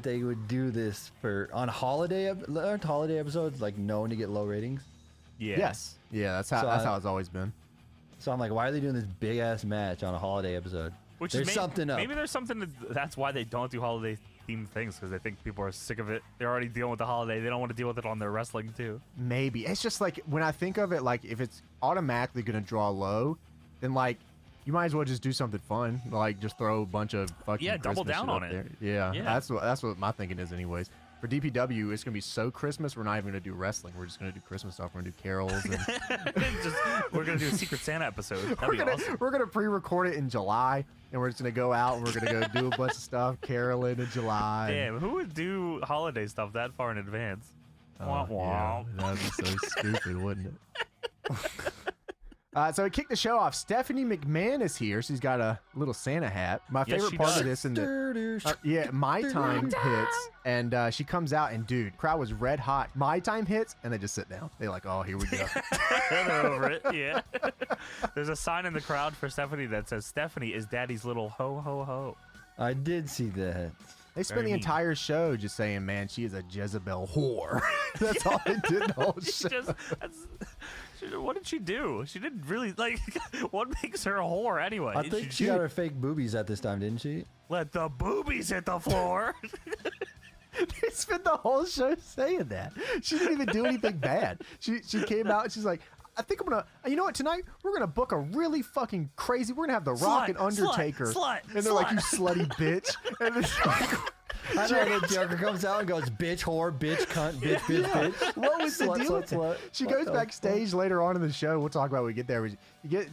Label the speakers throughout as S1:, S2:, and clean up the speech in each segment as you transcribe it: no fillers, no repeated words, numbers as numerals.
S1: they would do this on holiday episodes, like known to get low ratings.
S2: Yeah.
S3: Yes. Yeah, that's how it's always been.
S1: So I'm like, why are they doing this big ass match on a holiday episode?
S2: Which
S1: there's
S2: is
S1: something up.
S2: Maybe there's something that's why they don't do holiday themed things, because they think people are sick of it. They're already dealing with the holiday. They don't want to deal with it on their wrestling too.
S3: Maybe. It's just like when I think of it, like if it's automatically gonna draw low, then like you might as well just do something fun, like just throw a bunch of fucking
S2: double
S3: Christmas
S2: down
S3: shit
S2: on
S3: up
S2: it.
S3: there. Yeah, that's what my thinking is, anyways. For DPW, it's gonna be so Christmas. We're not even gonna do wrestling. We're just gonna do Christmas stuff. We're gonna do carols. And
S2: we're gonna do a Secret Santa episode. Awesome.
S3: We're gonna pre-record it in July, and we're just gonna go out and we're gonna go do a bunch of stuff, caroling in July.
S2: Damn, who would do holiday stuff that far in advance? Womp womp.
S3: Yeah, that'd be so stupid, wouldn't it? So we kicked the show off. Stephanie McMahon is here. She's got a little Santa hat. My favorite part of this, My Time hits, and she comes out, and dude, crowd was red hot. My Time hits, and they just sit down. They're like, oh, here we go.
S2: They're over it, yeah. There's a sign in the crowd for Stephanie that says, Stephanie is daddy's little ho, ho, ho.
S1: I did see that.
S3: They spent the entire show just saying, man, she is a Jezebel whore. That's all they did the whole show.
S2: What did she do? She didn't really, like, what makes her a whore anyway?
S1: I think she got her fake boobies at this time, didn't she?
S2: Let the boobies hit the floor.
S3: They spent the whole show saying that. She didn't even do anything bad. She came out and she's like, I think I'm gonna, you know what, tonight we're gonna book a really fucking crazy, we're gonna have The Rock and Undertaker. And they're like, you slutty bitch. And it's like,
S1: I know the Joker comes out and goes, bitch, whore, bitch, cunt, bitch, bitch.
S3: What was the deal with
S1: slut?
S3: it? She goes backstage later on in the show. We'll talk about when we get there.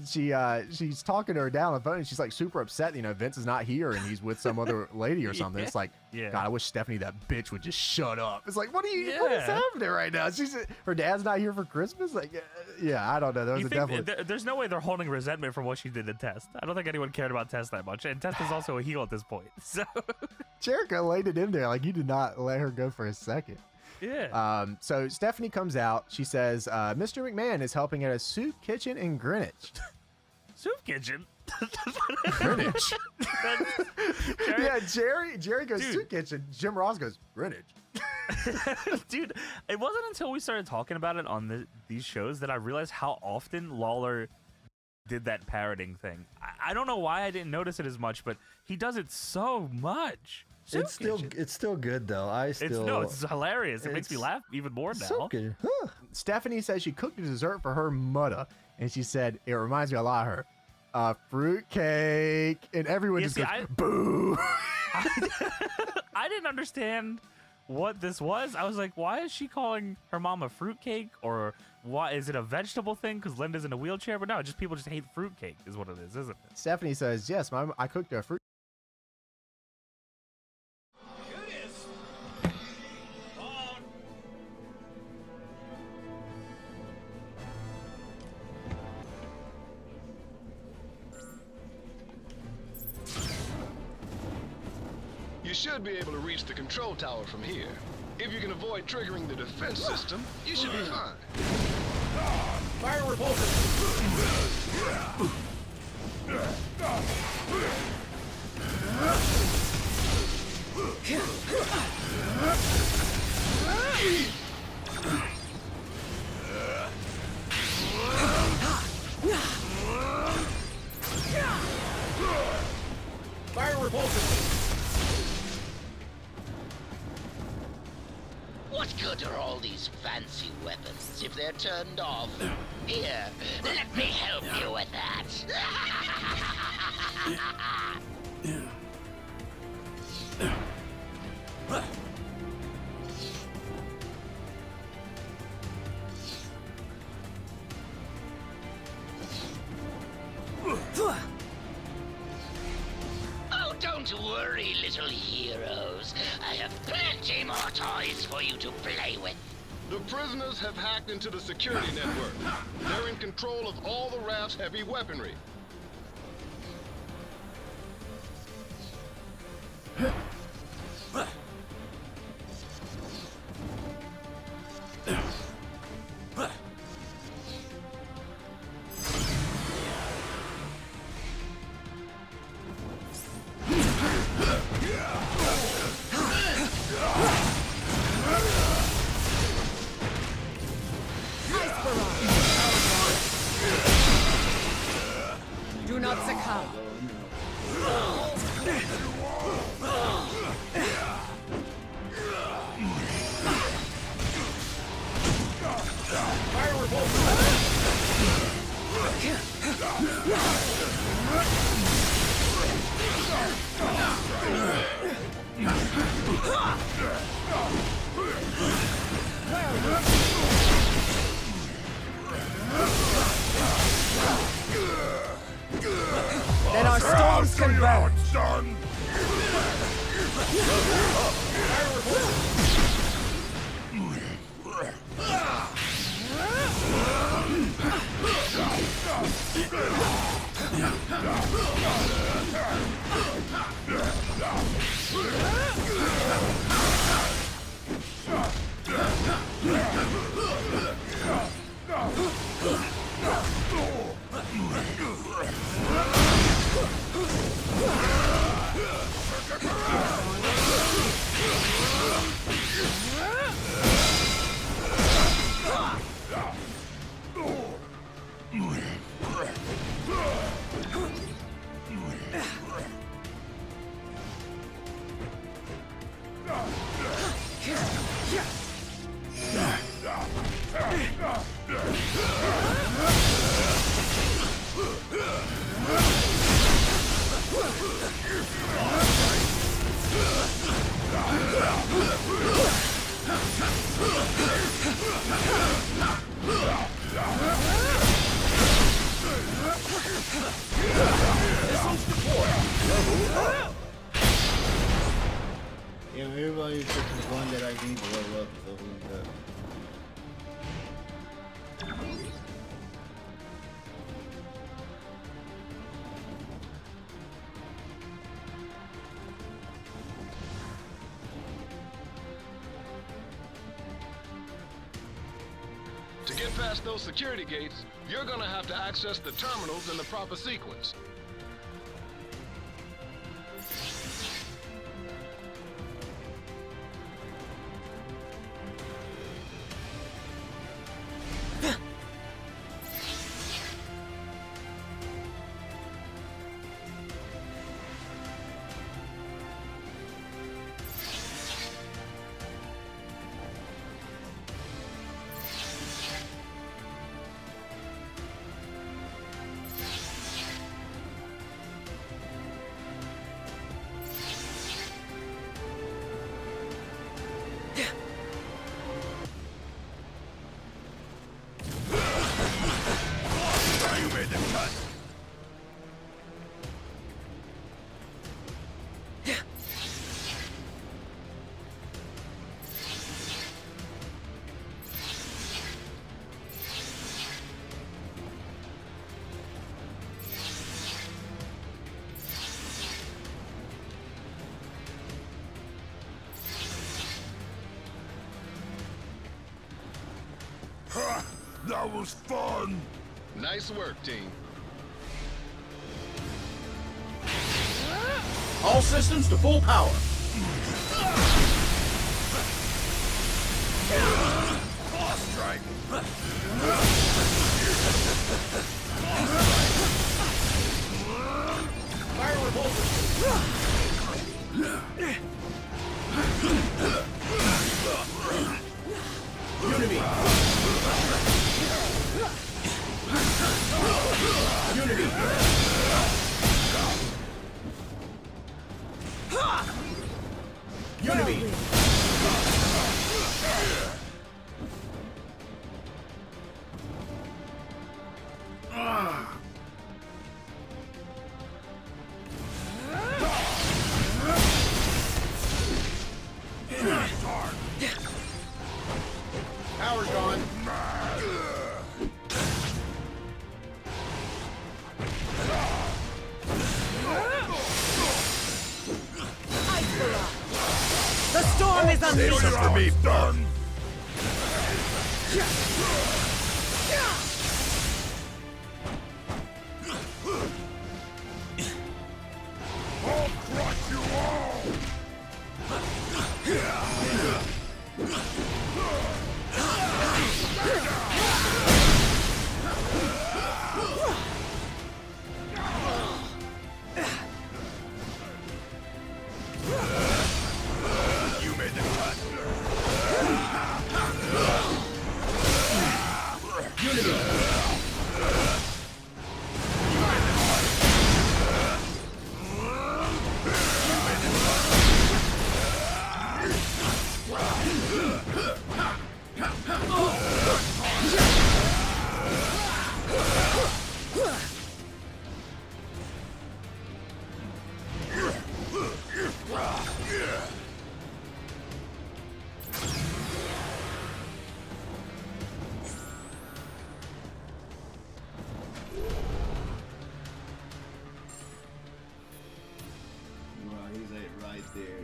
S3: She's talking to her dad on the phone, and she's like super upset. You know, Vince is not here, and he's with some other lady or something. It's like, God, I wish Stephanie, that bitch, would just shut up. It's like, what is happening right now? Her dad's not here for Christmas. Like, I don't know.
S2: There's no way they're holding resentment from what she did to Test. I don't think anyone cared about Test that much, and Test is also a heel at this point. So
S3: Jericho laid it in there, like you did not let her go for a second.
S2: Yeah.
S3: So Stephanie comes out. She says, Mr. McMahon is helping at a soup kitchen in Greenwich.
S2: Soup kitchen?
S3: Greenwich. Jerry goes, soup kitchen. Jim Ross goes, Greenwich.
S2: Dude, it wasn't until we started talking about it on these shows that I realized how often Lawler did that parroting thing. I don't know why I didn't notice it as much, but he does it so much.
S1: It's still good though. It's
S2: hilarious. It makes me laugh even more now.
S1: So good. Huh.
S3: Stephanie says she cooked a dessert for her mother, and she said it reminds me a lot of her. Fruitcake, and everyone just goes, boo.
S2: I didn't understand what this was. I was like, why is she calling her mom a fruitcake? Or why is it a vegetable thing? Because Linda's in a wheelchair. But no, just people just hate fruitcake is what it is, isn't it?
S3: Stephanie says, yes, Mom, I cooked a fruit.
S4: You should be able to reach the control tower from here. If you can avoid triggering the defense system, you should be fine.
S5: Fire repulsor! Fire repulsor!
S6: What good are all these fancy weapons if they're turned off? Here, let me help you with that. Oh, don't worry, little heroes. I have plenty more toys for you to play with.
S4: The prisoners have hacked into the security network. They're in control of all the raft's heavy weaponry.
S7: Then our storms converge.
S5: Son.
S8: Yeah, everybody's just the one that I need to level up, so who's that?
S4: To get past those security gates, you're gonna have to access the terminals in the proper sequence.
S5: That was fun!
S4: Nice work, team.
S5: All systems to full power! Boss strike! Fire repulsor! Unity! Unity! Unity! Power's gone.
S7: The storm is unleashed.
S5: For me, done. I'll crush you all. You made the cut.
S8: Wow, he's like right there.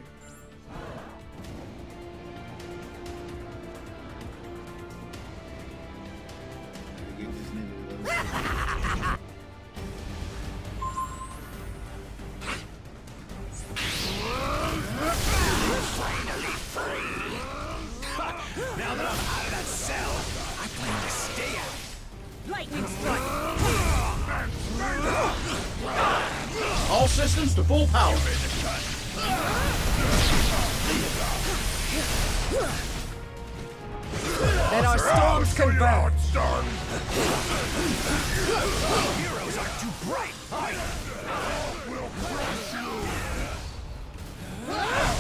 S8: Gotta get this nigga low.
S5: Now that I'm out of that cell, I plan to stay out.
S7: Lightning strike!
S5: All systems to full power.
S7: Then our storms converge!
S5: Heroes aren't too bright. Will crush you.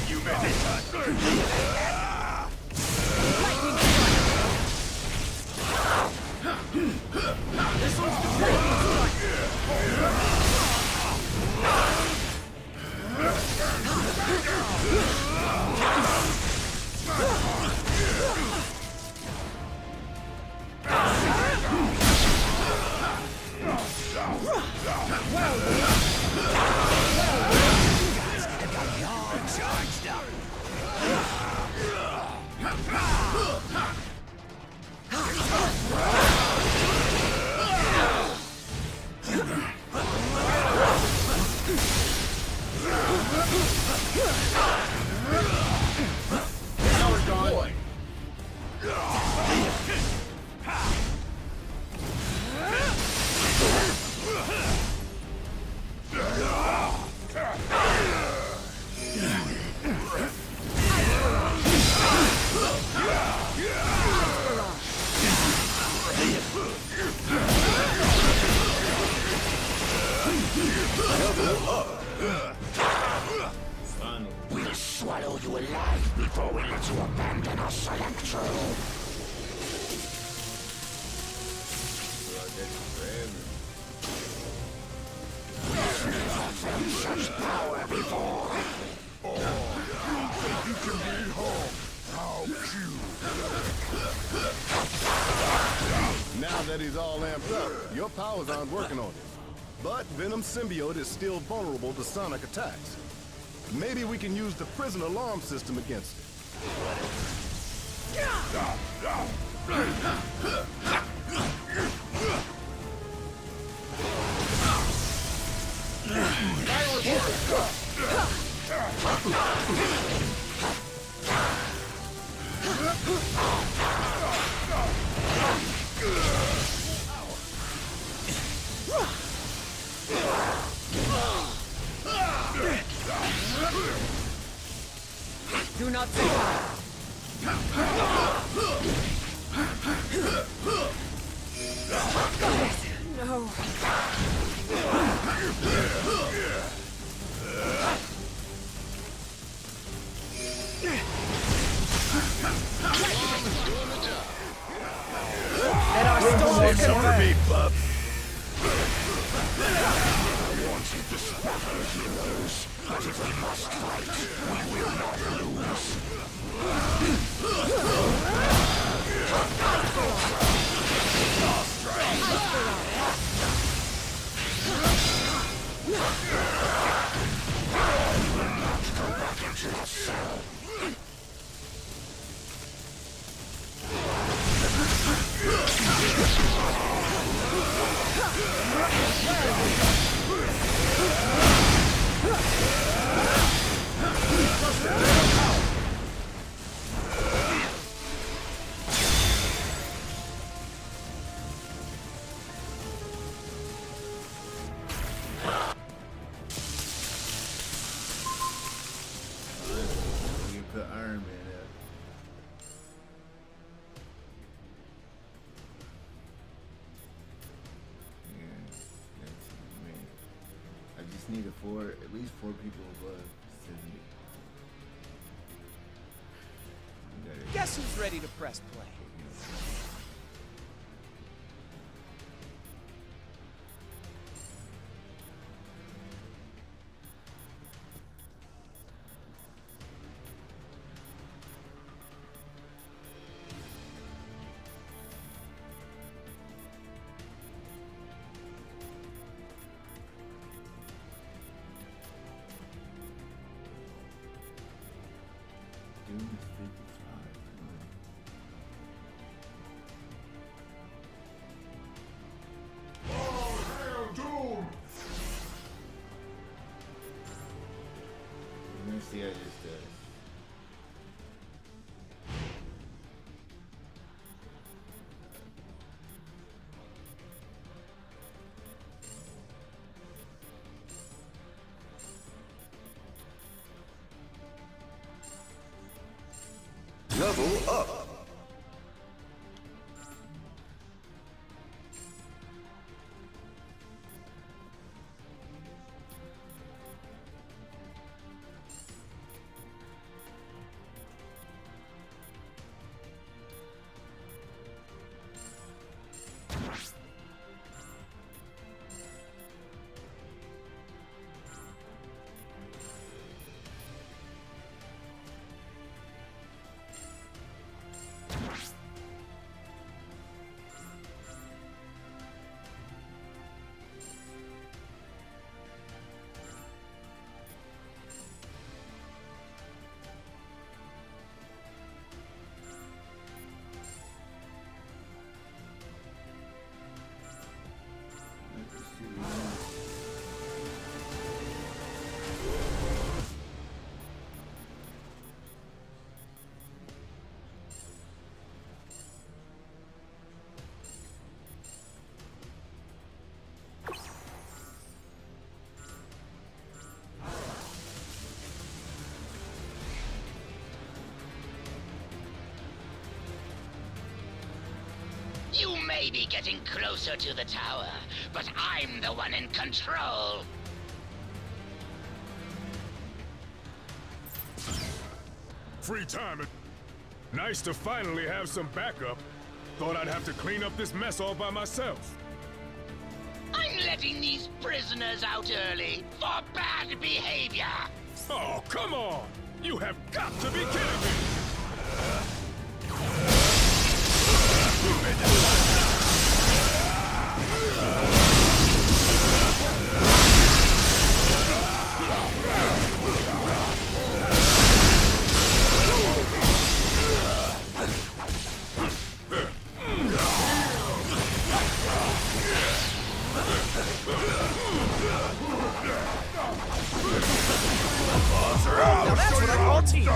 S5: You made it.
S7: Lightning strike! This one's the lightning strike!
S6: We'll swallow you alive before we let you abandon our Electro. Such power before.
S5: You can be home. How cute.
S4: Now that he's all amped up, your powers aren't working on him. But Venom's symbiote is still vulnerable to sonic attacks. Maybe we can use the prison alarm system against it.
S7: Do not survive! No! Let our storms converge!
S5: bub.
S6: But if we must fight, we will not lose.
S8: You put Iron Man up. Yeah, that's man. I just need at least four people above 70.
S9: Guess who's ready to press play?
S8: Doom is 55. Let me see how this does.
S4: Level up.
S8: Let's see the last.
S6: You may be getting closer to the tower, but I'm the one in control.
S9: Free time. Nice to finally have some backup. Thought I'd have to clean up this mess all by myself.
S6: I'm letting these prisoners out early for bad behavior.
S9: Oh, come on! You have got to be kidding me!
S5: Now that's what I call team.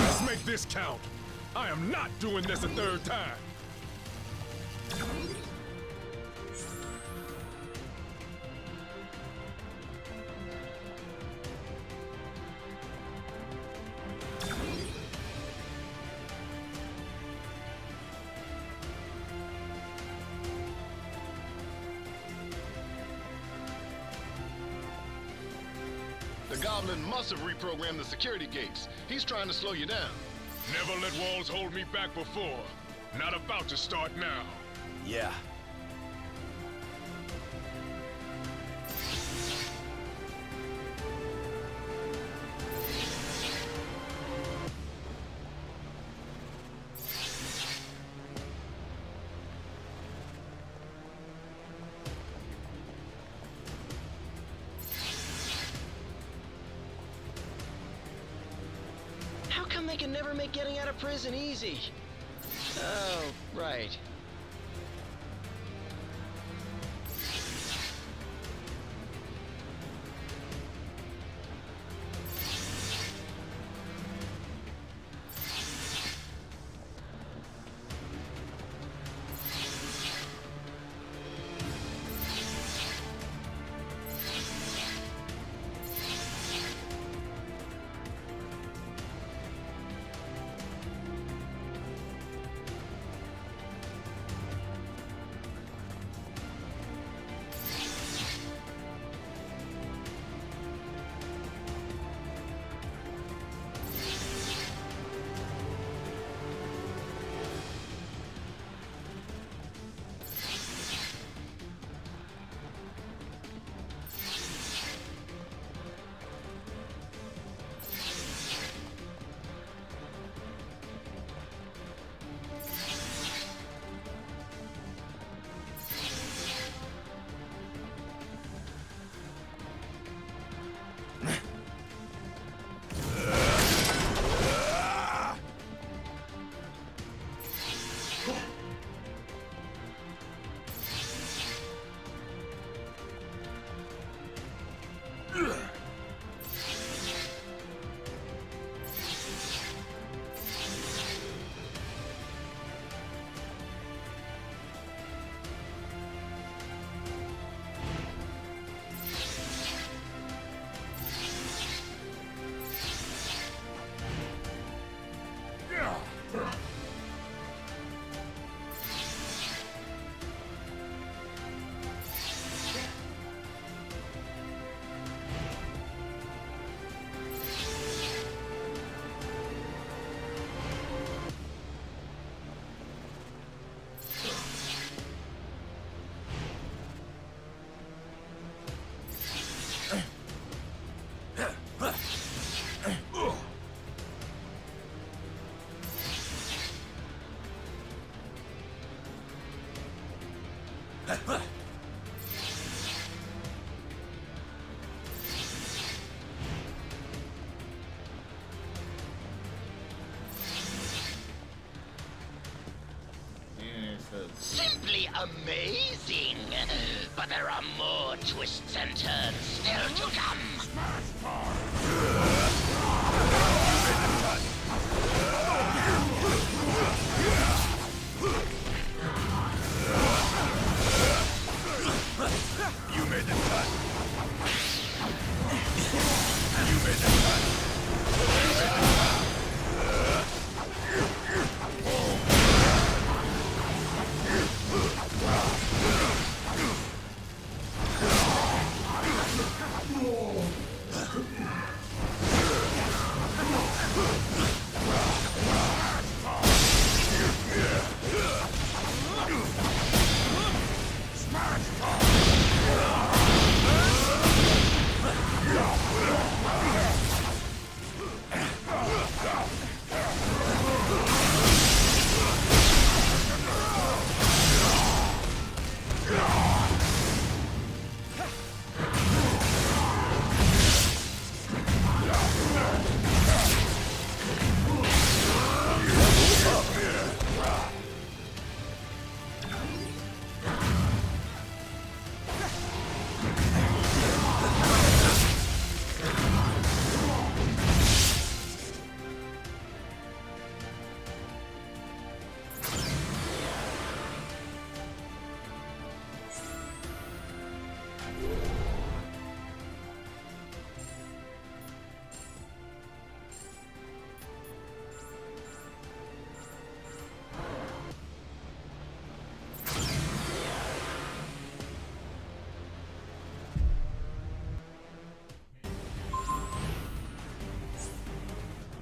S9: Let's make this count. I am not doing this a third time.
S4: The Goblin must have reprogrammed the security gates. He's trying to slow you down.
S9: Never let walls hold me back before. Not about to start now.
S5: Yeah.
S10: How come they can never make getting out of prison easy? Oh, right.
S6: Simply amazing! But there are more twists and turns still to come!
S5: You made the cut. You made the cut.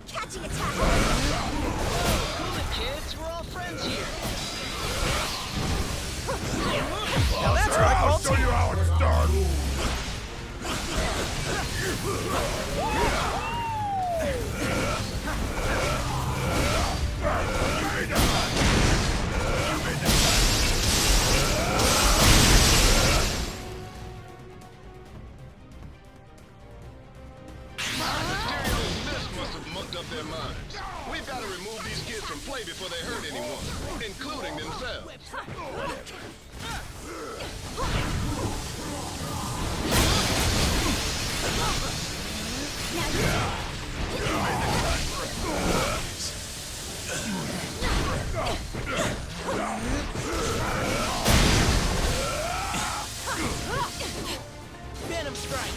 S11: Catching attack!
S10: Cool it, kids. We're all friends here.
S5: Now that's right, I'll show you how it's done!
S4: Up their minds. We've got to remove these kids from play before they hurt anyone, including themselves.
S10: Venom strike.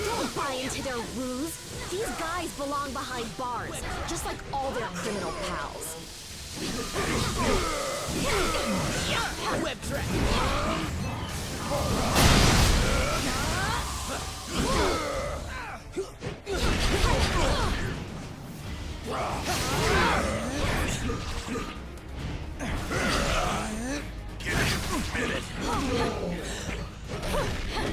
S11: Don't buy into their ruse. These guys belong behind bars, just like all their criminal pals.
S10: Web track.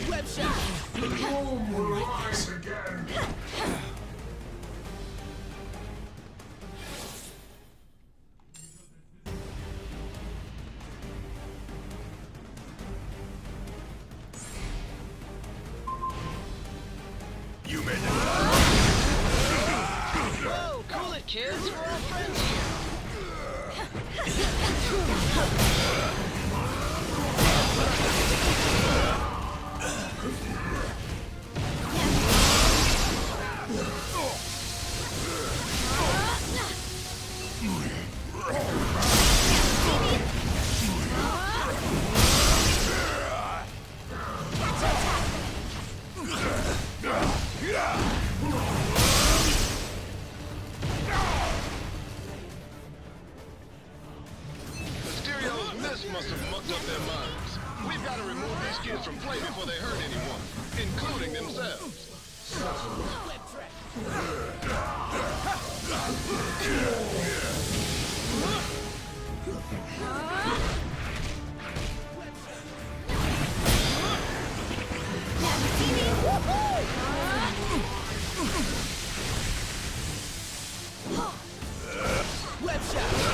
S10: Web shot.
S5: Rise again. You made it.
S10: Whoa, cool it, kids. We're all friends here.
S4: Must have mucked up their minds. We've got to remove these kids from play before they hurt anyone, including themselves.
S10: Web shot.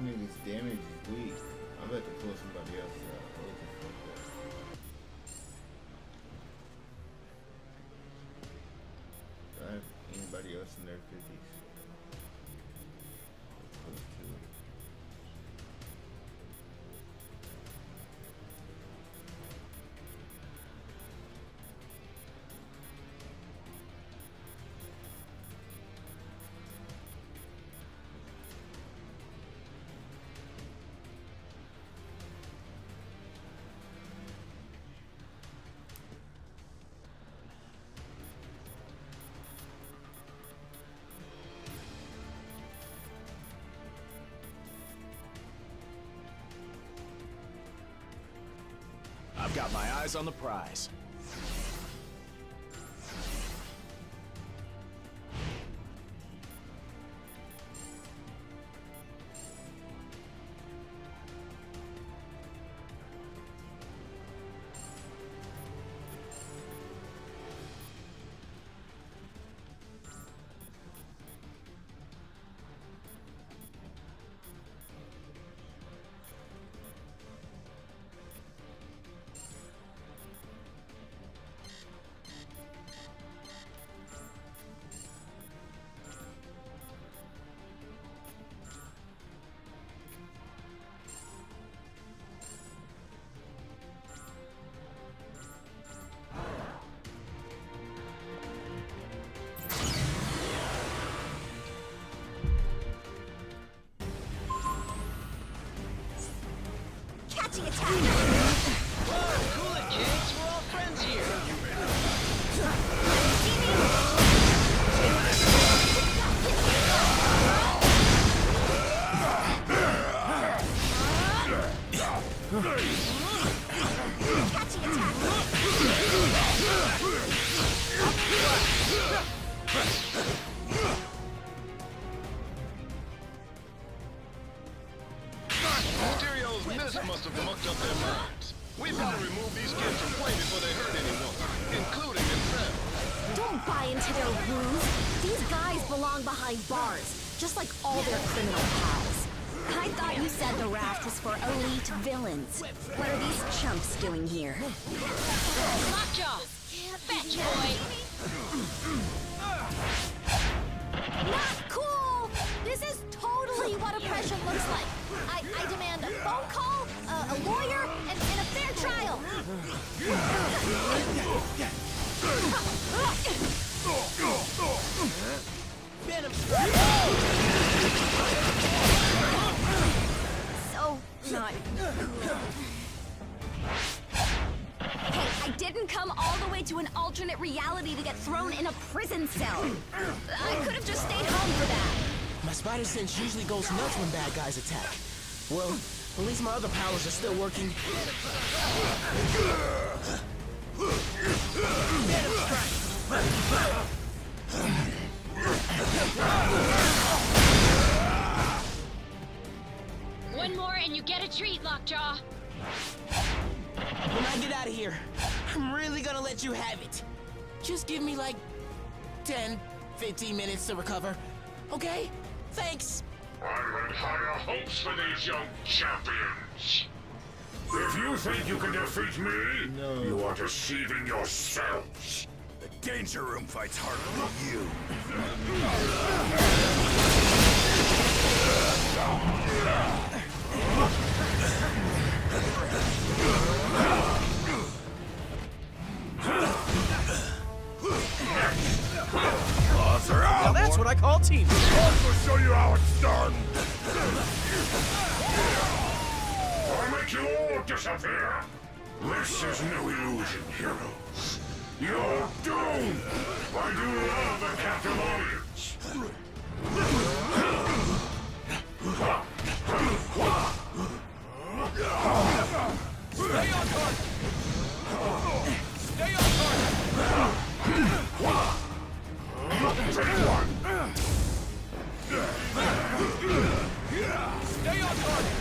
S8: nigga's damage is weak. I'm about to pull somebody else out. Do I have anybody else in their 50s? Let's go to it.
S5: I've got my eyes on the prize.
S11: Catching attack!
S10: Whoa, cool it, kids. We're all friends here.
S11: Catching attack!
S4: Mysterio's mist must have mucked up their minds. We better remove these kids from play before they hurt anyone, including themselves.
S11: Don't buy into their ruse. These guys belong behind bars, just like all their criminal pals. I thought you said the raft was for elite villains. What are these chumps doing here?
S12: Lockjaw! Fetch, boy!
S11: Not cool! This is totally what oppression looks like. I demand a phone call, a lawyer, and a fair trial. So not cool. Hey, I didn't come all the way to an alternate reality to get thrown in a prison cell. I could have just stayed home for that.
S13: My spider sense usually goes nuts when bad guys attack. Well, at least my other powers are still working.
S12: One more and you get a treat, Lockjaw.
S13: When I get out of here, I'm really gonna let you have it. Just give me like 10, 15 minutes to recover. Okay? Thanks.
S9: I had higher hopes for these young champions. If you think you can defeat me, you are deceiving yourselves.
S5: The danger room fights harder than you.
S13: Now that's what I call teamwork.
S9: I'll show you how it's done. I'll make you all disappear. This is no illusion, heroes. You're doomed. I do love a captive audience.
S5: Stay on target! Stay on target!
S9: Take one.
S5: Stay on target!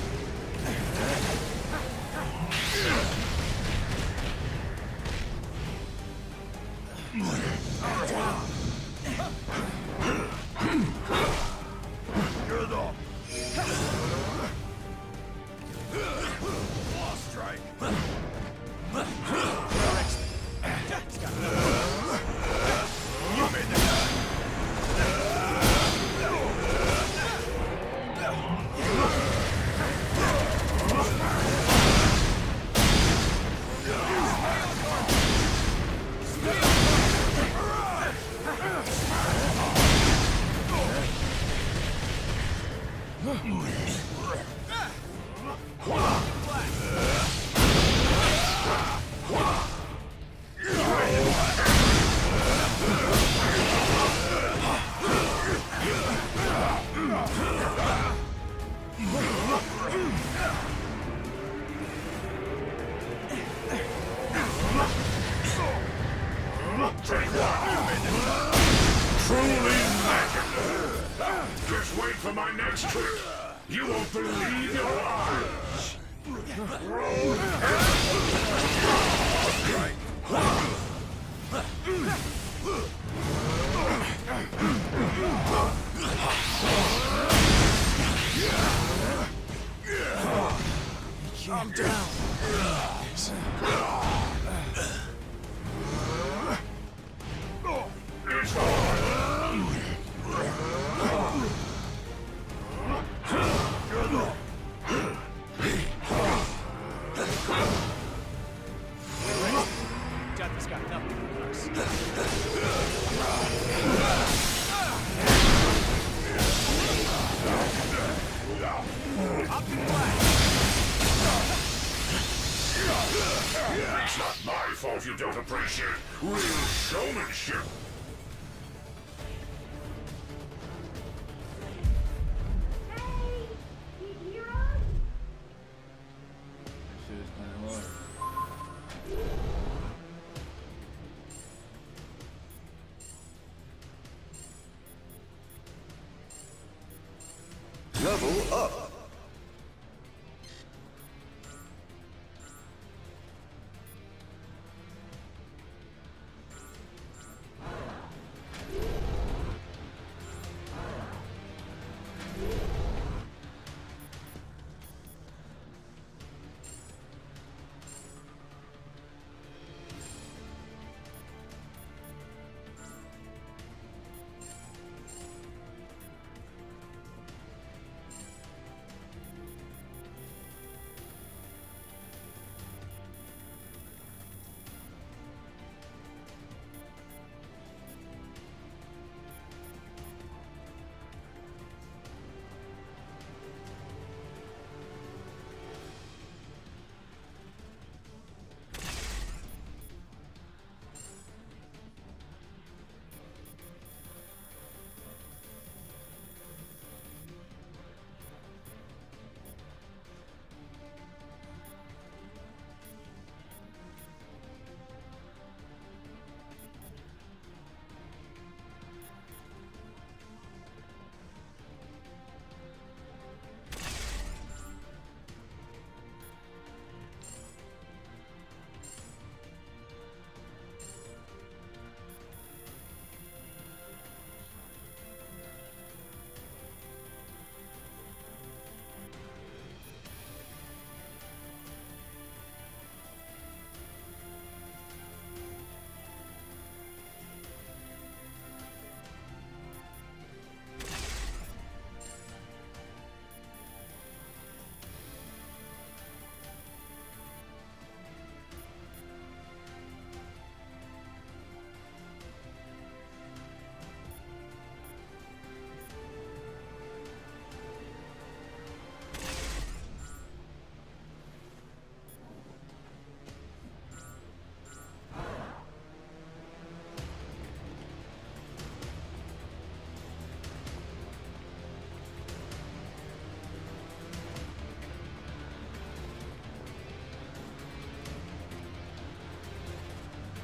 S9: Truly magical. Just wait for my next trick. You won't believe your eyes.
S5: I'm down.
S9: It's hard.
S5: Death has got nothing on us.
S9: It's not my fault you don't appreciate real showmanship.
S4: Level up.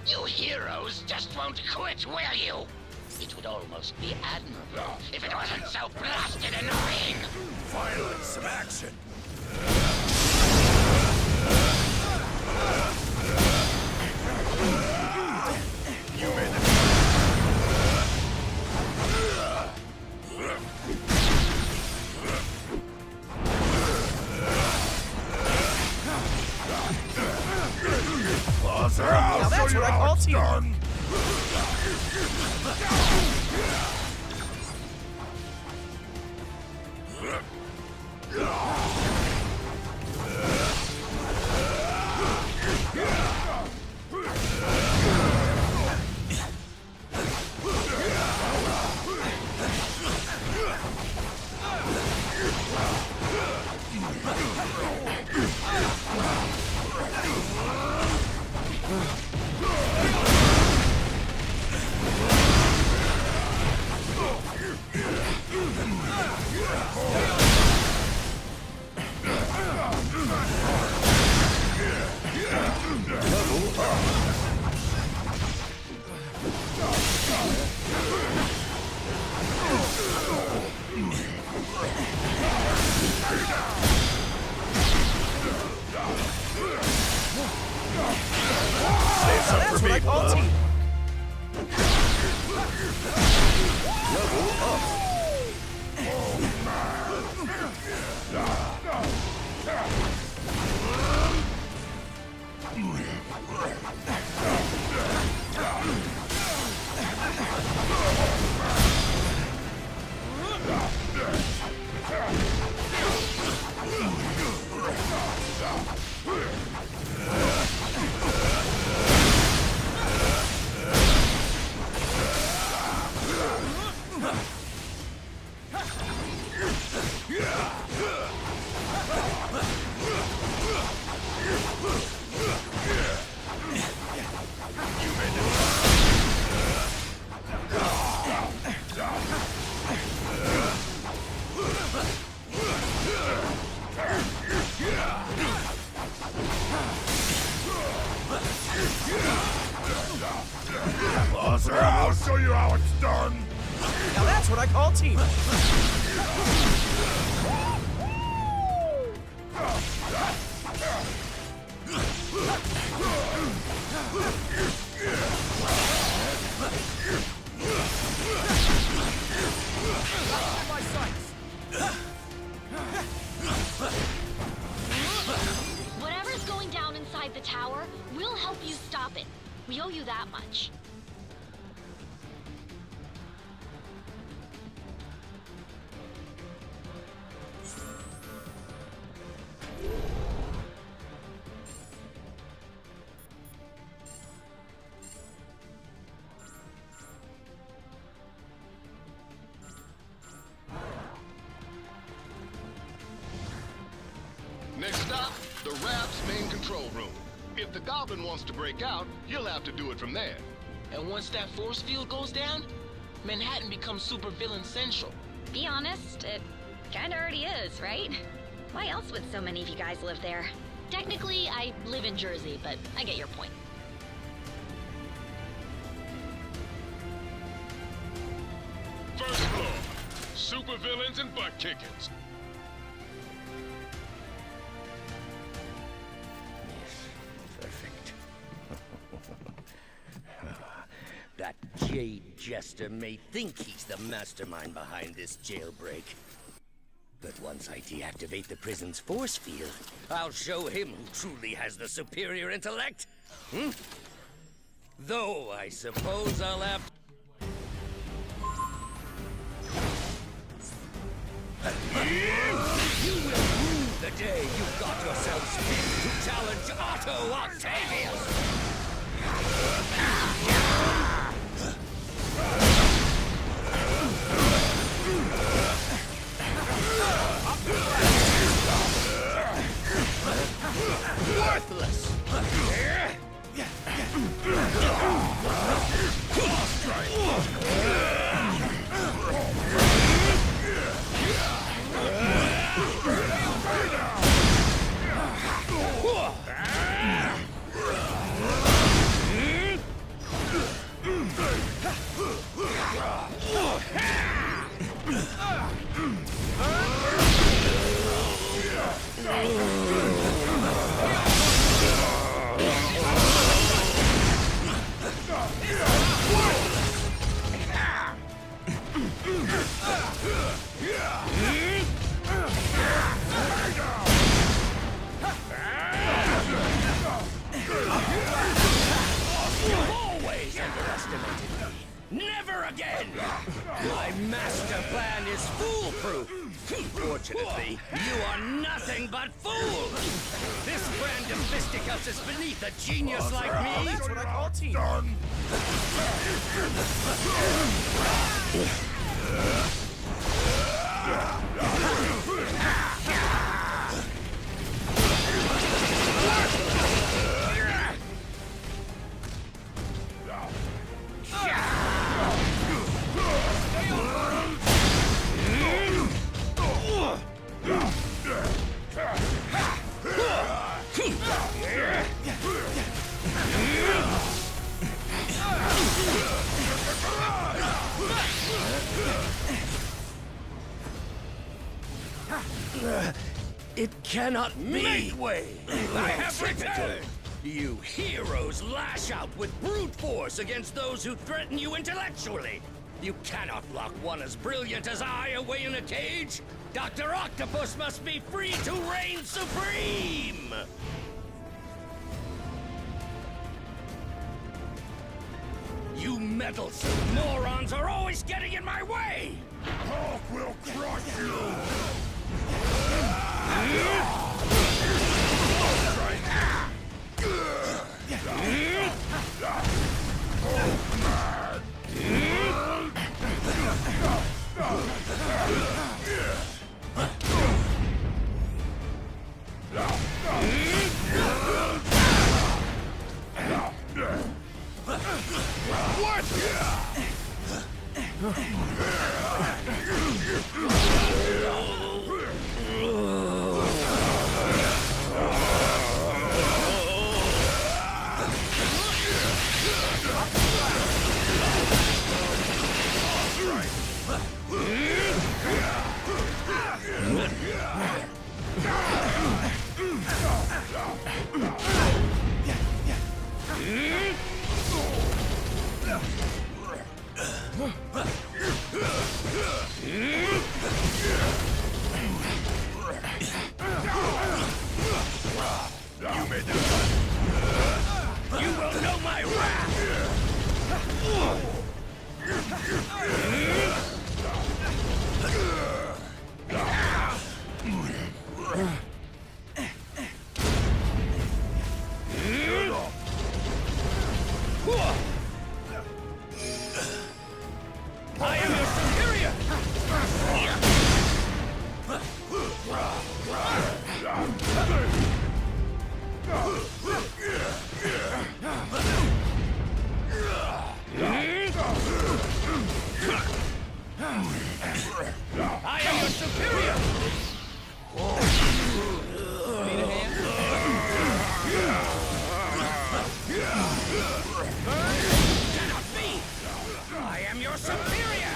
S6: You heroes just won't quit, will you? It would almost be admirable if it wasn't so blasted annoying.
S5: Finally, some action. You made it. Claws are out.
S13: Now that's what I call teamwork.
S9: Closer, I'll show you how it's done.
S5: Now that's what I call teamwork.
S12: Whatever's going down inside the tower, we'll help you stop it. We owe you that much.
S4: Next stop, the Raft's main control room. If the Goblin wants to break out, he'll have to do it from there.
S13: And once that force field goes down, Manhattan becomes supervillain central.
S11: Be honest, it kinda already is, right? Why else would so many of you guys live there?
S12: Technically, I live in Jersey, but I get your point.
S4: First floor, supervillains and butt kickers.
S6: Perfect. That Jade Jester may think he's the mastermind behind this jailbreak. But once I deactivate the prison's force field, I'll show him who truly has the superior intellect. Though I suppose I'll have... You will rue the day you got yourselves fit to challenge Otto Octavius! Worthless! Never again! My master plan is foolproof! Fortunately, you are nothing but fools! This brand of fisticuffs is beneath a genius like me!
S5: That's what I call teamwork.
S6: It cannot be! Make way! I have returned! You heroes lash out with brute force against those who threaten you intellectually! You cannot lock one as brilliant as I away in a cage! Dr. Octopus must be free to reign supreme! You meddlesome morons are always getting in my way!
S9: Hulk will crush you!
S6: You will know my wrath! I am your superior! I am your superior! Need a hand? Cannot be! I am your superior!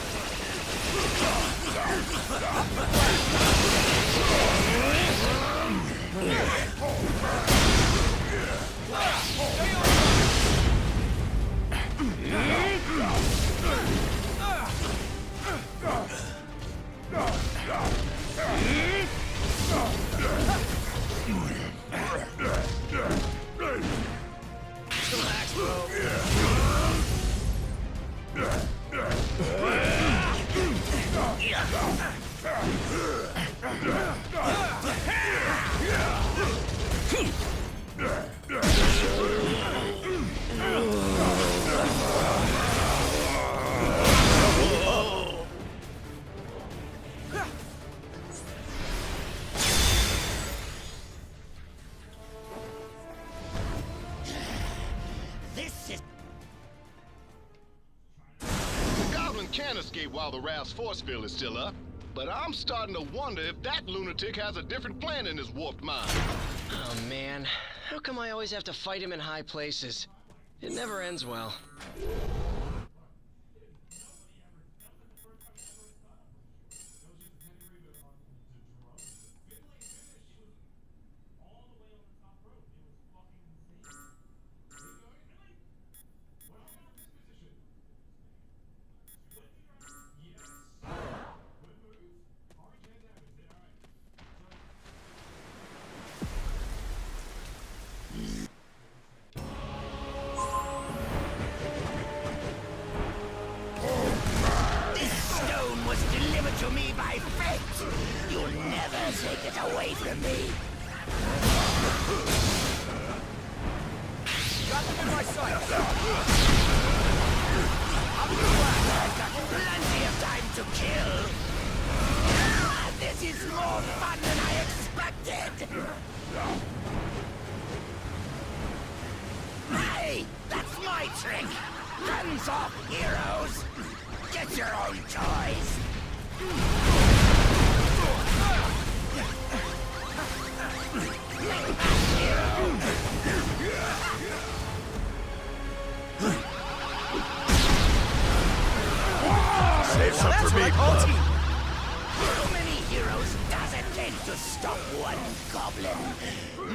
S6: Relax, bro. This is...
S4: The Goblin can escape while the Raft's force field is still up, but I'm starting to wonder if that lunatic has a different plan in his warped mind.
S10: Oh man, how come I always have to fight him in high places? It never ends well.
S6: To me by fate! You'll never take it away from me! Got them in my sights! I've got plenty of time to kill! This is more fun than I expected! Hey! That's my trick! Guns off, heroes! Get your own toys!
S9: Save some for me, bud.
S6: How many heroes does it take to stop one goblin?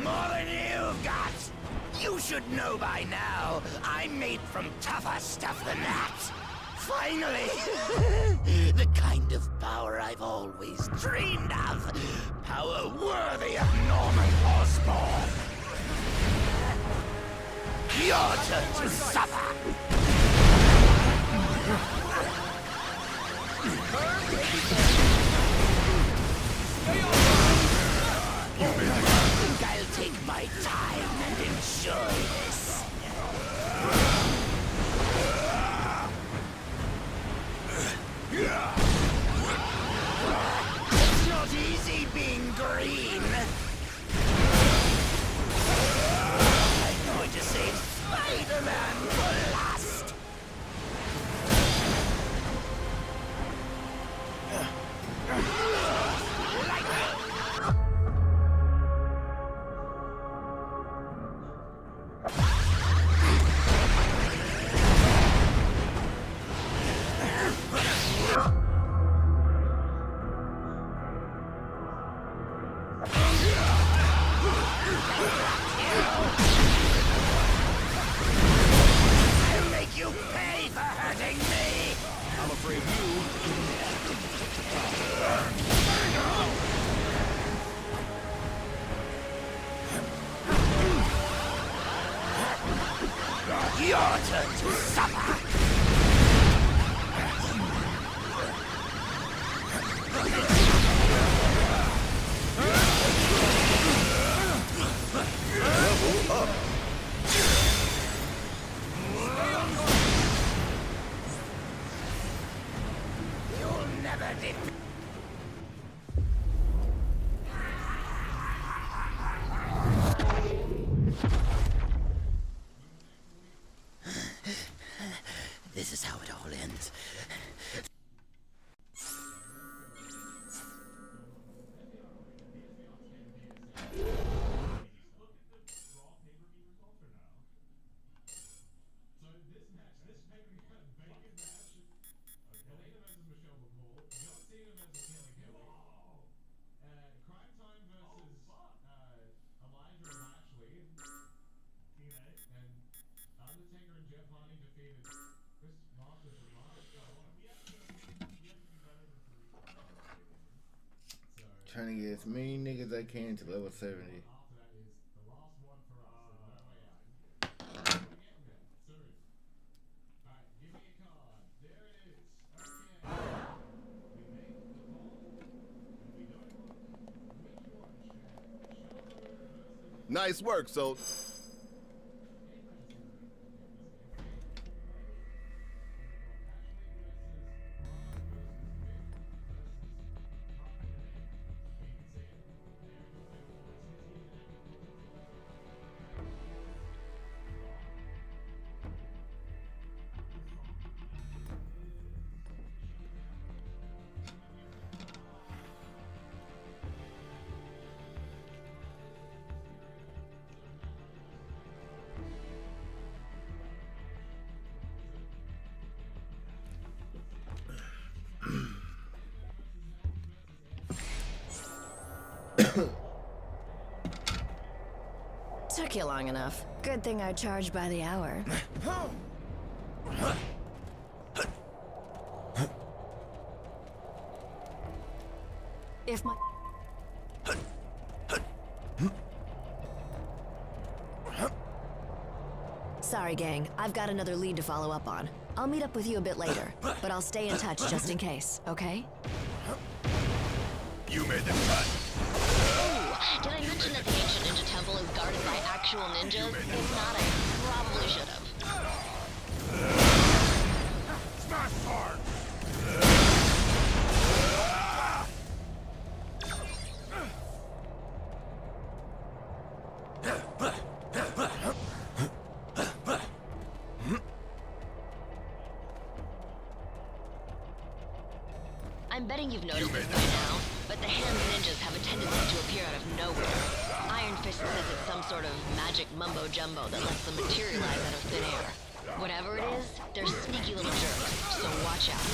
S6: More than you've got! You should know by now, I'm made from tougher stuff than that! Finally! The kind of power I've always dreamed of! Power worthy of Norman Osborn! Your turn to suffer! I think I'll take my time and enjoy this. It's not easy being green. I'm going to save Spider-Man for last.
S13: it. This is how it all ends.
S8: Trying to get as many niggas I can to level 70.
S4: Nice work, so.
S11: Took you long enough. Good thing I charge by the hour. If my... Sorry, gang. I've got another lead to follow up on. I'll meet up with you a bit later, but I'll stay in touch just in case, okay?
S5: You made the cut.
S12: Oh, did I mention that the ancient ninja temple is guarded by actual ninjas? If not, I probably should have.
S5: Smash hard.
S12: I'm betting you've noticed this by now, but the hand ninjas have a tendency to appear out of nowhere. Iron Fist says it's some sort of magic mumbo-jumbo that lets them materialize out of thin air. Whatever it is, they're sneaky little jerks, so watch out.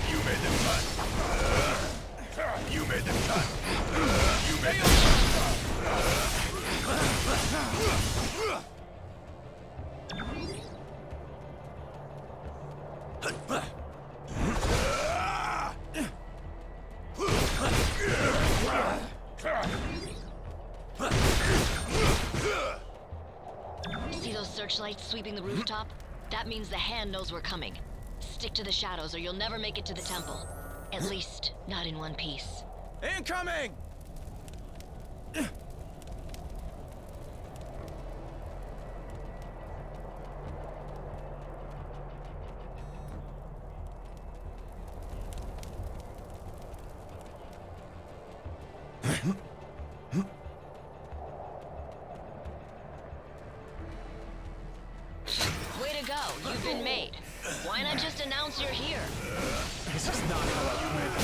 S5: You made the cut. You made the cut. You made the
S12: See those searchlights sweeping the rooftop? That means the hand knows we're coming. Stick to the shadows or you'll never make it to the temple. At least, not in one piece.
S13: Incoming!
S12: Way to go, you've been made. Why not just announce you're here?
S13: This is not how I made it.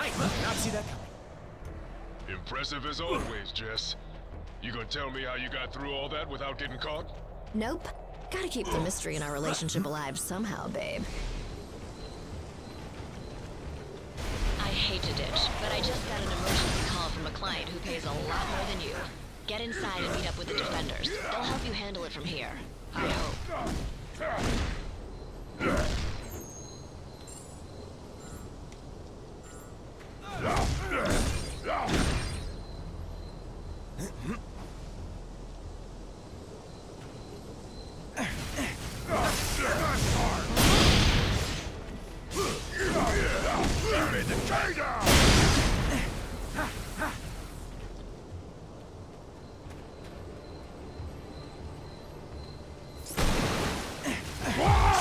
S13: Did not see that coming.
S5: Impressive as always, Jess. You gonna tell me how you got through all that without getting caught?
S11: Nope. Gotta keep the mystery in our relationship alive somehow, babe.
S12: I hate to ditch, but I just got an emergency call from a client who pays a lot more than you. Get inside and meet up with the defenders. They'll help you handle it from here. I hope.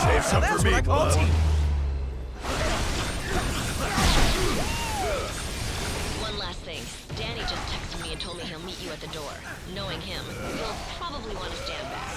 S5: Save some for me, bud.
S12: One last thing. Danny just texted me and told me he'll meet you at the door. Knowing him, you'll probably want to stand back.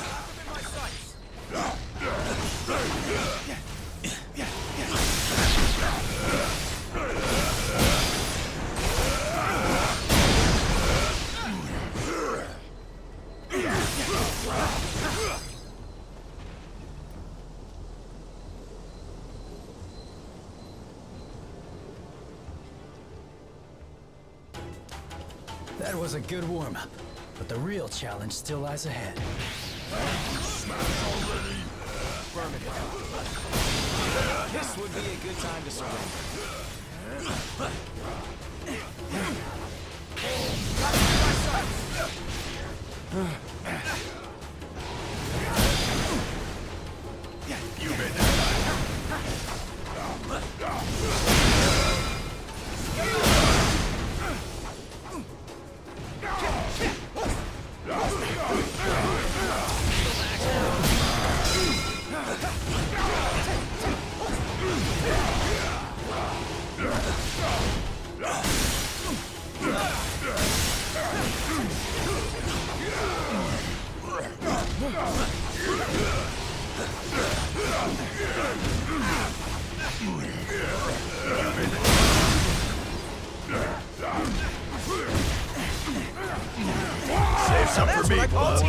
S14: That was a good warm-up, but the real challenge still lies ahead.
S13: This would be a good time to surrender.
S5: You made that. Save some for me, bud.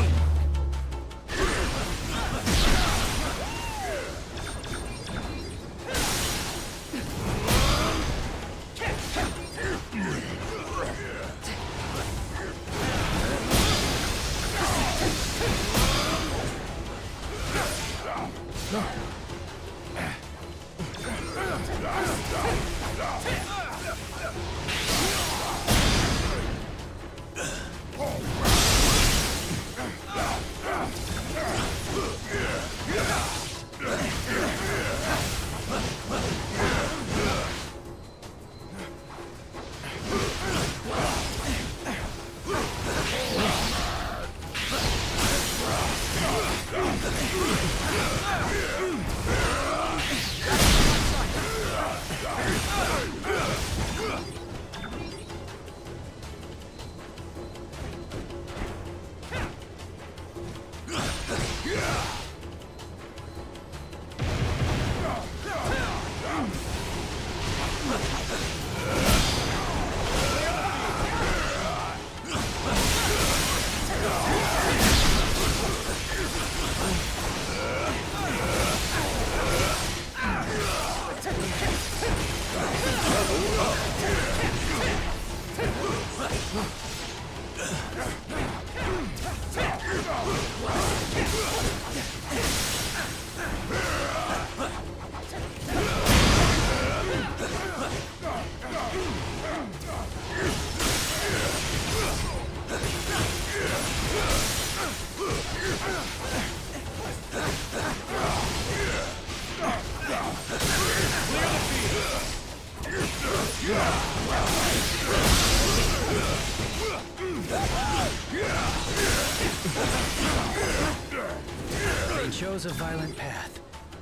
S14: They chose a violent path.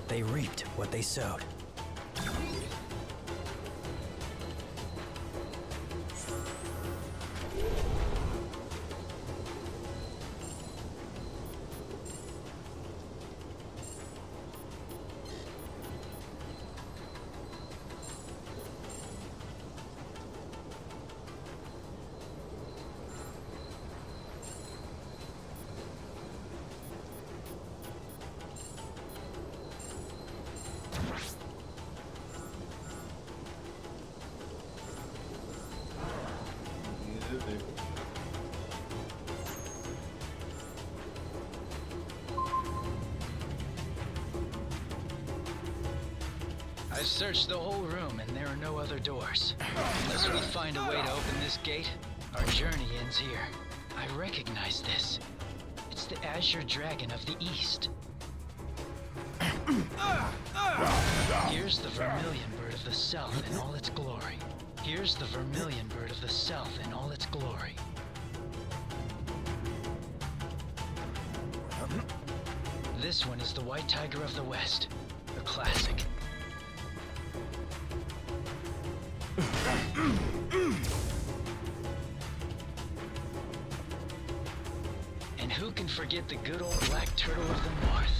S14: They reaped what they sowed.
S15: too.
S16: I searched the whole room and there are no other doors. Unless we find a way to open this gate, our journey ends here. I recognize this. It's the Azure Dragon of the East. Here's the Vermilion Bird of the South in all its glory. Here's the Vermilion Bird of the South in all its glory. This one is the White Tiger of the West, a classic. And who can forget the good old Black Turtle of the North?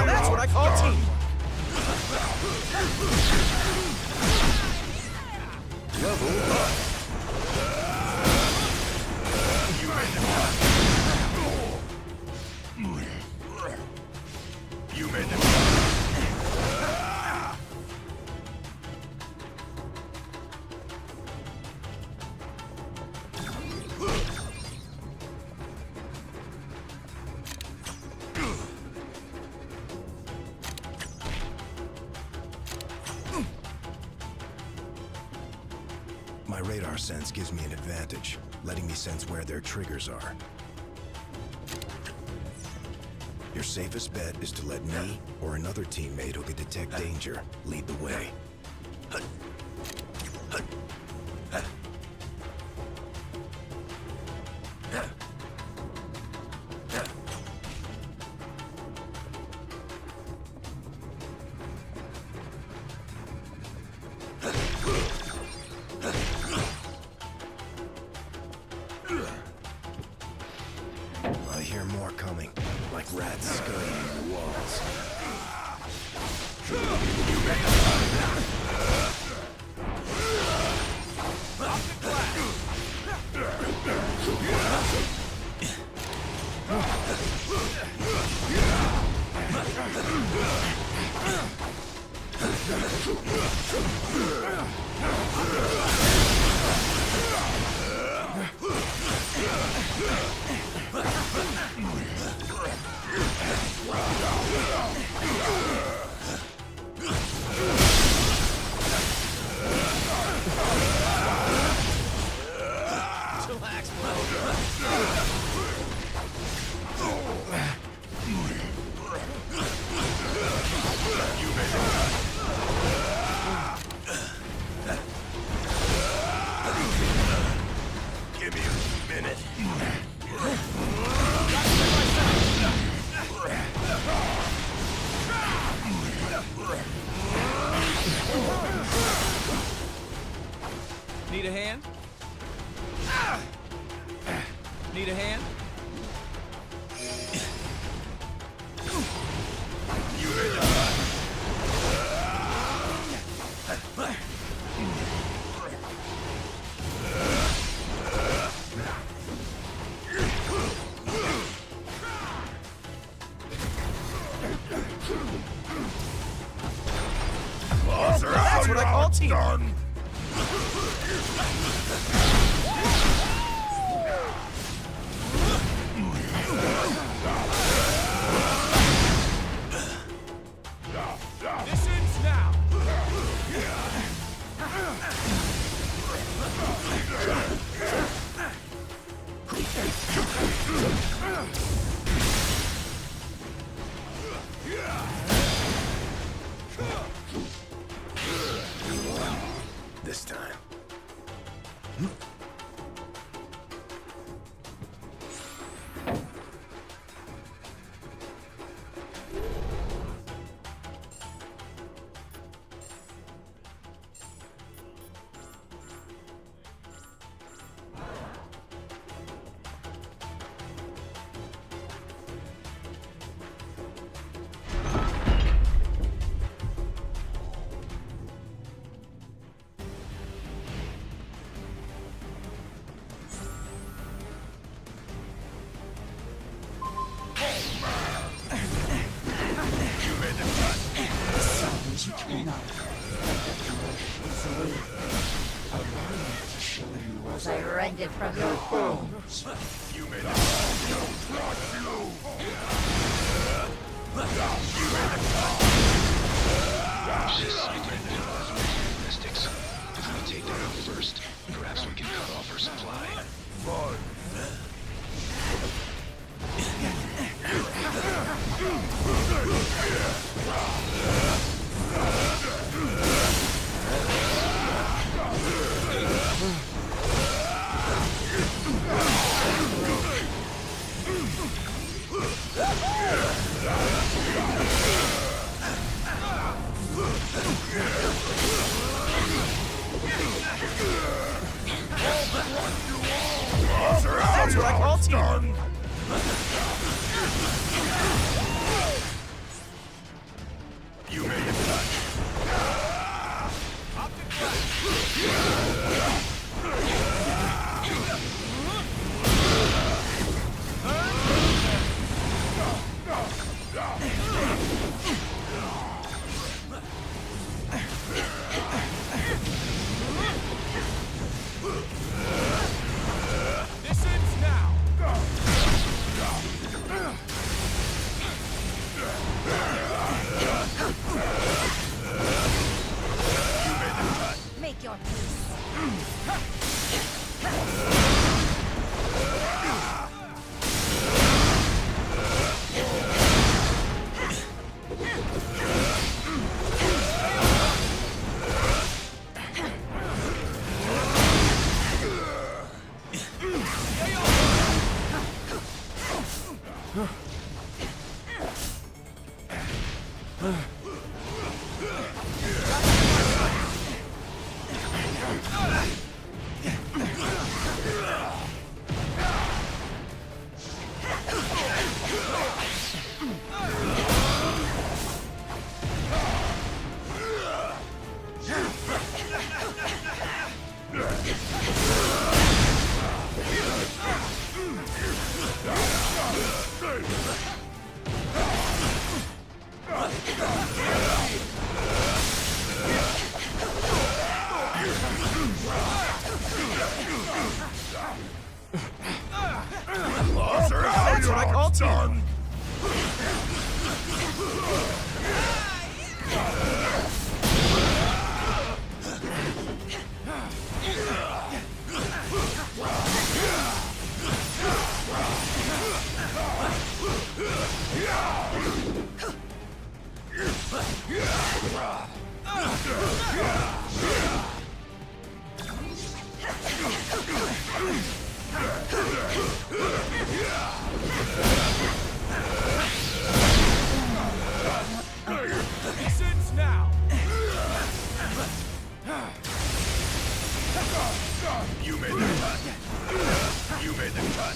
S7: That's what I call team.
S9: Level up. You made them.
S17: My radar sense gives me an advantage, letting me sense where their triggers are. Your safest bet is to let me or another teammate who can detect danger lead the way. I hear more coming, like rats scurrying the walls.
S7: Relax, bro.
S9: Give me a minute.
S7: Need a hand? Need a hand?
S9: That's what I call team.
S7: This ends now.
S11: as I rend it from your bones.
S9: You made it.
S5: She's cycling the mystics. If we take that out first, perhaps we can cut off her supply.
S7: That's what I call teamwork.
S9: You made it touch.
S7: This ends now.
S11: Make your peace.
S7: That's what I call teamwork. This ends now.
S9: You made the cut. You made the cut.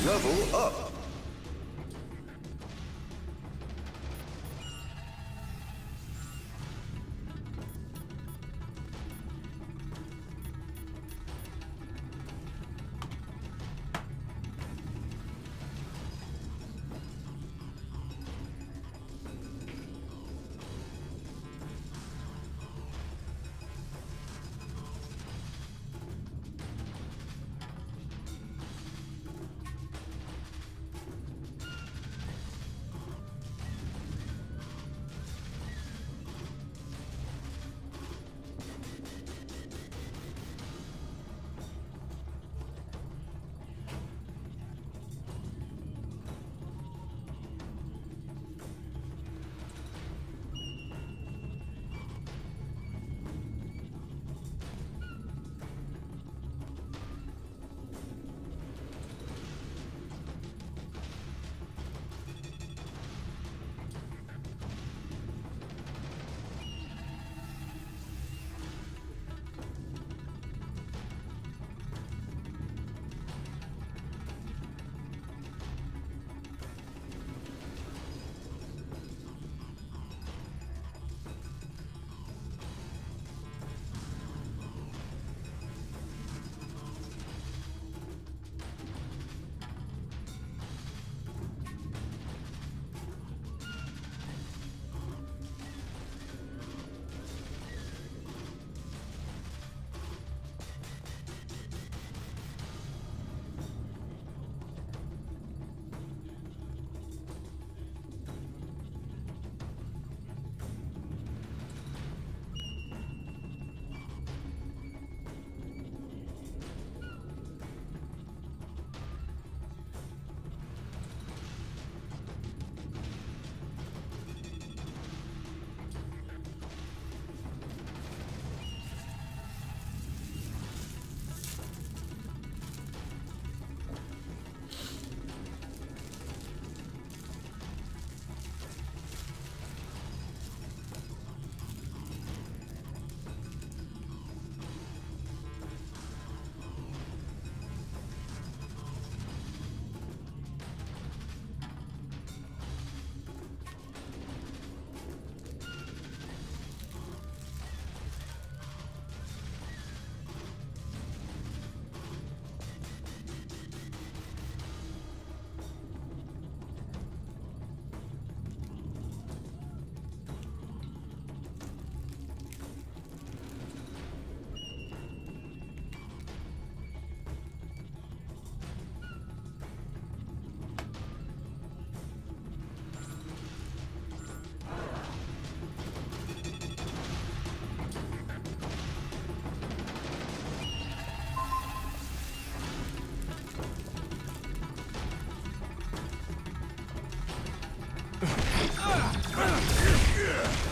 S17: Level up.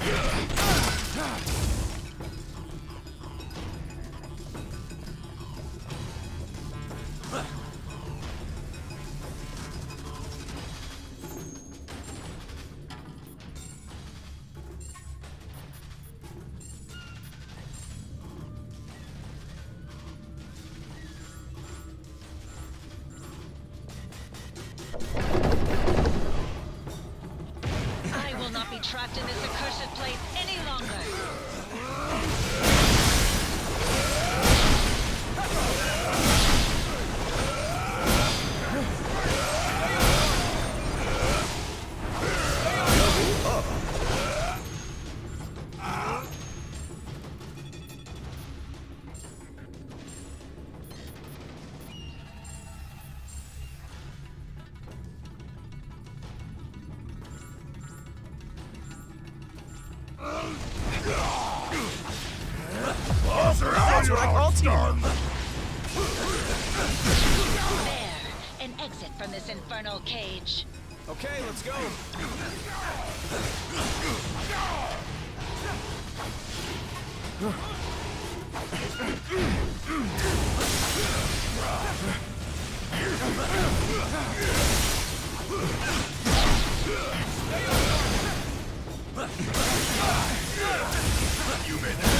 S12: I will not be trapped in this accursed place any longer.
S7: That's what I call teamwork.
S12: There, an exit from this infernal cage.
S7: Okay, let's go.
S9: You made that.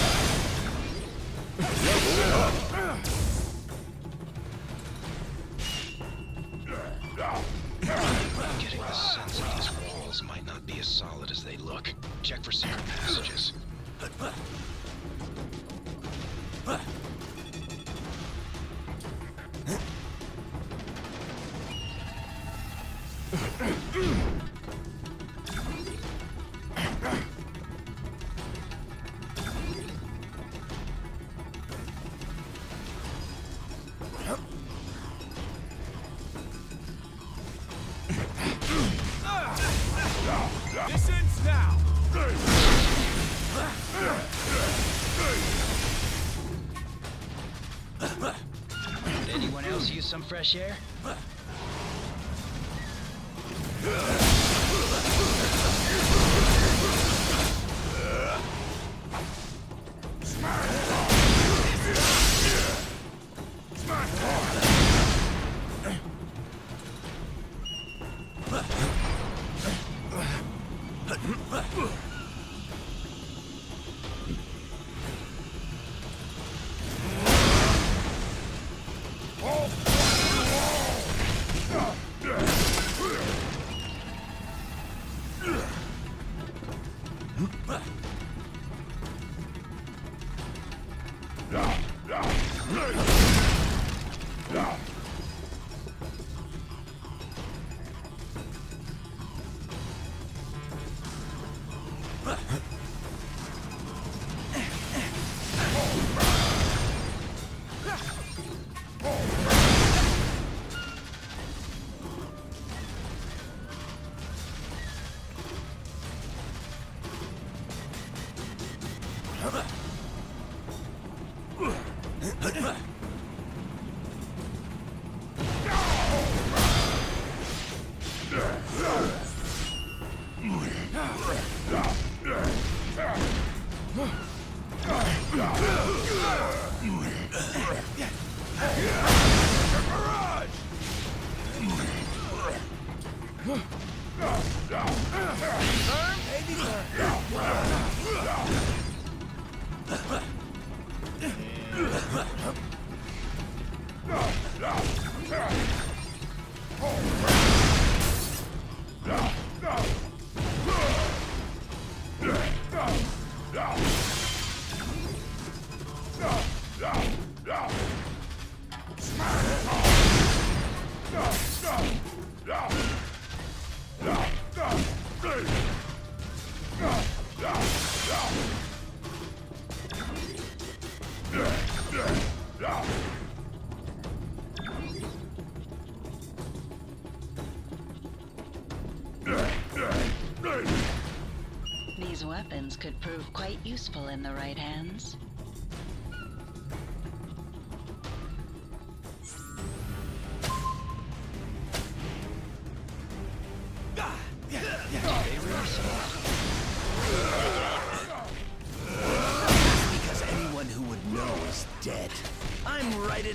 S16: I'm getting the sense that these walls might not be as solid as they look. Check for secret passages.
S7: This ends now.
S16: Did anyone else use some fresh air?
S12: These weapons could prove quite useful in the right hands.
S16: Did they really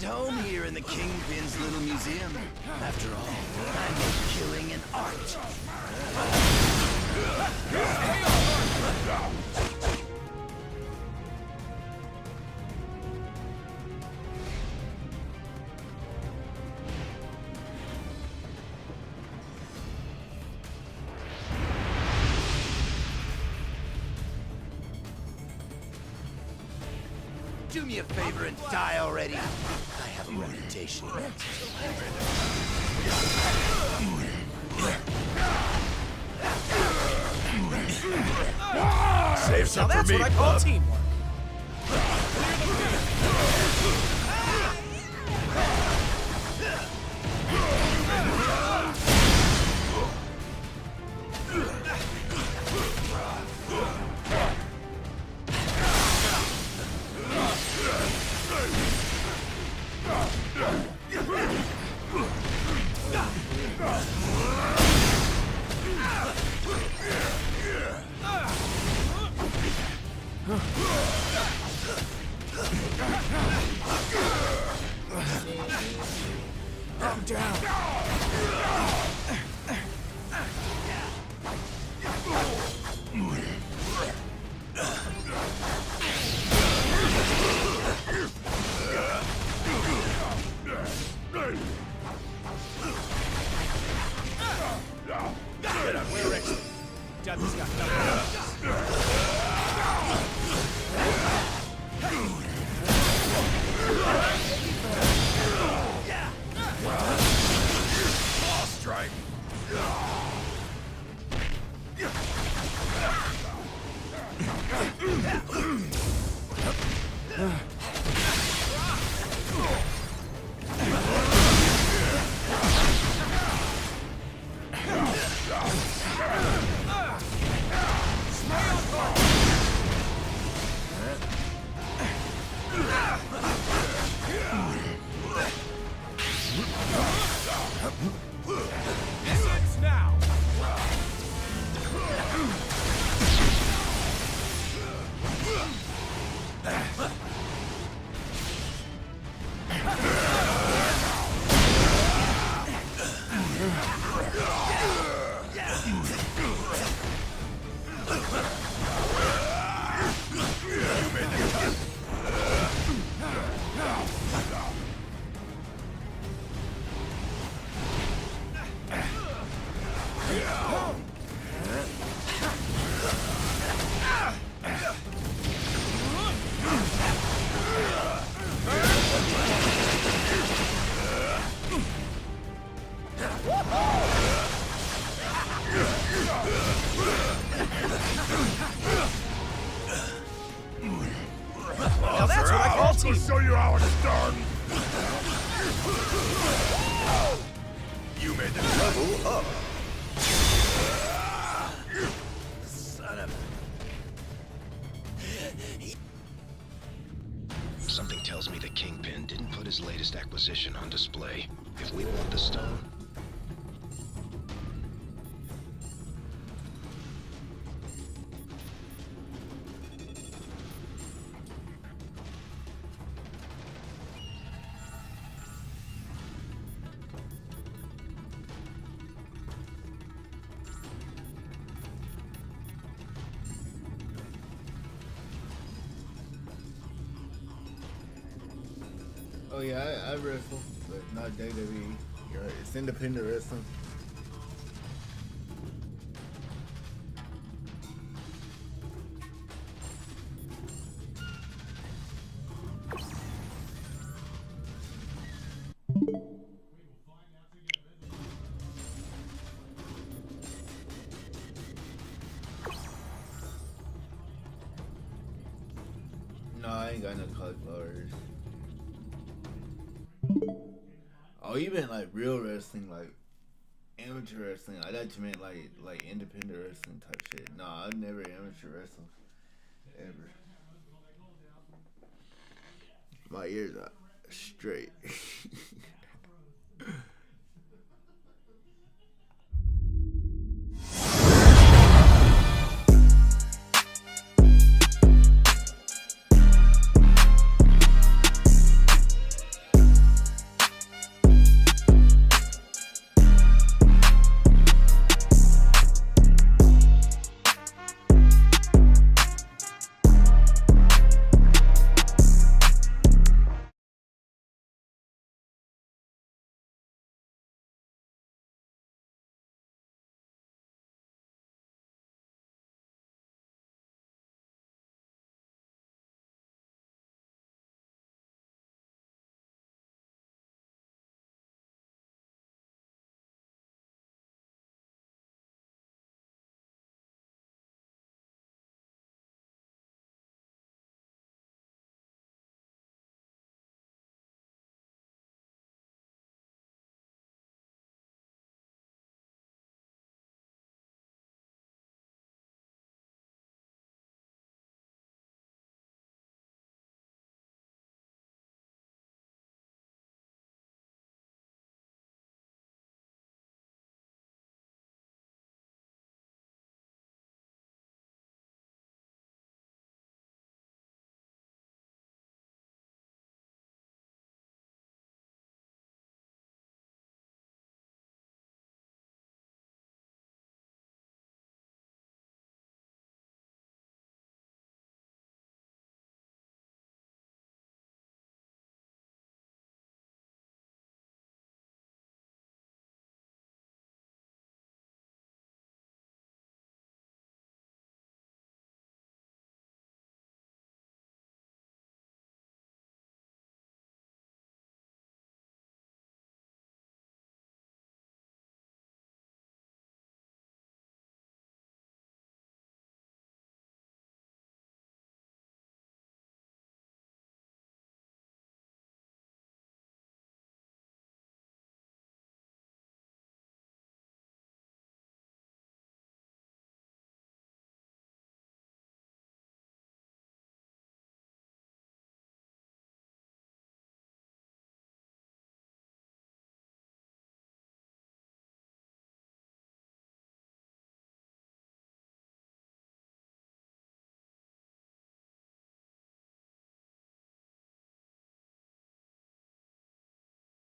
S6: at home here in the Kingpin's little museum. After all, I make killing an art. Do me a favor and die already. I have a reputation.
S7: Save some for me, what I call teamwork. I'm down. We're excellent. Death's got
S9: Strike.
S7: now. Now that's what I call team.
S9: Show you how it's done. You made the level up.
S6: Son of
S17: Something tells me the Kingpin didn't put his latest acquisition on display. If we want the stone...
S8: Oh yeah, I wrestle, but not WWE. You're right, it's independent wrestling. No, I ain't got no cauliflowers. Oh, even like real wrestling, like amateur wrestling. I thought you meant like independent wrestling type shit. No, I've never amateur wrestled ever. My ears are straight.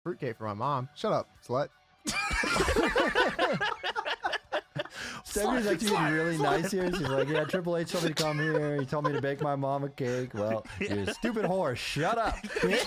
S3: fruitcake for my mom. Shut up, slut.
S1: Stephanie's actually being really nice here. She's like, yeah, Triple H told me to come here. He told me to bake my mom a cake. Well, you a stupid whore. Shut up, bitch.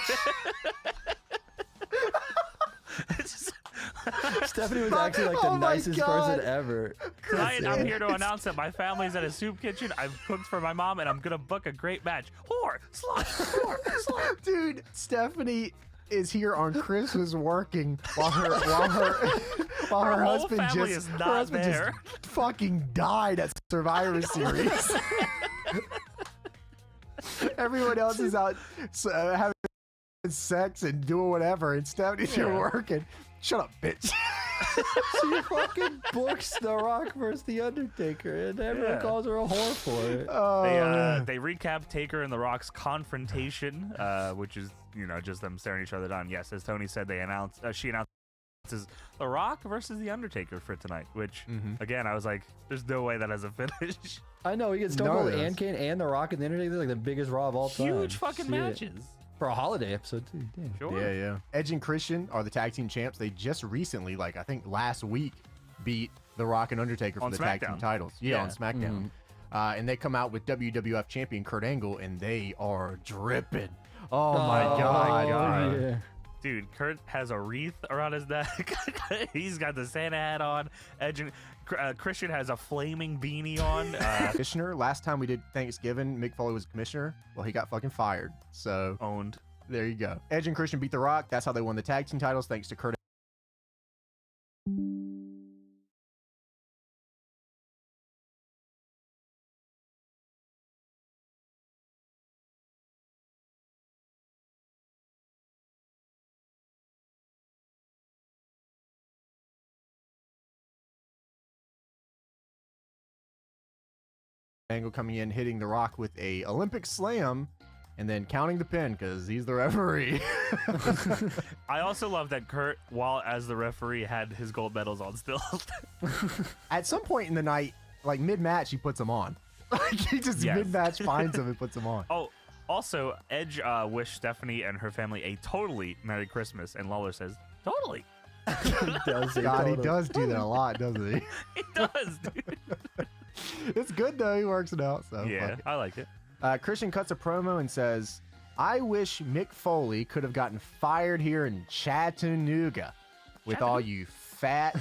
S1: Stephanie was actually like the nicest person ever.
S2: Tonight, I'm here to announce that my family's at a soup kitchen. I've cooked for my mom, and I'm gonna book a great match. Whore, slut, whore, slut.
S3: Dude, Stephanie is here on Christmas working while her husband just fucking died at Survivor Series. Everyone else is out having sex and doing whatever, and Stephanie's here working. Shut up, bitch.
S1: She fucking books The Rock versus The Undertaker, and everyone calls her a whore for it.
S2: They recap Taker and The Rock's confrontation, which is, just them staring each other down. Yes, as Tony said, she announces The Rock versus The Undertaker for tonight, which, again, I was like, there's no way that has a finish.
S1: I know, he gets Stone Cold and Kane and The Rock and The Undertaker. They're like the biggest Raw of all time.
S2: Huge fucking matches.
S1: For a holiday episode, too. Damn.
S2: Sure.
S3: Yeah. Edge and Christian are the tag team champs. They just recently, I think last week, beat The Rock and Undertaker for the tag team titles. Yeah, on SmackDown. And they come out with WWF champion Kurt Angle, and they are dripping. Oh my God.
S1: Yeah.
S2: Dude, Kurt has a wreath around his neck. He's got the Santa hat on. Edge and Christian has a flaming beanie on.
S3: Commissioner, last time we did Thanksgiving, Mick Foley was commissioner. Well, he got fucking fired. So
S2: owned.
S3: There you go. Edge and Christian beat The Rock. That's how they won the tag team titles, thanks to Kurt. Angle coming in, hitting The Rock with a Olympic slam, and then counting the pin because he's the referee.
S2: I also love that Kurt, while as the referee, had his gold medals on still.
S3: At some point in the night, like mid-match, he puts them on. Like he just mid-match finds them and puts them on.
S2: Oh, also, Edge wished Stephanie and her family a totally Merry Christmas, and Lawler says, totally.
S3: He does do that a lot, doesn't he?
S2: He does, dude.
S3: It's good though. He works it out. So
S2: yeah, I like it.
S3: Christian cuts a promo and says, "I wish Mick Foley could have gotten fired here in Chattanooga with all you fat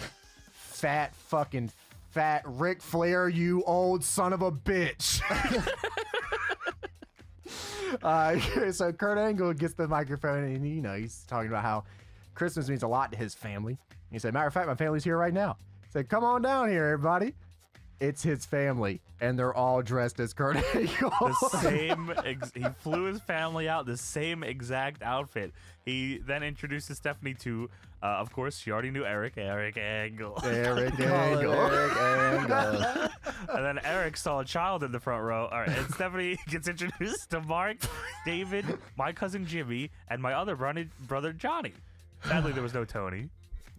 S3: Ric Flair, you old son of a bitch." So Kurt Angle gets the microphone and he's talking about how Christmas means a lot to his family. He said, "Matter of fact, my family's here right now." He said, "Come on down here, everybody." It's his family, and they're all dressed as Kurt Angle.
S2: He flew his family out the same exact outfit. He then introduces Stephanie to, of course, she already knew Eric Angle.
S3: Eric Angle.
S2: And then Eric saw a child in the front row. All right, and Stephanie gets introduced to Mark, David, my cousin Jimmy, and my other brother Johnny. Sadly, there was no Tony.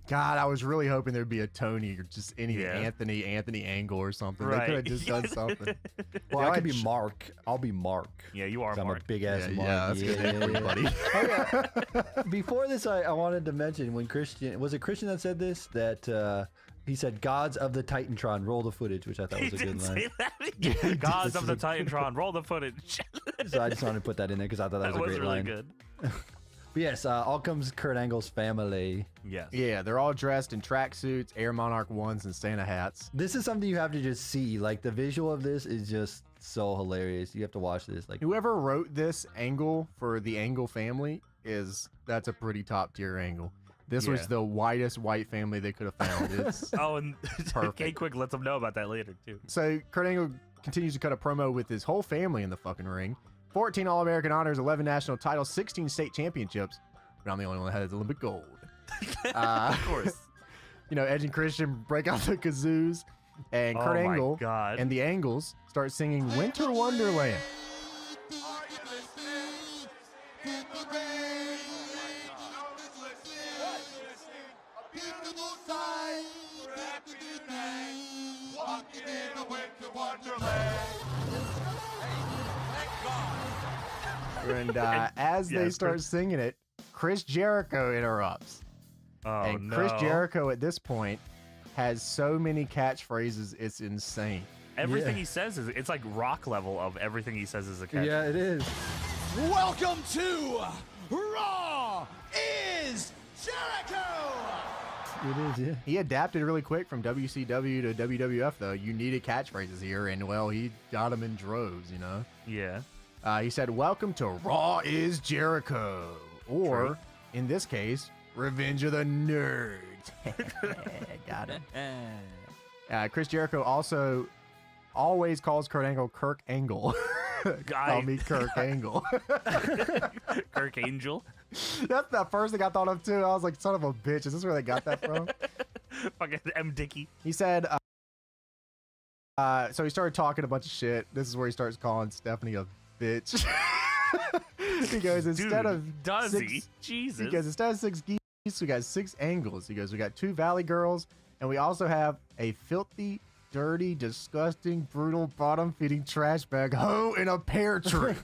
S3: God, I was really hoping there'd be a Tony or just anything. Anthony Angle or something.
S2: Right.
S3: They could have just done something.
S1: Well, I could be Mark. I'll be Mark.
S2: Yeah, you are
S1: Mark. I'm a big ass Mark.
S3: Yeah, that's good name for you, buddy.
S1: Before this, I wanted to mention when Christian that said this, that he said, "Gods of the Titantron, roll the footage," which I thought was a good line.
S2: Say that? Gods of the Titantron, roll the footage.
S1: So I just wanted to put that in there because I thought that was a great
S2: really
S1: line.
S2: Good.
S1: But yes, all comes Kurt Angle's family.
S2: Yes.
S3: Yeah, they're all dressed in tracksuits, Air Monarch 1s, and Santa hats.
S1: This is something you have to just see. Like, the visual of this is just so hilarious. You have to watch this. Like,
S3: whoever wrote this angle for the Angle family that's a pretty top tier angle. This was the whitest white family they could have found. It's
S2: and K-Quick lets them know about that later, too.
S3: So Kurt Angle continues to cut a promo with his whole family in the fucking ring. 14 All-American honors, 11 national titles, 16 state championships. But I'm the only one that has Olympic gold.
S2: Of course.
S3: Edge and Christian break out the kazoos, and Kurt Angle and the Angles start singing Winter Wonderland. And as they start singing it, Chris Jericho interrupts.
S2: Oh,
S3: and Chris Jericho at this point has so many catchphrases, it's insane.
S2: Everything he says it's like rock level of everything he says is a catch.
S1: Yeah, it is.
S7: Welcome to Raw is Jericho!
S1: It is, yeah.
S3: He adapted really quick from WCW to WWF, though. You needed catchphrases here, and, well, he got them in droves, you know?
S2: Yeah.
S3: He said, welcome to Raw is Jericho. Or, in this case, Revenge of the Nerds. Got it. Chris Jericho also always calls Kurt Angle Kirk Angle. Call me Kirk Angle.
S2: Kirk Angel.
S3: That's the first thing I thought of, too. I was like, son of a bitch. Is this where they got that from?
S2: Fucking M. Dickey.
S3: He said, so he started talking a bunch of shit. This is where he starts calling Stephanie a bitch. He goes, instead of
S2: Jesus.
S3: He goes, instead of 6 geese, we got 6 angles. He goes, we got 2 Valley girls, and we also have a filthy, dirty, disgusting, brutal, bottom-feeding trash bag hoe in a pear tree.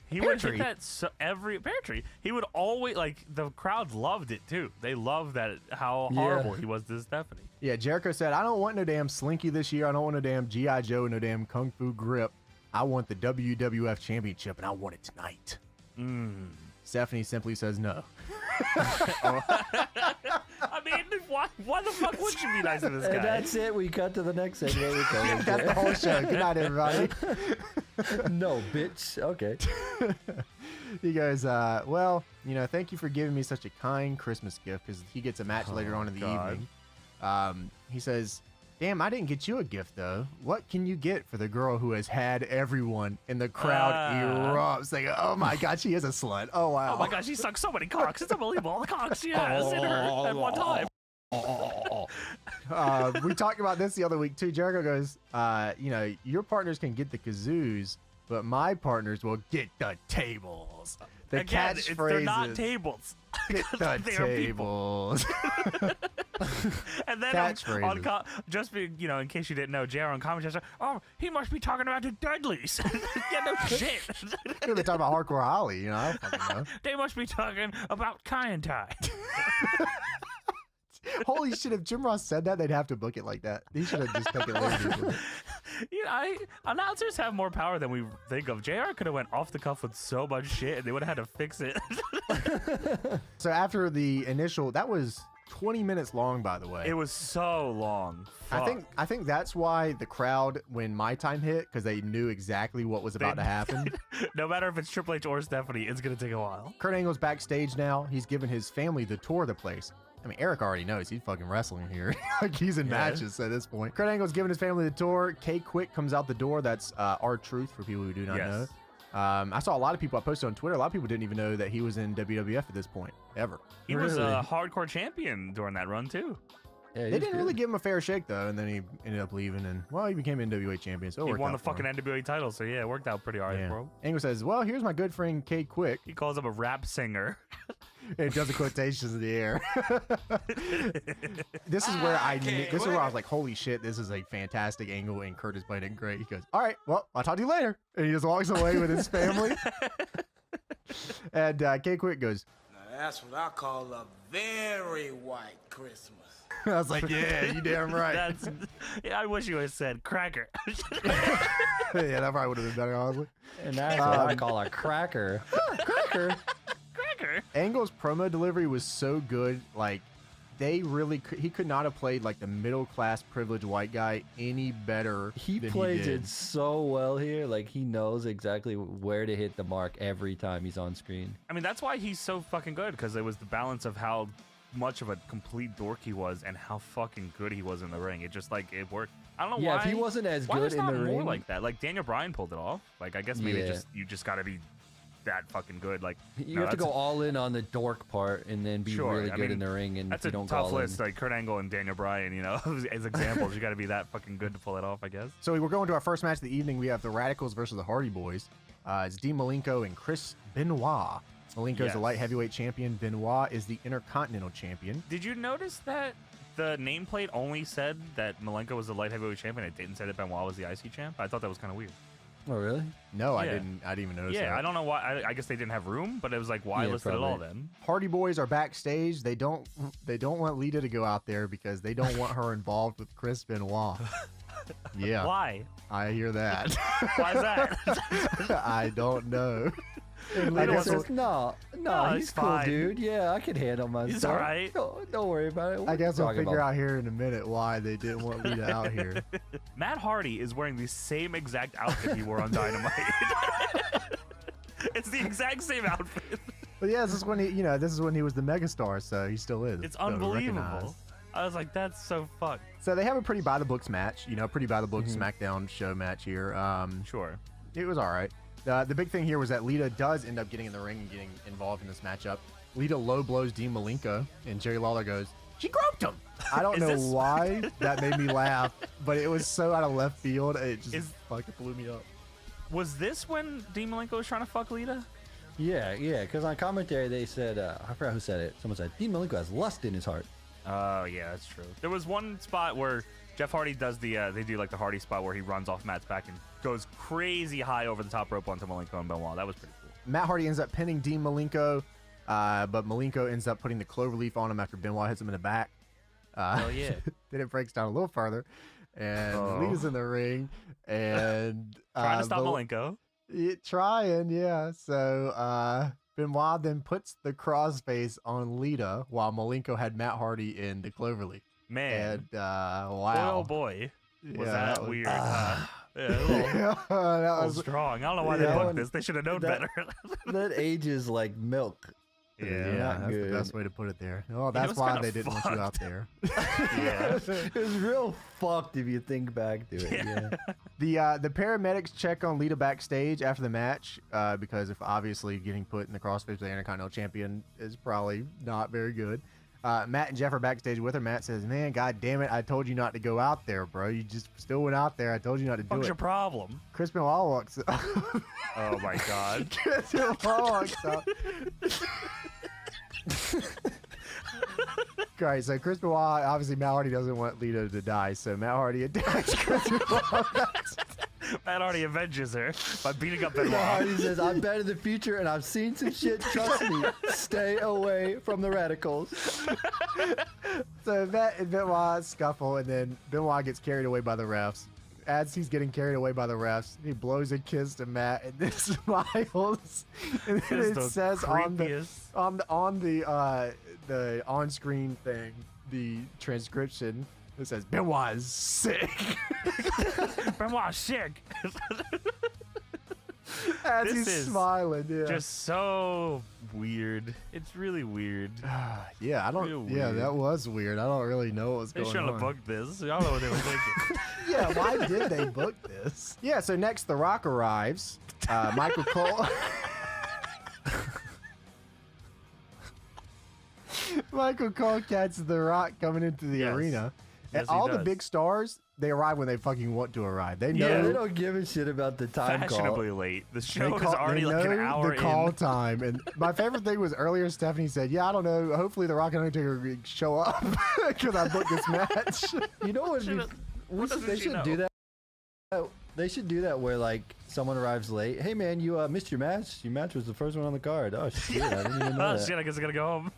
S2: He would hit that every pear tree. He would always, like, the crowd loved it too. They loved that, how horrible he was to Stephanie.
S3: Yeah, Jericho said, I don't want no damn Slinky this year. I don't want no damn G.I. Joe, no damn Kung Fu Grip. I want the WWF Championship, and I want it tonight. Stephanie simply says no.
S2: I mean, why the fuck would you be nice to this guy?
S1: And that's it. We cut to the next segment.
S3: That's the whole show. Good night, everybody.
S1: No, bitch. Okay.
S3: He goes, well, you know, thank you for giving me such a kind Christmas gift, because he gets a match later on in the evening. He says, damn, I didn't get you a gift, though. What can you get for the girl who has had everyone? And the crowd erupts. Like, oh, my God, she is a slut. Oh, wow.
S2: Oh, my God, she sucks so many cocks. It's unbelievable. All the cocks she has in her at one time.
S3: We talked about this the other week, too. Jericho goes, you know, your partners can get the kazoos, but my partners will get the tables. The
S2: Again,
S3: catchphrase
S2: they're not tables.
S3: Get the tables.
S2: And then just be, you know, in case you didn't know, JR on commentary said, oh, he must be talking about the Dudleys. Yeah, no shit.
S3: They talk about Hardcore Holly, you know. I don't fucking know.
S2: They must be talking about Kyantai.
S3: Holy shit, if Jim Ross said that, they'd have to book it like that. He should have just taken it later.
S2: You know, announcers have more power than we think of. JR could have went off the cuff with so much shit, and they would have had to fix it.
S3: So after the initial, that was 20 minutes long, by the way.
S2: It was so long. Fuck.
S3: I think that's why the crowd, when my time hit, because they knew exactly what was about to happen.
S2: No matter if it's Triple H or Stephanie, it's going to take a while.
S3: Kurt Angle's backstage now. He's giving his family the tour of the place. I mean, Eric already knows he's fucking wrestling here. Like, he's in matches at this point. Kurt Angle's giving his family the tour. K-Quick comes out the door. That's R-Truth for people who do not know. I saw a lot of people, I posted on Twitter, a lot of people didn't even know that he was in WWF at this point, ever.
S2: He was a hardcore champion during that run, too.
S1: Yeah,
S3: they didn't really give him a fair shake, though, and then he ended up leaving, and, well, he became NWA champion, so
S2: he won the fucking NWA title, so yeah, it worked out pretty hard for him.
S3: Angle says, well, here's my good friend K-Quick.
S2: He calls him a rap singer.
S3: It does the quotations in the air. This is where this is where I was like, holy shit, this is a fantastic angle, and Kurt is playing it great. He goes, all right, well, I'll talk to you later. And he just walks away with his family. And K-Quick goes,
S15: now that's what I call a very white Christmas.
S3: I was like, yeah, you damn right.
S2: Yeah, I wish you would have said cracker.
S3: Yeah, that probably would have been better, honestly.
S1: And that's what I call a cracker. Cracker.
S3: Angle's promo delivery was so good, like, he could not have played like the middle class privileged white guy any better.
S1: He plays it so well here. Like, he knows exactly where to hit the mark every time he's on screen.
S2: I mean, that's why he's so fucking good, because it was the balance of how much of a complete dork he was and how fucking good he was in the ring. It just, like, it worked. I don't know why.
S1: Yeah, if he wasn't as good in the ring.
S2: More like that. Like, Daniel Bryan pulled it off. Like, I guess maybe you just gotta be that fucking good. Like,
S1: you have to go all in on the dork part and then be really good in the ring. And
S2: that's
S1: if you don't
S2: a tough
S1: go
S2: list. Like Kurt Angle and Daniel Bryan, you know, as examples. You got to be that fucking good to pull it off, I guess.
S3: So we're going to our first match of the evening. We have the Radicals versus the Hardy Boys. It's Dean Malenko and Chris Benoit. Malenko is the light heavyweight champion. Benoit is the Intercontinental champion.
S2: Did you notice that the nameplate only said that Malenko was the light heavyweight champion? It didn't say that Benoit was the IC champ. I thought that was kind of weird.
S1: Oh, really?
S3: No, I
S2: Yeah.
S3: didn't even notice that.
S2: Yeah, I don't know why. I guess they didn't have room, but it was like, why
S1: Yeah,
S2: list it at all
S1: probably.
S2: then?
S3: Hardy Boys are backstage. They don't want Lita to go out there because they don't want her involved with Chris Benoit. Yeah.
S2: Why?
S3: I hear that.
S2: Why is that?
S3: I don't know.
S1: And
S2: I
S1: Lita
S2: guess
S1: says, no,
S2: No,
S1: he's
S2: it's
S1: cool,
S2: fine.
S1: dude. Yeah, I can handle myself.
S2: He's all right.
S1: Don't worry about it. What
S3: I
S1: are you
S3: guess we'll
S1: talking
S3: figure
S1: about?
S3: out here in a minute why they didn't want Lita out here.
S2: Matt Hardy is wearing the same exact outfit he wore on Dynamite. It's the exact same outfit.
S3: But yeah, this is when this is when he was the megastar, so he still is.
S2: It's
S3: so
S2: unbelievable.
S3: recognized.
S2: I was like, that's so fucked.
S3: So they have a pretty by the books match, pretty by the books SmackDown show match here.
S2: Sure.
S3: It was all right. The big thing here was that Lita does end up getting in the ring and getting involved in this matchup. Lita low blows Dean Malenko, and Jerry Lawler goes, "She groped him." I don't know why that made me laugh, but it was so out of left field. It just fucking blew me up.
S2: Was this when Dean Malenko was trying to fuck Lita?
S1: Yeah, because on commentary they said, I forgot who said it. Someone said, Dean Malenko has lust in his heart.
S2: Oh, yeah, that's true. There was one spot where Jeff Hardy does they do like the Hardy spot where he runs off Matt's back and goes crazy high over the top rope onto Malenko and Benoit. That was pretty cool.
S3: Matt Hardy ends up pinning Dean Malenko, but Malenko ends up putting the cloverleaf on him after Benoit hits him in the back.
S2: Hell yeah.
S3: Then it breaks down a little further, and Lita's in the ring, and
S2: Trying to stop Malenko.
S3: Trying, yeah. So Benoit then puts the crossface on Lita while Malenko had Matt Hardy in the cloverleaf.
S2: Man.
S3: And wow.
S2: Oh boy. Was
S3: Yeah,
S2: that
S3: that was-
S2: weird? Yeah, a little,
S3: that
S2: little
S3: was
S2: strong. I don't know why they booked this. They should have known better.
S1: That ages like milk.
S3: Yeah, that's the best way to put it there. Oh, that's
S1: was
S3: why
S1: kinda
S3: they didn't want you out there.
S1: Yeah. It was real fucked if you think back to it. Yeah.
S3: The paramedics check on Lita backstage after the match because if obviously getting put in the crossface with the Intercontinental Champion is probably not very good. Matt and Jeff are backstage with her. Matt says, "Man, god damn it, I told you not to go out there, bro. You just still went out there. I told you not to do
S2: What's
S3: it."
S2: your problem?
S3: Chris Benoit walks.
S2: Oh my god.
S3: Chris Benoit walks up. Right, so Chris Benoit, obviously Matt Hardy doesn't want Lita to die, so Matt Hardy attacks Chris Benoit.
S2: Matt Hardy avenges her by beating up
S1: Matt
S2: Benoit.
S1: Hardy says, "I've been in the future and I've seen some shit. Trust me. Stay away from the radicals."
S3: So Matt and Benoit scuffle, and then Benoit gets carried away by the refs. As he's getting carried away by the refs, he blows a kiss to Matt and then smiles. And then
S2: It's
S3: it
S2: the
S3: says on the
S2: creepiest.
S3: on-screen thing, the transcription, it says Benoit is sick.
S2: Benoit's sick.
S3: As
S2: This
S3: he's
S2: is
S3: smiling, yeah.
S2: Just so weird. It's really weird.
S3: Yeah, I don't.
S2: Real
S3: Yeah,
S2: weird.
S3: that was weird. I don't really know what was
S2: They
S3: going
S2: shouldn't
S3: on.
S2: have booked this. I don't know what they were thinking.
S3: Yeah, why did they book this? Yeah, so next The Rock arrives. Michael Cole. Michael Cole catches The Rock coming into the
S2: Yes.
S3: arena.
S2: Yes,
S3: And
S2: he
S3: all the
S2: does.
S3: big stars, they arrive when they fucking want to arrive. They know.
S1: Yeah, they don't give a shit about the time call.
S2: Fashionably late. The
S3: They
S2: show is
S3: call-
S2: already
S3: they
S2: like an
S3: know
S2: hour
S3: the call
S2: in.
S3: time. And my favorite thing was earlier Stephanie said, "Yeah, I don't know. Hopefully The Rock and Undertaker show up because I booked this match."
S1: You know what?
S2: doesn't
S1: They
S2: she
S1: should
S2: know?
S1: do that. They should do that where like someone arrives late. Hey man, you missed your match. Your match was the first one on the card. Oh shit, I didn't even know
S2: Oh
S1: that.
S2: shit, I guess I gotta go home.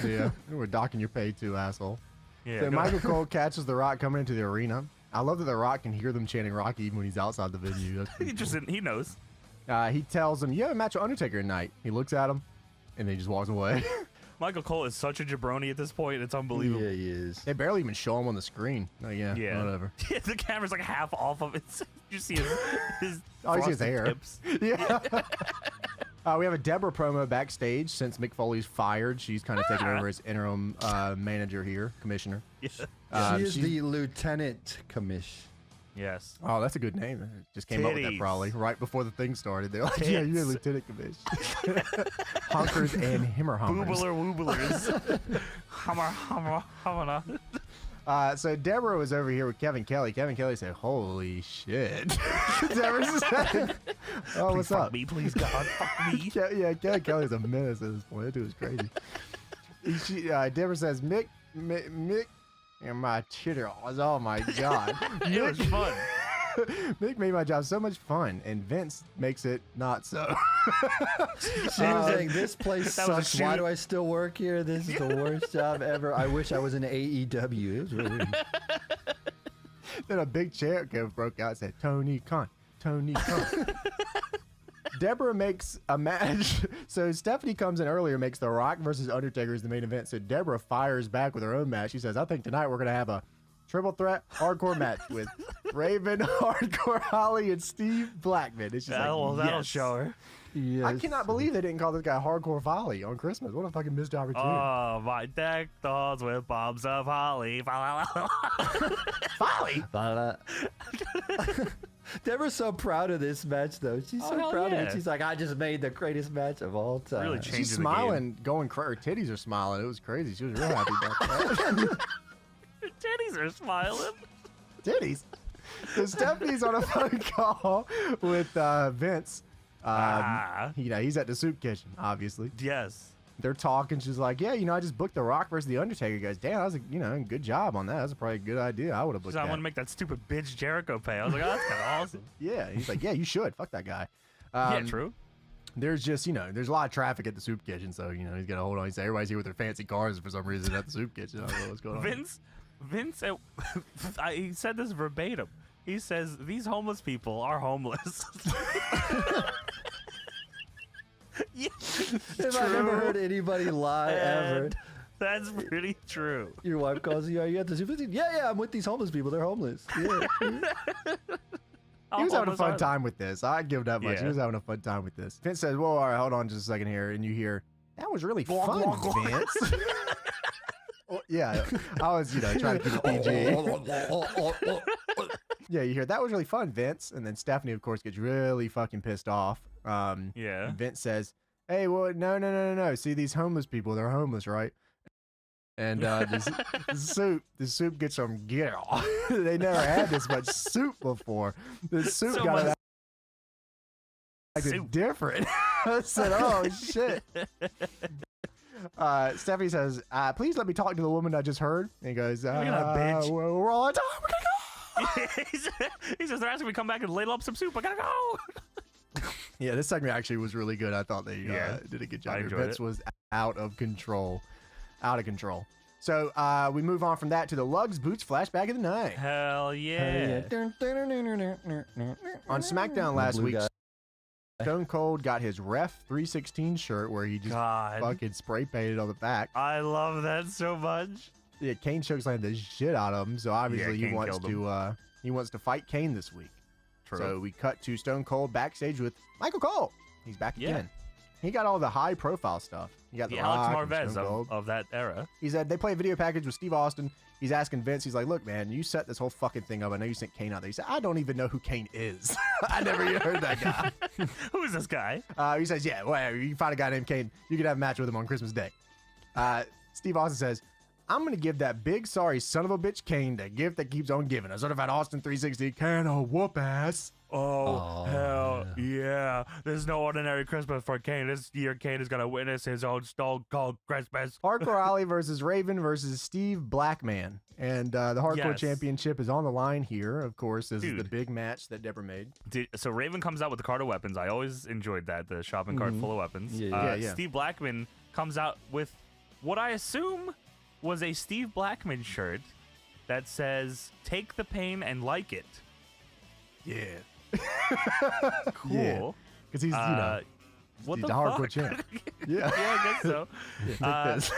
S3: Yeah, we're docking your pay too, asshole.
S2: Yeah,
S3: So
S2: go-
S3: Michael Cole catches The Rock coming into the arena. I love that The Rock can hear them chanting Rocky even when he's outside the venue. That's pretty cool.
S2: He knows.
S3: He tells him, "You have a match with Undertaker tonight." He looks at him, and then he just walks away.
S2: Michael Cole is such a jabroni at this point. It's unbelievable.
S1: Yeah, he is.
S3: They barely even show him on the screen. Oh, yeah,
S2: Yeah.
S3: whatever.
S2: The camera's like half off of it. You see his
S3: Oh, you see his
S2: frosted
S3: hair.
S2: tips.
S3: Yeah. We have a Deborah promo backstage since Mick Foley's fired. She's kind of taking over as interim manager here, commissioner.
S2: Yeah.
S1: She is
S3: she's-
S1: the lieutenant commish.
S2: Yes.
S3: Oh, that's a good name. It just came up with that
S2: Titties.
S3: probably right before the thing started. They're like, "Yeah, you're a
S2: Tits.
S3: lieutenant commish." Honkers and himmer honkers.
S2: Boobler wooblers. Hummer.
S3: So Deborah was over here with Kevin Kelly. Kevin Kelly said, "Holy shit!" Deborah said, "Oh, what's
S2: fuck
S3: up?"
S2: me, please, God, fuck me.
S3: Yeah, Kevin Kelly's a menace at this point. That dude is crazy. Deborah says, Mick, and my chitter. Oh my god.
S2: It was fun.
S3: Mick made my job so much fun, and Vince makes it not so.
S1: She was saying, this place sucks. Why do I still work here? This is the worst job ever. I wish I was in AEW. It was really weird.
S3: Then a big chair broke out and said, Tony Khan, Tony Khan. Deborah makes a match. So Stephanie comes in earlier, makes The Rock versus Undertaker as the main event. So Deborah fires back with her own match. She says, I think tonight we're going to have a triple threat hardcore match with Raven, Hardcore Holly, and Steve Blackman. And she's
S2: that'll show her.
S1: Yes.
S3: I cannot believe they didn't call this guy Hardcore Holly on Christmas. What a fucking missed opportunity.
S2: Oh, my deck dolls with bombs of holly.
S3: Holly?
S1: Deborah's so proud of this match, though. She's so proud of it. She's like, I just made the greatest match of all time.
S2: Really changing
S3: She's smiling, her titties are smiling. It was crazy. She was real happy about that.
S2: Her titties are smiling.
S3: Titties? So Stephanie's on a phone call with Vince. He's at the soup kitchen, obviously.
S2: Yes.
S3: They're talking. She's like, yeah, I just booked The Rock versus The Undertaker. He goes, damn, that was a, good job on that. That's probably a good idea. I would have booked that.
S2: I want to make that stupid bitch Jericho pay. I was like, oh, that's kind of awesome.
S3: Yeah. He's like, yeah, you should. Fuck that guy.
S2: Yeah, true.
S3: There's just, there's a lot of traffic at the soup kitchen. So, he's got to hold on. He said, everybody's here with their fancy cars for some reason at the soup kitchen. I don't know what's going on.
S2: Vince, he said this verbatim. He says, these homeless people are homeless.
S1: If I've never heard anybody lie ever.
S2: That's pretty true.
S1: Your wife calls you, are you at the soup kitchen? Yeah, I'm with these homeless people. They're homeless. Yeah.
S3: He was having a fun time with this. I give that much.
S2: Yeah.
S3: He was having a fun time with this. Vince says, well, all right, hold on just a second here. And you hear, that was really fun, Vince. Well, yeah, I was, trying to keep it PG. Yeah, you hear, that was really fun, Vince. And then Stephanie, of course, gets really fucking pissed off.
S2: Yeah.
S3: Vince says, hey, well, no. See, these homeless people, they're homeless, right? And this soup gets them they never had this much soup before. This soup
S2: So
S3: got
S2: much
S3: acted different. I said, oh, shit. Stephanie says, please let me talk to the woman I just heard. And he goes,
S2: bitch.
S3: We're all on time. We're gonna go.
S2: he says, they're asking me to come back and ladle up some soup. I gotta go.
S3: Yeah, this segment actually was really good. I thought they did a good job. Vince was out of control. So we move on from that to the Lugs Boots flashback of the night.
S2: Hell yeah.
S3: On SmackDown last week, Stone Cold got his Ref 316 shirt where he just fucking spray painted on the back.
S2: I love that so much.
S3: Yeah, Kane chokeslammed the shit out of him, so obviously he wants to fight Kane this week.
S2: True.
S3: So we cut to Stone Cold backstage with Michael Cole. He's back again. He got all the high profile stuff. He got the
S2: Alex
S3: Rock and
S2: Marvez
S3: Stone Cold.
S2: of that era.
S3: He said they play a video package with Steve Austin. He's asking Vince, he's like, look, man, you set this whole fucking thing up. I know you sent Kane out there. He said, I don't even know who Kane is. I never even heard that guy.
S2: Who is this guy?
S3: He says, yeah, whatever. You find a guy named Kane. You can have a match with him on Christmas Day. Steve Austin says, I'm going to give that big sorry son of a bitch Kane the gift that keeps on giving. A certified Austin 360 can whoop ass.
S2: Oh, hell yeah. There's no ordinary Christmas for Kane. This year, Kane is going to witness his own Stone Cold Christmas.
S3: Hardcore Holly versus Raven versus Steve Blackman. And the Hardcore Championship is on the line here, of course. This is the big match that Deborah made.
S2: So Raven comes out with the cart of weapons. I always enjoyed that, the shopping cart full of weapons.
S3: Yeah.
S2: Steve Blackman comes out with what I assume was a Steve Blackman shirt that says, take the pain and like it.
S3: Yeah.
S2: Cool.
S3: Because he's,
S2: what
S3: he's
S2: the
S3: the hardcore
S2: fuck?
S3: champ. Yeah.
S2: I guess so.
S3: Take this.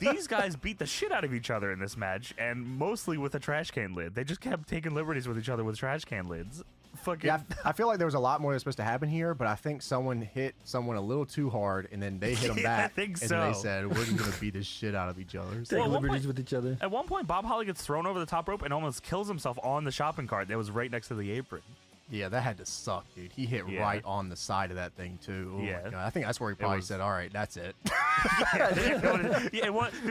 S2: These guys beat the shit out of each other in this match, and mostly with a trash can lid. They just kept taking liberties with each other with trash can lids. Fucking.
S3: Yeah, I feel like there was a lot more that's supposed to happen here, but I think someone hit someone a little too hard, and then they hit them back.
S2: I think
S3: and
S2: so.
S3: then they said, we're just going to beat the shit out of each other.
S1: Take liberties with each other.
S2: At one point, Bob Holly gets thrown over the top rope and almost kills himself on the shopping cart that was right next to the apron.
S3: Yeah, that had to suck, dude. He hit right on the side of that thing, too. Oh, my God. I think that's where he probably said, all right, that's it.
S2: To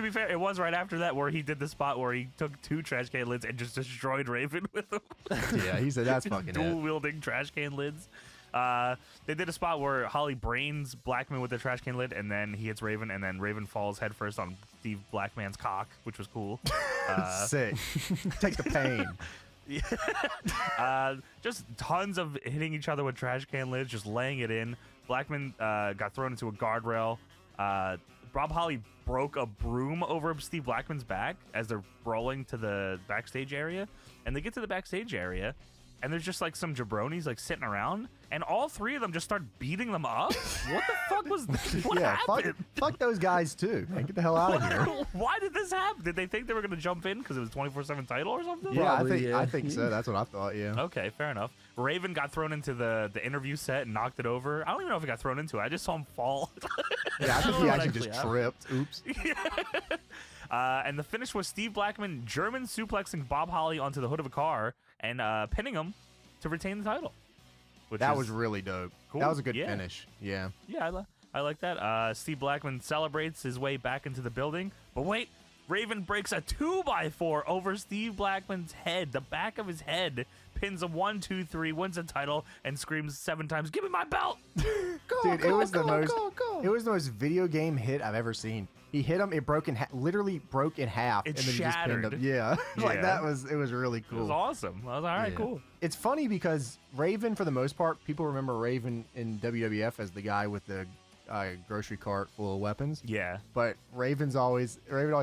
S2: be fair, it was right after that where he did the spot where he took 2 trash can lids and just destroyed Raven with them.
S3: Yeah, he said that's fucking
S2: dual-wielding trash can lids. They did a spot where Holly brains Blackman with the trash can lid, and then he hits Raven, and then Raven falls headfirst on Steve Blackman's cock, which was cool.
S3: Sick. Take the pain.
S2: Just tons of hitting each other with trash can lids, just laying it in. Blackman got thrown into a guardrail. Rob Holly broke a broom over Steve Blackman's back as they're brawling to the backstage area. And they get to the backstage area, and there's just like some jabronis like sitting around, and all three of them just start beating them up. What the fuck was this? What happened?
S3: Fuck those guys too. Man, get the hell out of here.
S2: Why did this happen? Did they think they were gonna jump in because it was 24/7 title or something?
S3: Yeah, I think so. That's what I thought. Yeah.
S2: Okay, fair enough. Raven got thrown into the interview set and knocked it over. I don't even know if he got thrown into it. I just saw him fall.
S3: Yeah, I think he actually just tripped. Oops.
S2: And the finish was Steve Blackman German suplexing Bob Holly onto the hood of a car and pinning him to retain the title.
S3: That was really dope.
S2: Cool.
S3: That was a good finish. Yeah.
S2: Yeah, I like that. Steve Blackman celebrates his way back into the building. But wait, Raven breaks a 2x4 over Steve Blackman's head. The back of his head pins him 1, 2, 3, wins the title, and screams 7 times, "Give me my belt!"
S3: Dude, it was the most video game hit I've ever seen. He hit him, it broke literally broke in half, and then he just pinned him. Yeah, like it was really cool.
S2: It was awesome. I was like, all right, cool.
S3: It's funny because Raven, for the most part, people remember Raven in WWF as the guy with the grocery cart full of weapons.
S2: Yeah.
S3: But Raven always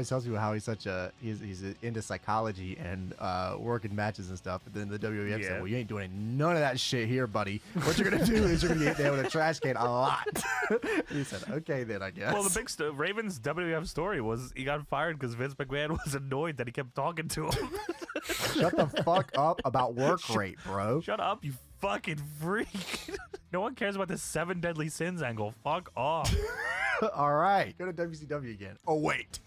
S3: tells you how he's he's into psychology and working matches and stuff. But then the WWF said, well, you ain't doing none of that shit here, buddy. What you're gonna do is you're gonna get there with a trash can a lot. He said, okay then, I guess.
S2: Well, the big Raven's WWF story was he got fired because Vince McMahon was annoyed that he kept talking to him.
S3: Shut the fuck up about work rate, bro.
S2: Shut up, you fucking freak. No one cares about the 7 deadly sins angle. Fuck off.
S3: All right. Go to WCW again. Oh, wait.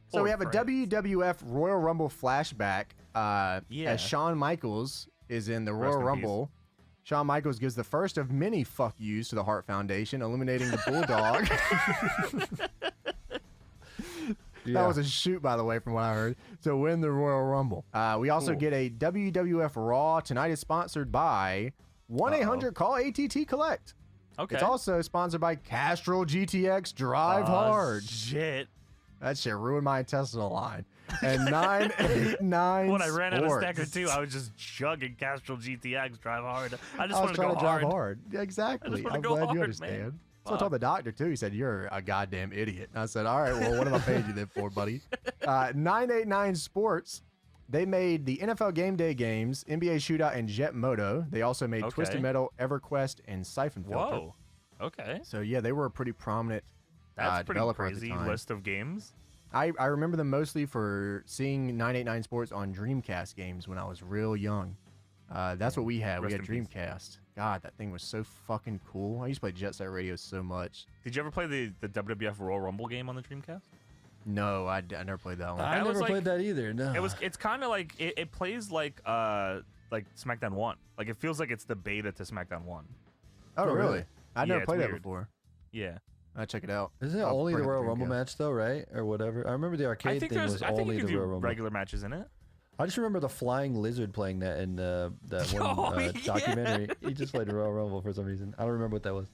S3: So we have a WWF Royal Rumble flashback as Shawn Michaels is in the Royal Rumble. Shawn Michaels gives the first of many fuck yous to the Hart Foundation, eliminating the Bulldog. That was a shoot, by the way, from what I heard, to win the Royal Rumble. We also get a WWF Raw. Tonight is sponsored by 1-800-CALL-ATT-COLLECT.
S2: Okay.
S3: It's also sponsored by Castrol GTX Drive Hard.
S2: Shit.
S3: That shit ruined my intestinal line. And 989
S2: When I ran out of
S3: Sports.
S2: Stacker 2, I was just chugging Castrol GTX Drive Hard. I just
S3: I
S2: want
S3: was
S2: to
S3: trying
S2: go
S3: to drive hard. Yeah, exactly. I'm glad you understand.
S2: Man.
S3: So I told the doctor, too. He said, you're a goddamn idiot. And I said, all right, well, what am I paying you then for, buddy? 989 Sports. They made the NFL Game Day games, NBA Shootout, and Jet Moto. They also made Twisted Metal, EverQuest, and Siphon Filter.
S2: Whoa. Okay.
S3: So, yeah, they were a pretty prominent
S2: That's a pretty
S3: developer at the
S2: crazy
S3: time.
S2: list of games.
S3: I remember them mostly for seeing 989 Sports on Dreamcast games when I was real young. That's what we had. We had Dreamcast. God, that thing was so fucking cool. I used to play Jet Set Radio so much.
S2: Did you ever play the WWF Royal Rumble game on the Dreamcast?
S3: No, I never played that one.
S1: I never played that either. No.
S2: It's kind of like it plays like SmackDown 1. Like it feels like it's the beta to SmackDown 1.
S3: Oh, really? I never played that
S2: weird.
S3: before.
S2: Yeah.
S3: I'll check it out.
S1: Isn't it only the Royal Rumble match though, right? Or whatever. I remember the arcade thing was only the Royal Rumble.
S2: Regular matches in it.
S1: I just remember the flying lizard playing that in that one documentary. He just played the Royal Rumble for some reason. I don't remember what that was.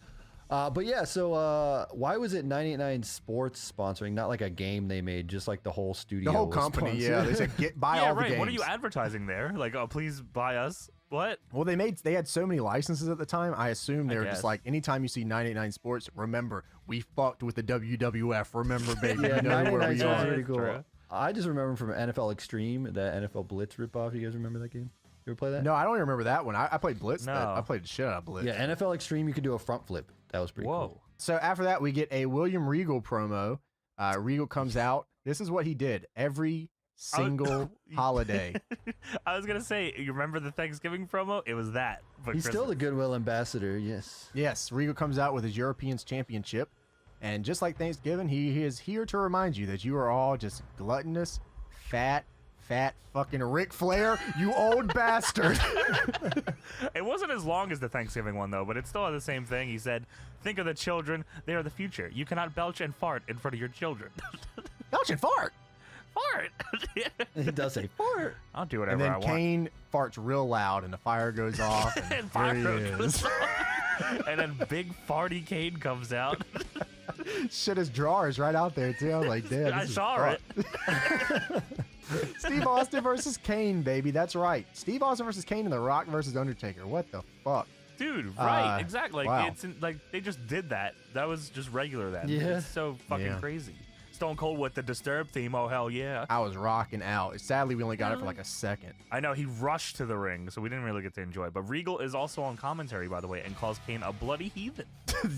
S1: But yeah, so why was it 989 Sports sponsoring? Not like a game they made, just like the whole studio.
S3: The whole company,
S1: sponsored.
S3: yeah. They said buy all the games.
S2: What are you advertising there? Like, oh, please buy us. What?
S3: Well, they had so many licenses at the time. I assume they were just like, anytime you see 989 Sports, remember, we fucked with the WWF. Remember, baby.
S1: Yeah,
S3: you know where we are.
S1: Pretty cool. I just remember from NFL Extreme, that NFL Blitz ripoff. You guys remember that game? You ever play that?
S3: No, I don't even remember that one. I played Blitz.
S2: No.
S3: I played the shit out of Blitz.
S1: Yeah, NFL Extreme, you could do a front flip. That was pretty cool.
S3: So after that, we get a William Regal promo. Regal comes out. This is what he did every single holiday.
S2: I was going to say, you remember the Thanksgiving promo? It was that. But
S1: He's still the Goodwill ambassador, yes.
S3: Yes, Regal comes out with his Europeans Championship. And just like Thanksgiving, he is here to remind you that you are all just gluttonous, fat fucking Ric Flair, you old bastard.
S2: It wasn't as long as the Thanksgiving one, though, but it still had the same thing. He said, think of the children. They are the future. You cannot belch and fart in front of your children.
S3: Belch and fart?
S2: Fart.
S1: He does say fart.
S2: I'll do whatever I want.
S3: And then Kane farts real loud, and the fire goes off, and
S2: fire
S3: there he
S2: goes
S3: is.
S2: off. And then big farty Kane comes out.
S3: Shit, his drawers right out there, too. I'm like, damn,
S2: I saw it.
S3: Steve Austin versus Kane, baby. That's right. Steve Austin versus Kane and The Rock versus Undertaker. What the fuck?
S2: Dude, right, exactly.
S3: Wow.
S2: It's like they just did that. That was just regular then.
S1: Yeah.
S2: It's so fucking crazy. Stone Cold with the Disturbed theme. Oh, hell yeah.
S3: I was rocking out. Sadly, we only got it for like a second.
S2: I know, he rushed to the ring, so we didn't really get to enjoy it. But Regal is also on commentary, by the way, and calls Kane a bloody heathen.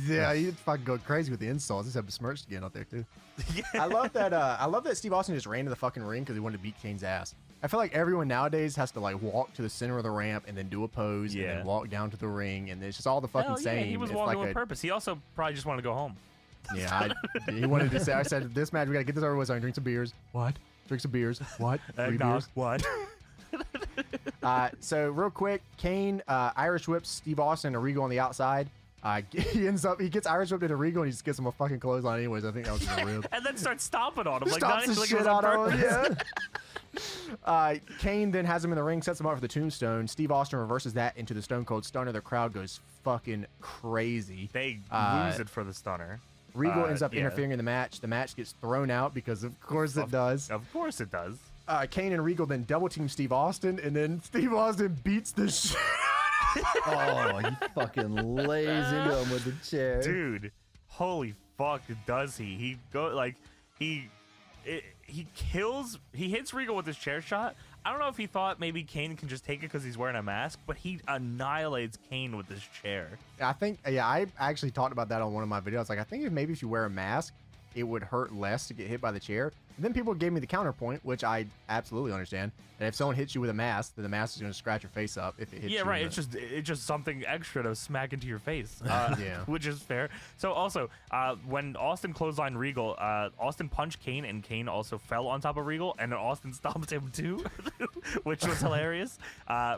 S3: Yeah, he fucking go crazy with the insults. Just have besmirched again out there, too. Yeah. I love that Steve Austin just ran to the fucking ring because he wanted to beat Kane's ass. I feel like everyone nowadays has to like walk to the center of the ramp and then do a pose and then walk down to the ring, and it's just all the fucking same.
S2: He was
S3: It's
S2: walking
S3: like
S2: with purpose. He also probably just wanted to go home.
S3: Yeah, he wanted to say. I said, this match, we gotta get this over with. So I drink some beers. What? Drink some beers. What? 3 beers.
S2: What?
S3: So real quick, Kane Irish whips Steve Austin and Regal on the outside. He gets Irish whipped into Regal and he just gets him a fucking clothesline anyways. I think that was just a rib.
S2: And then starts stomping on him. Like,
S3: Stomps the
S2: like
S3: shit
S2: it was on
S3: out of him.
S2: purpose.
S3: Yeah. Kane then has him in the ring, sets him up for the tombstone. Steve Austin reverses that into the Stone Cold Stunner. The crowd goes fucking crazy.
S2: They lose it for the Stunner.
S3: Regal ends up interfering in the match. The match gets thrown out because of course it does.
S2: Of course it does.
S3: Kane and Regal then double team Steve Austin, and then Steve Austin beats the shit.
S1: Oh, he fucking lays into him with the chair.
S2: Dude, holy fuck, does he? He hits Regal with his chair shot. I don't know if he thought maybe Kane can just take it because he's wearing a mask, but he annihilates Kane with his chair.
S3: I think, I actually talked about that on one of my videos. Like, I think if you wear a mask, it would hurt less to get hit by the chair. And then people gave me the counterpoint, which I absolutely understand. And if someone hits you with a mask, then the mask is going to scratch your face up if it hits you.
S2: Yeah, right. It's just something extra to smack into your face, which is fair. So also, when Austin clotheslined Regal, Austin punched Kane, and Kane also fell on top of Regal, and then Austin stomped him too, which was hilarious.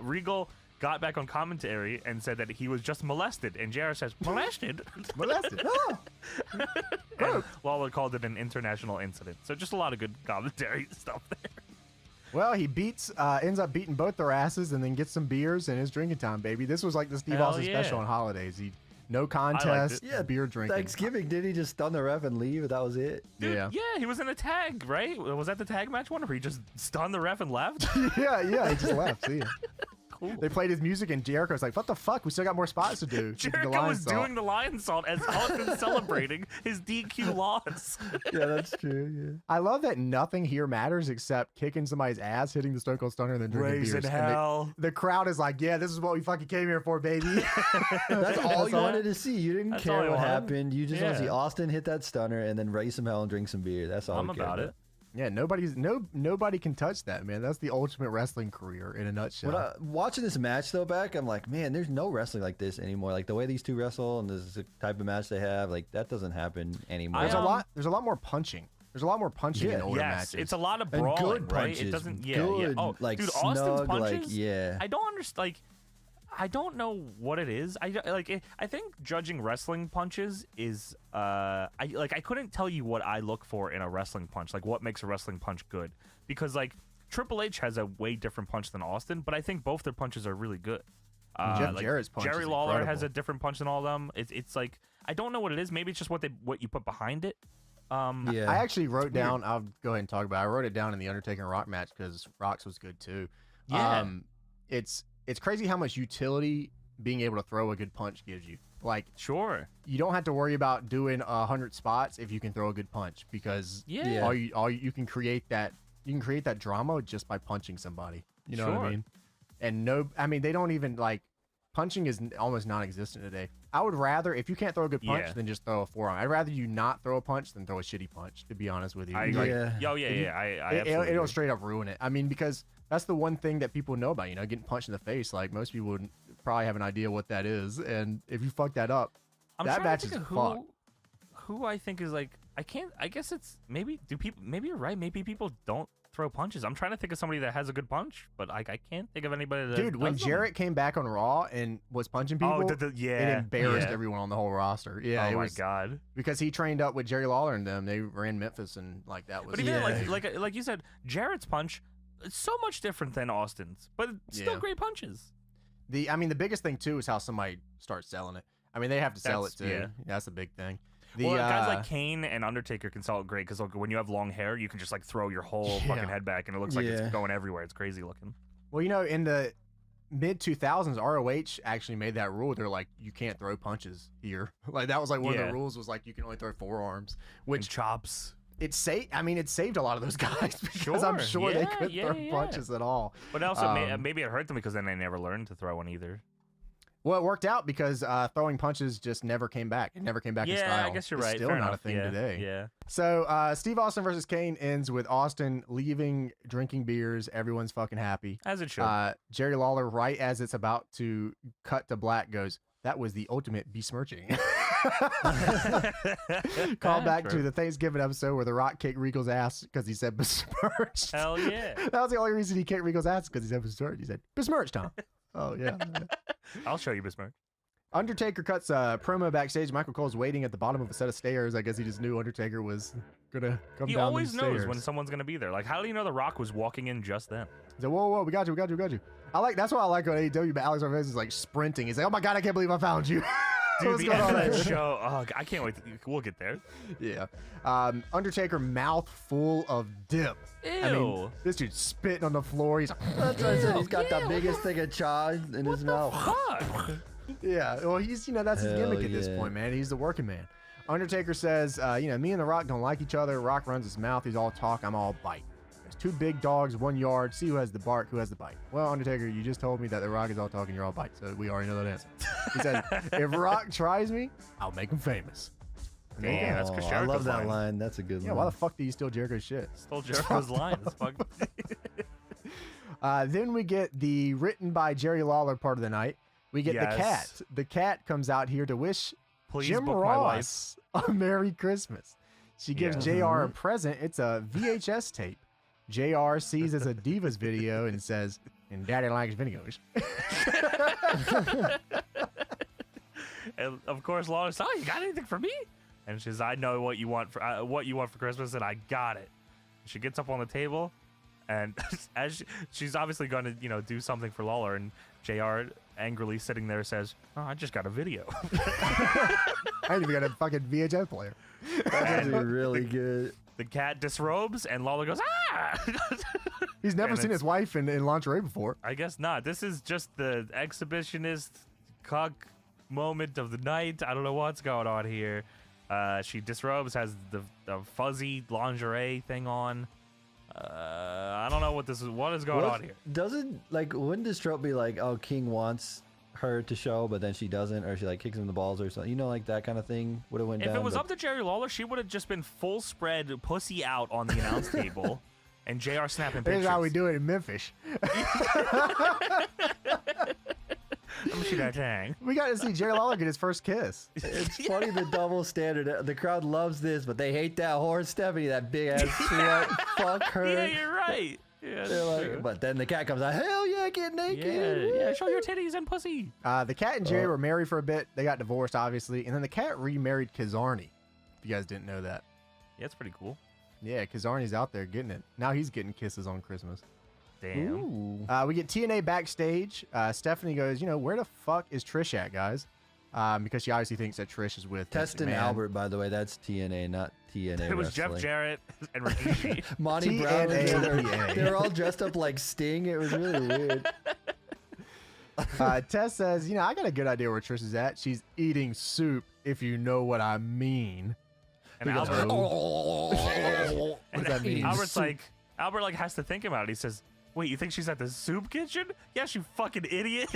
S2: Regal got back on commentary and said that he was just molested, and JR says, molested?
S3: Molested? Oh.
S2: And Lawler called it an international incident. So just a lot of good commentary stuff there.
S3: Well, he ends up beating both their asses and then gets some beers and it's drinking time, baby. This was like the Steve Austin special on holidays. No contest, beer drinking.
S1: Thanksgiving, did he just stun the ref and leave? That was it?
S2: Dude, yeah, he was in a tag, right? Was that the tag match one where he just stunned the ref and left?
S3: yeah, he just left. See ya. Cool. They played his music and Jericho's like, what the fuck? We still got more spots to do.
S2: Jericho was doing the lion salt as Austin celebrating his DQ loss.
S1: Yeah, that's true. Yeah.
S3: I love that nothing here matters except kicking somebody's ass, hitting the Stone Cold Stunner, and then drinking beers.
S2: Hell.
S3: The crowd is like, yeah, this is what we fucking came here for, baby.
S1: That's all you wanted to see. You didn't care what happened. You just want to see Austin hit that stunner and then raise some hell and drink some beer. That's all.
S2: I'm about it.
S3: Yeah, nobody can touch that, man. That's the ultimate wrestling career in a nutshell.
S1: Watching this match though back, I'm like, man, there's no wrestling like this anymore. Like the way these two wrestle and this type of match they have, like that doesn't happen anymore.
S3: There's a lot more punching. There's a lot more punching in older matches.
S2: It's a lot of brawling,
S1: and good punches,
S2: right? It doesn't,
S1: good,
S2: Oh,
S1: like
S2: dude,
S1: snug,
S2: Austin's punches.
S1: like yeah.
S2: I don't understand. Like, I don't know what it is. I think judging wrestling punches is I couldn't tell you what I look for in a wrestling punch, like what makes a wrestling punch good, because like Triple H has a way different punch than Austin, but I think both their punches are really good.
S3: Jeff Jarrett's punch
S2: Jerry
S3: is
S2: Lawler
S3: incredible.
S2: has a different punch than all of them. It's like I don't know what it is. Maybe it's just what you put behind it.
S3: I actually wrote down. I'll go ahead and talk about it. I wrote it down in the Undertaker and Rock match because Rock's was good too.
S2: Yeah.
S3: It's crazy how much utility being able to throw a good punch gives you. Like,
S2: sure,
S3: you don't have to worry about doing 100 spots if you can throw a good punch, because all you can create that drama just by punching somebody. You know what I mean? And they don't even like punching is almost non-existent today. I would rather, if you can't throw a good punch, then just throw a forearm. I'd rather you not throw a punch than throw a shitty punch, to be honest with you.
S2: I agree.
S3: It'll straight up ruin it. I mean, because that's the one thing that people know about, getting punched in the face. Like, most people would probably have an idea what that is, and if you fuck that up, that match is fucked.
S2: Who I think is like, I guess it's maybe you're right. Maybe people don't throw punches. I'm trying to think of somebody that has a good punch, but I can't think of anybody that
S3: Dude, when Jarrett came back on Raw and was punching people, it embarrassed everyone on the whole roster. Yeah,
S2: my God.
S3: Because he trained up with Jerry Lawler and them. They ran Memphis, and like that was.
S2: But even like you said, Jarrett's punch, it's so much different than Austin's, but it's still great punches.
S3: The biggest thing too is how somebody starts selling it. I mean, they have to sell it too. Yeah. That's a big thing.
S2: Well, guys like Kane and Undertaker can sell it great because when you have long hair, you can just like throw your whole fucking head back and it looks like it's going everywhere. It's crazy looking.
S3: Well, in the mid 2000s, ROH actually made that rule. They're like, you can't throw punches here. Like that was like one of the rules was like you can only throw forearms, which
S2: and chops.
S3: It saved a lot of those guys because I'm sure they couldn't throw punches at all.
S2: But also maybe it hurt them because then they never learned to throw one either.
S3: Well, it worked out because throwing punches just never came back. It never came back in style.
S2: Yeah, I guess you're right.
S3: It's still
S2: Fair
S3: not
S2: enough.
S3: a thing today.
S2: Yeah.
S3: So Steve Austin versus Kane ends with Austin leaving, drinking beers. Everyone's fucking happy.
S2: As it should.
S3: Jerry Lawler, right as it's about to cut to black, goes, "That was the ultimate besmirching." Call back to the Thanksgiving episode where The Rock kicked Regal's ass because he said besmirched.
S2: Hell yeah.
S3: That was the only reason he kicked Regal's ass because he said besmirched. He said, besmirched, Tom. Oh, yeah.
S2: I'll show you besmirched.
S3: Undertaker cuts a promo backstage. Michael Cole's waiting at the bottom of a set of stairs. I guess he just knew Undertaker was going to come down.
S2: He
S3: He
S2: always knows when someone's going to be there. Like, how do you know The Rock was walking in just then?
S3: He said, whoa, we got you. That's why I like on AEW, but Alex Rodriguez is like sprinting. He's like, oh my God, I can't believe I found you.
S2: Dude, the end of that show, I can't wait. We'll get there.
S3: Yeah. Undertaker mouth full of dip.
S2: Ew.
S3: I mean, this dude's spitting on the floor. He's
S1: That's what I said. He's got the biggest thing of chaw in his mouth.
S2: Fuck.
S3: Yeah, well, he's, that's his gimmick at this point, man. He's the working man. Undertaker says, me and The Rock don't like each other. Rock runs his mouth. He's all talk. I'm all bite. There's 2 big dogs, 1 yard. See who has the bark, who has the bite. Well, Undertaker, you just told me that The Rock is all talk and you're all bite, so we already know that answer. He said, if Rock tries me, I'll make him famous.
S2: Damn, that's Chris
S1: I
S2: Jericho's
S1: love that
S2: line.
S1: line. That's a good line.
S3: Yeah, why the fuck do you steal Jericho's shit?
S2: Stole Jericho's line. That's fucking...
S3: Then we get the written by Jerry Lawler part of the night. We get the cat. The cat comes out here to wish Jim
S2: book my wife.
S3: Ross a Merry Christmas. She gives JR a present. It's a VHS tape. JR sees as a Divas video and says, and Daddy likes videos.
S2: And of course, Lawler says, "Oh, you got anything for me?" And she says, "I know what you want for Christmas, and I got it." She gets up on the table, and as she's obviously going to do something for Lawler, and JR angrily sitting there says, "Oh, I just got a video."
S3: I ain't even got a fucking VHS player.
S1: That's really good.
S2: The cat disrobes, and Lawler goes, "Ah!"
S3: He's never seen his wife in lingerie before.
S2: I guess not. This is just the exhibitionist cock moment of the night. I don't know what's going on here. She disrobes, has the fuzzy lingerie thing on. I don't know what this is. What is going on here?
S1: Wouldn't this trope be like, oh, King wants her to show, but then she doesn't, or she like kicks him in the balls or something? Like that kind of thing would have went down.
S2: If it was up to Jerry Lawler, she would have just been full spread, pussy out on the announce table, and JR snapping pictures.
S3: This is how we do it in Memphis.
S2: Let me see that thing.
S3: We got to see Jerry Lawler get his first kiss.
S1: It's funny, the double standard. The crowd loves this, but they hate that whore Stephanie, that big ass slut. Fuck her.
S2: Yeah, you're right. Yeah,
S1: They're like, but then the cat comes out, hell yeah, get naked.
S2: Yeah, show your titties and pussy.
S3: The cat and Jerry were married for a bit. They got divorced, obviously, and then the cat remarried Kazarni. If you guys didn't know that.
S2: Yeah, it's pretty cool.
S3: Yeah, Kazarni's out there getting it. Now he's getting kisses on Christmas.
S2: Damn.
S3: We get TNA backstage. Stephanie goes, where the fuck is Trish at, guys? Because she obviously thinks that Trish is with
S1: Testin Albert, by the way. That's TNA, not TNA.
S2: It was
S1: wrestling.
S2: Jeff Jarrett and Rikishi.
S1: Monty Brown. They're all dressed up like Sting. It was really weird.
S3: Tess says, I got a good idea where Trish is at. She's eating soup, if you know what I mean.
S2: And
S3: Albert, what does that mean?
S2: Albert has to think about it. He says, "Wait, you think she's at the soup kitchen? Yes, you fucking idiot."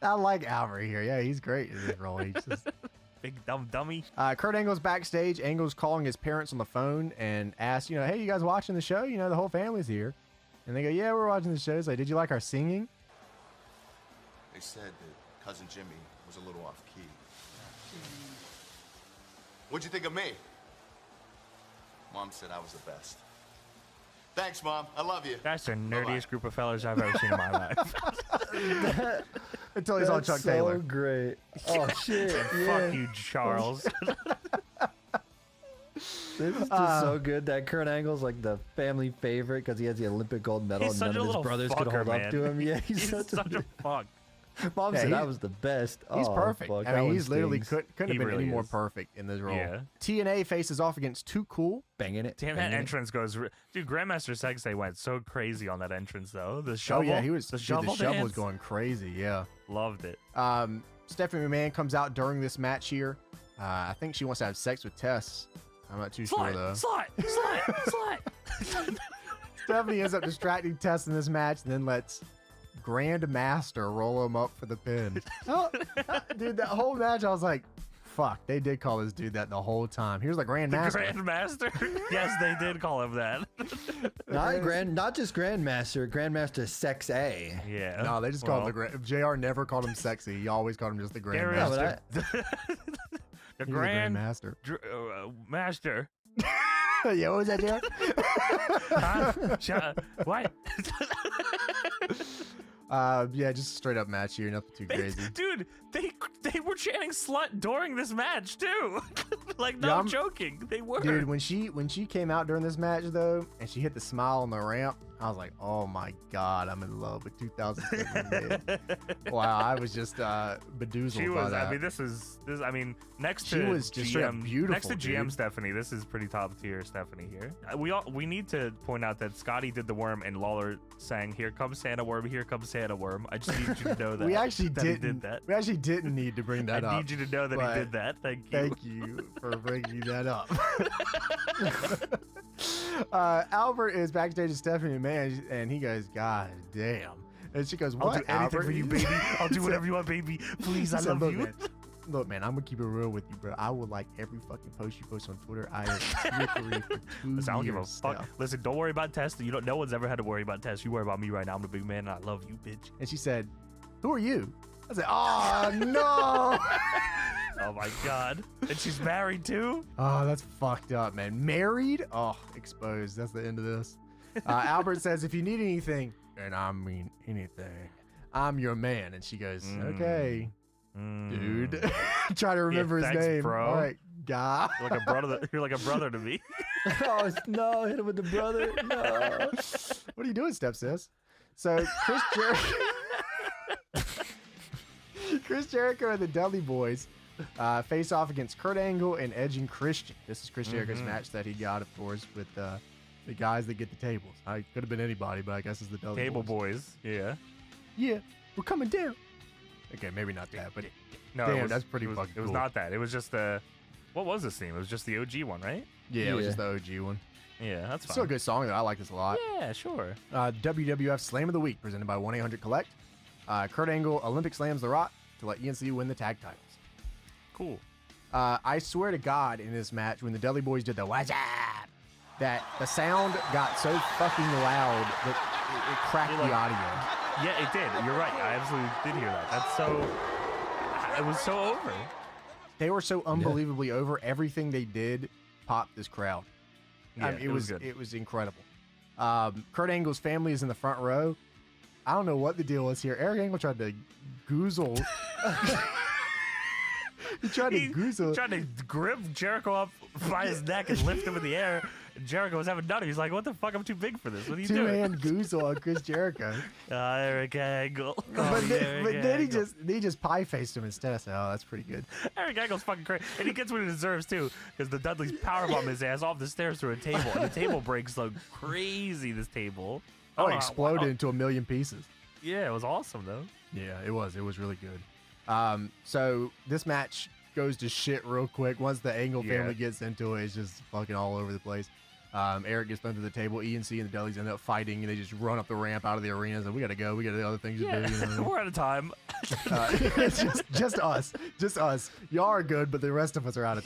S3: I like Albert here. Yeah, he's great in this role. He's just
S2: big dumb dummy.
S3: Kurt Angle's backstage. Angle's calling his parents on the phone and asks, hey, you guys watching the show? The whole family's here. And they go, yeah, we're watching the show. He's like, did you like our singing?
S18: They said that Cousin Jimmy was a little off key. What'd you think of me? Mom said I was the best. Thanks, Mom. I love you.
S2: That's the nerdiest group of fellas I've ever seen in my life.
S3: Until he's on Chuck Taylor.
S1: So great. Oh, shit.
S2: Fuck you, Charles.
S1: This is just so good that Kurt Angle's like the family favorite because he has the Olympic gold medal and none of his brothers could hold up to him. Yeah, he's such
S2: a fuck.
S1: Mom said that was the best.
S3: He's
S1: Oh,
S3: perfect.
S1: fuck,
S3: I
S1: that
S3: mean,
S1: one
S3: he's literally
S1: stings.
S3: couldn't have been
S2: really
S3: any more
S2: is.
S3: perfect in this role.
S2: Yeah.
S3: TNA faces off against Too Cool.
S1: Banging it.
S2: Damn, that
S1: banging it.
S2: entrance goes. Dude, Grandmaster Sexay went so crazy on that entrance though. The shovel.
S3: Oh yeah, he was.
S2: The
S3: dude,
S2: shovel.
S3: the shovel
S2: dance.
S3: was going crazy. Yeah.
S2: Loved it.
S3: Stephanie McMahon comes out during this match here. I think she wants to have sex with Tess. I'm not too sure though.
S2: Slide.
S3: Stephanie ends up distracting Tess in this match, and then lets Grandmaster roll him up for the pin. Oh, dude, that whole match, I was like, fuck, they did call this dude that the whole time. Here's the Grandmaster.
S2: The Grandmaster? Yes, they did call him that.
S1: Not just Grandmaster, Grandmaster Sex A.
S2: Yeah.
S3: No, they just called him the Grand. JR never called him sexy. He always called him just the Grandmaster.
S2: The
S3: He's
S2: Grandmaster. Master.
S3: Yeah, what was that, JR?
S2: Huh? What?
S3: Yeah, just a straight up match here, nothing too crazy.
S2: Dude, they were chanting slut during this match too. Like, no,
S3: Yeah,
S2: I'm joking. They were.
S3: Dude, when she came out during this match though, and she hit the smile on the ramp, I was like, oh my god, I'm in love with 2007. Wow, I was just bedoozled
S2: She
S3: by
S2: was.
S3: that.
S2: I mean, this. I mean, next
S3: She
S2: to
S3: was just straight up
S2: GM,
S3: beautiful,
S2: next to GM
S3: dude.
S2: Stephanie, this is pretty top tier Stephanie here. We need to point out that Scotty did the worm and Lawler sang "Here comes Santa Worm, here comes Santa Worm." I just need you to know that.
S3: we actually
S2: that he
S3: didn't.
S2: did that.
S3: We actually didn't need to bring that up.
S2: I need you to know that
S3: but
S2: he did that. Thank you.
S3: Thank you for bringing that up. Albert is backstage with Stephanie McMahon, and he goes, "God damn!" And she goes, "What,
S2: I'll do anything
S3: Albert?"
S2: for you, baby. I'll do whatever you want, baby. Please,
S3: He
S2: I
S3: said,
S2: love you.
S3: Look, man, I'm gonna keep it real with you, bro. I will like every fucking post you post on Twitter. I have trickery for 2
S2: Listen, I don't give a
S3: years
S2: fuck.
S3: now.
S2: Listen, don't worry about Tess. No one's ever had to worry about Tess. You worry about me right now. I'm the big man, and I love you, bitch.
S3: And she said, "Who are you?" I said, "Oh no!"
S2: Oh my god. And she's married too?
S3: Oh, that's fucked up, man. Married? Oh, exposed. That's the end of this. Albert says, "If you need anything, and I mean anything, I'm your man." And she goes, "Okay, dude." Try to remember his
S2: thanks,
S3: name.
S2: bro.
S3: All right, guy.
S2: You're like a brother. You're like a brother to me.
S1: Oh no! Hit him with the brother. No.
S3: What are you doing, step sis? So Chris Jericho, Chris Jericho and the Dudley Boys face off against Kurt Angle and Edge and Christian. This is Chris Jericho's match that he got, of course, with the guys that get the tables. I could have been anybody, but I guess it's the Dudley
S2: Table
S3: Boys.
S2: boys. Yeah.
S3: Yeah, we're coming down. Okay, maybe not that, but
S2: No,
S3: damn,
S2: it was,
S3: that's pretty
S2: it was,
S3: fucking
S2: It was
S3: cool.
S2: not that. It was just the. What was this theme? It was just the OG one, right?
S3: Yeah, it was just the OG one.
S2: Yeah, that's fine.
S3: Still a good song, though. I like this a lot.
S2: Yeah, sure.
S3: WWF Slam of the Week, presented by 1-800-COLLECT. Kurt Angle Olympic slams The Rock to let ENC win the tag titles.
S2: Cool.
S3: I swear to God, in this match, when the Dudley Boys did the "What's up?", that the sound got so fucking loud that it cracked the audio.
S2: Yeah, it did. You're right. I absolutely did hear that. That's so. It was so over.
S3: They were so unbelievably over. Everything they did popped this crowd.
S2: Yeah,
S3: I mean,
S2: it was good.
S3: It was incredible. Kurt Angle's family is in the front row. I don't know what the deal was here. Eric Angle tried to goozle. He tried
S2: to grip Jericho up by his neck and lift him in the air. And Jericho was having none of it. He's like, "What the fuck? I'm too big for this. What are you doing?"
S3: Two-hand goozle on Chris Jericho.
S2: Eric Angle.
S3: But then he just pie faced him instead. I said, "Oh, that's pretty good."
S2: Eric Angle's fucking crazy, and he gets what he deserves too, because the Dudleys powerbomb his ass off the stairs through a table, and the table breaks like crazy. This table.
S3: Oh, it exploded into a million pieces.
S2: Yeah, it was awesome though.
S3: Yeah, it was. It was really good. So this match goes to shit real quick. Once the Angle family gets into it, it's just fucking all over the place. Eric gets thrown to the table. ENC and the Dudleys end up fighting, and they just run up the ramp out of the arena. So we gotta go. We got other things to do. You know?
S2: We're out of time.
S3: It's just us. Just us. Y'all are good, but the rest of us are out of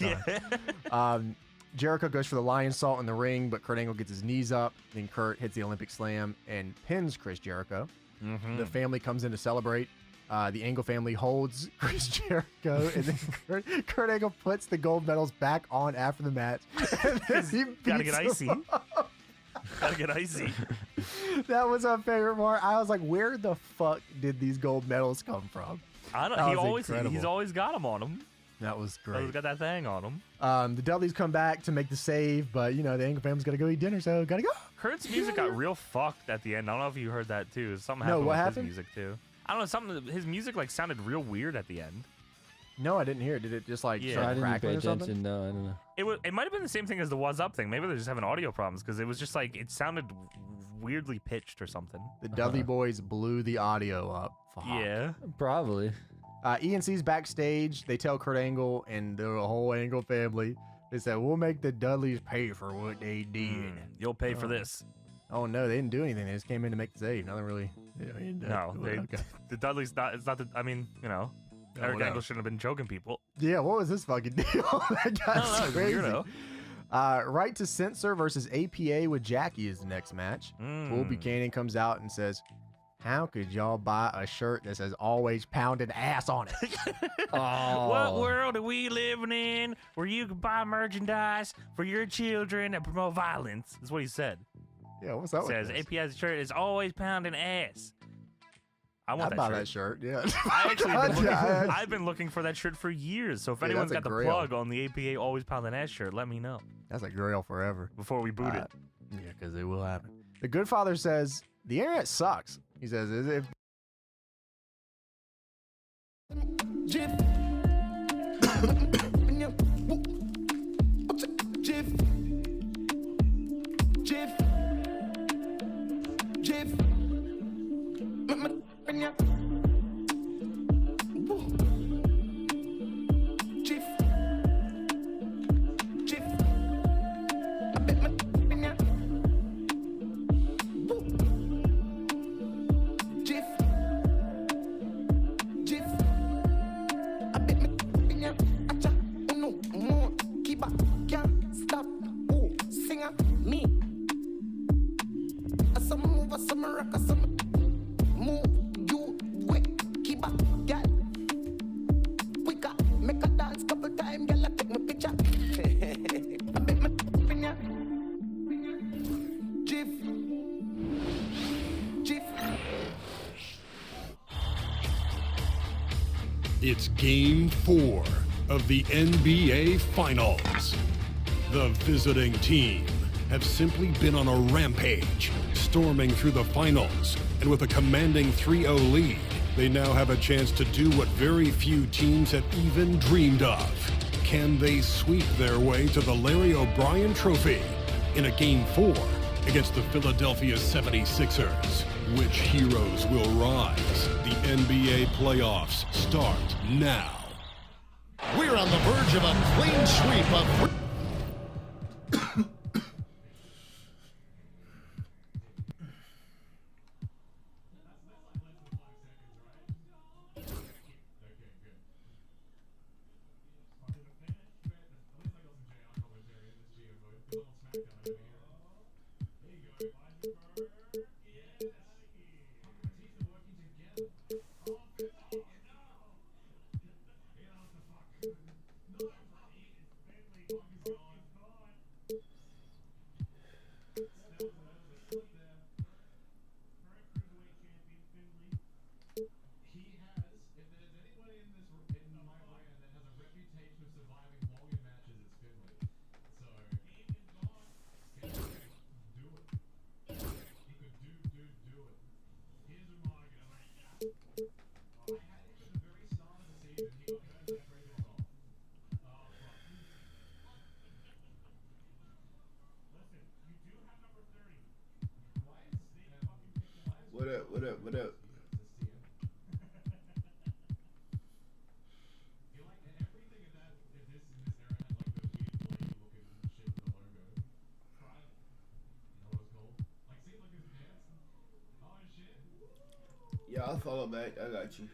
S3: time. Jericho goes for the lion salt in the ring, but Kurt Angle gets his knees up. Then Kurt hits the Olympic slam and pins Chris Jericho. The family comes in to celebrate. The Angle family holds Chris Jericho, and then Kurt Angle puts the gold medals back on after the match. And then he
S2: Gotta get
S3: beats
S2: icy.
S3: him up.
S2: Gotta get icy.
S3: That was my favorite part. I was like, where the fuck did these gold medals come from?
S2: I don't.
S3: That
S2: He
S3: was
S2: always.
S3: incredible.
S2: He's always got them on him.
S3: That was great.
S2: He's got that thing on him.
S3: The Dudleys come back to make the save, but the Angle family's got to go eat dinner, so gotta go.
S2: Kurt's music got real fucked at the end. I don't know if you heard that too. Something
S3: No,
S2: happened
S3: what
S2: with
S3: happened?
S2: his music too. I don't know, something. His music like sounded real weird at the end.
S3: No, I didn't hear it. Did it just like start
S1: I didn't pay
S3: crackling or something?
S1: attention. No, I don't know.
S2: It might have been the same thing as the "What's Up" thing. Maybe they're just having audio problems because it was just like it sounded weirdly pitched or something.
S3: The Dudley Boys blew the audio up. Fuck.
S2: Yeah,
S1: probably.
S3: ENC's backstage. They tell Kurt Angle and the whole Angle family. They said, "We'll make the Dudleys pay for what they did.
S2: You'll pay for this."
S3: Oh no, they didn't do anything. They just came in to make the save. Nothing really.
S2: No, the Dudleys not. It's not. I mean, you know, Eric Angle shouldn't have been choking people.
S3: Yeah, what was this fucking deal? That guy's crazy.
S2: Weirdo.
S3: Right to Censor versus APA with Jackie is the next match. Bull Buchanan comes out and says, "How could y'all buy a shirt that says always pounding ass on it?"
S2: What world are we living in where you can buy merchandise for your children that promote violence? That's what he said.
S3: Yeah, what's that?
S2: Says APA's shirt is always pounding ass. I want
S3: I'd buy that shirt. Yeah.
S2: I've been looking for that shirt for years. So if anyone's got the plug on the APA always pounding ass shirt, let me know.
S3: That's a grail forever.
S2: Before we boot it.
S3: Yeah, because it will happen. The Good Father says the internet sucks. He says, "If
S19: It's Game 4 of the NBA Finals. The visiting team have simply been on a rampage, storming through the finals, and with a commanding 3-0 lead, they now have a chance to do what very few teams have even dreamed of. Can they sweep their way to the Larry O'Brien Trophy in a Game 4 against the Philadelphia 76ers? Which heroes will rise? The NBA playoffs start now.
S20: We're on the verge of a clean sweep of...
S8: What up? Yeah, I'll follow back. I got you.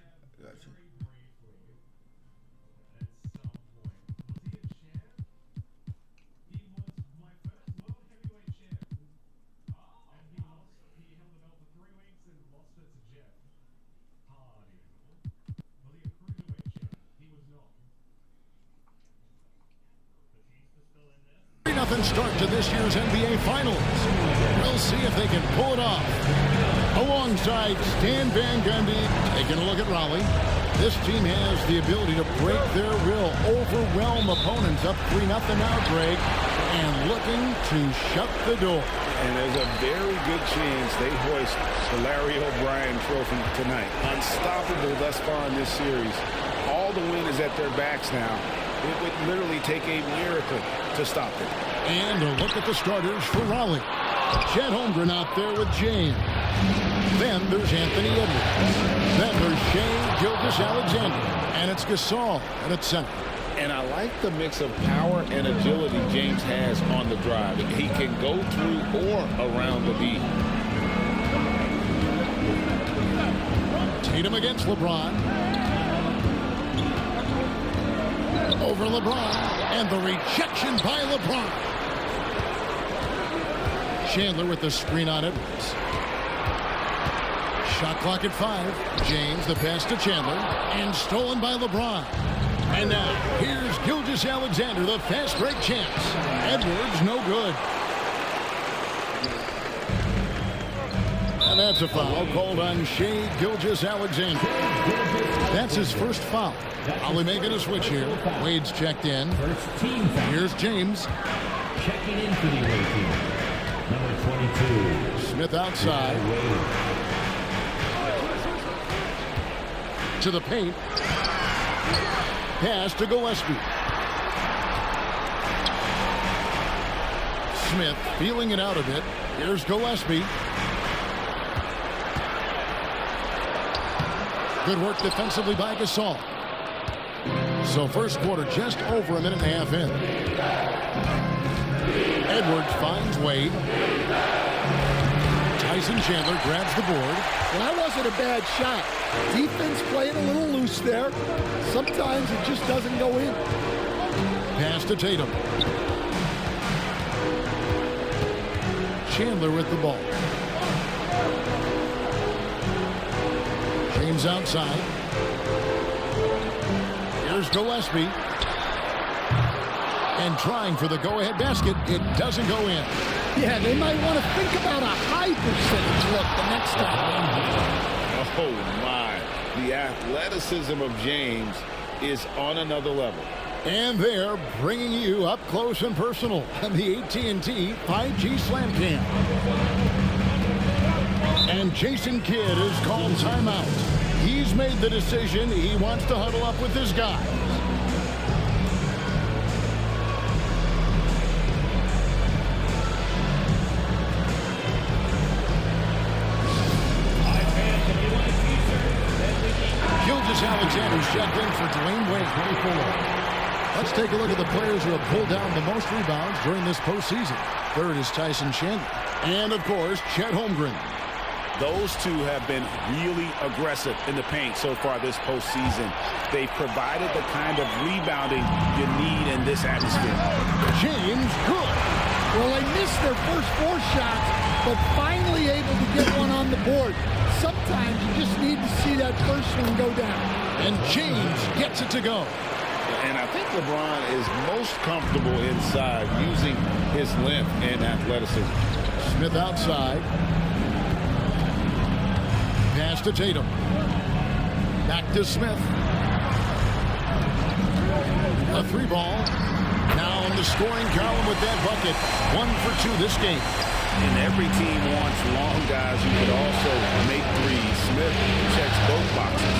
S20: Nothing start to this year's NBA Finals. We'll see if they can pull it off. Alongside Stan Van Gundy, taking a look at Raleigh. This team has the ability to break their will, overwhelm opponents up 3-0 now, Greg. and looking to shut the door.
S21: And there's a very good chance they hoist the Larry O'Brien Trophy tonight. Unstoppable thus far in this series. All the wind is at their backs now. It would literally take a miracle to stop them.
S20: And a look at the starters for Raleigh. Chet Holmgren out there with James. Then there's Anthony Edwards. Then there's Shea Gilgeous-Alexander. And it's Gasol at center.
S21: And I like the mix of power and agility James has on the drive. He can go through or around the D.
S20: Tatum against LeBron. Over LeBron. And the rejection by LeBron. Chandler with the screen on Edwards. Shot clock at 5. James, the pass to Chandler. And stolen by LeBron. And now, here's Gilgeous-Alexander, the fast break champs. Edwards, no good. And that's a foul called on Shea Gilgeous-Alexander. That's his first foul. Raleigh making a switch here. Wade's checked in. Here's James.
S22: Checking in for the away team. Number 22.
S20: Smith outside. To the paint. Pass to Gillespie. Smith feeling it out a bit. Here's Gillespie. Good work defensively by Gasol. So first quarter just over a minute and a half in. Edwards finds Wade. Tyson Chandler grabs the board.
S23: Well, that wasn't a bad shot. Defense playing a little loose there. Sometimes it just doesn't go in.
S20: Pass to Tatum. Chandler with the ball. James outside. Here's Gillespie. And trying for the go-ahead basket. It doesn't go in.
S23: Yeah, they might want to think about a high percentage look the next time.
S21: Oh, my. The athleticism of James is on another level.
S20: And they're bringing you up close and personal on the AT&T 5G Slam Cam. And Jason Kidd is called timeout. He's made the decision he wants to huddle up with his guys. Gilgeous-Alexander's checked in for Dwayne Wade, 24. Let's take a look at the players who have pulled down the most rebounds during this postseason. Third is Tyson Chandler. And, of course, Chet Holmgren.
S21: Those two have been really aggressive in the paint so far this postseason. They've provided the kind of rebounding you need in this atmosphere.
S20: James good.
S23: Well, they missed their first 4 shots, but finally able to get one on the board. Sometimes you just need to see that first one go down.
S20: And James gets it to go.
S21: And I think LeBron is most comfortable inside using his length and athleticism.
S20: Smith outside. Pass to Tatum. Back to Smith. A 3-ball. Now in the scoring column with that bucket. 1 for 2 this game.
S21: And every team wants long guys who could also make threes. Smith checks both boxes.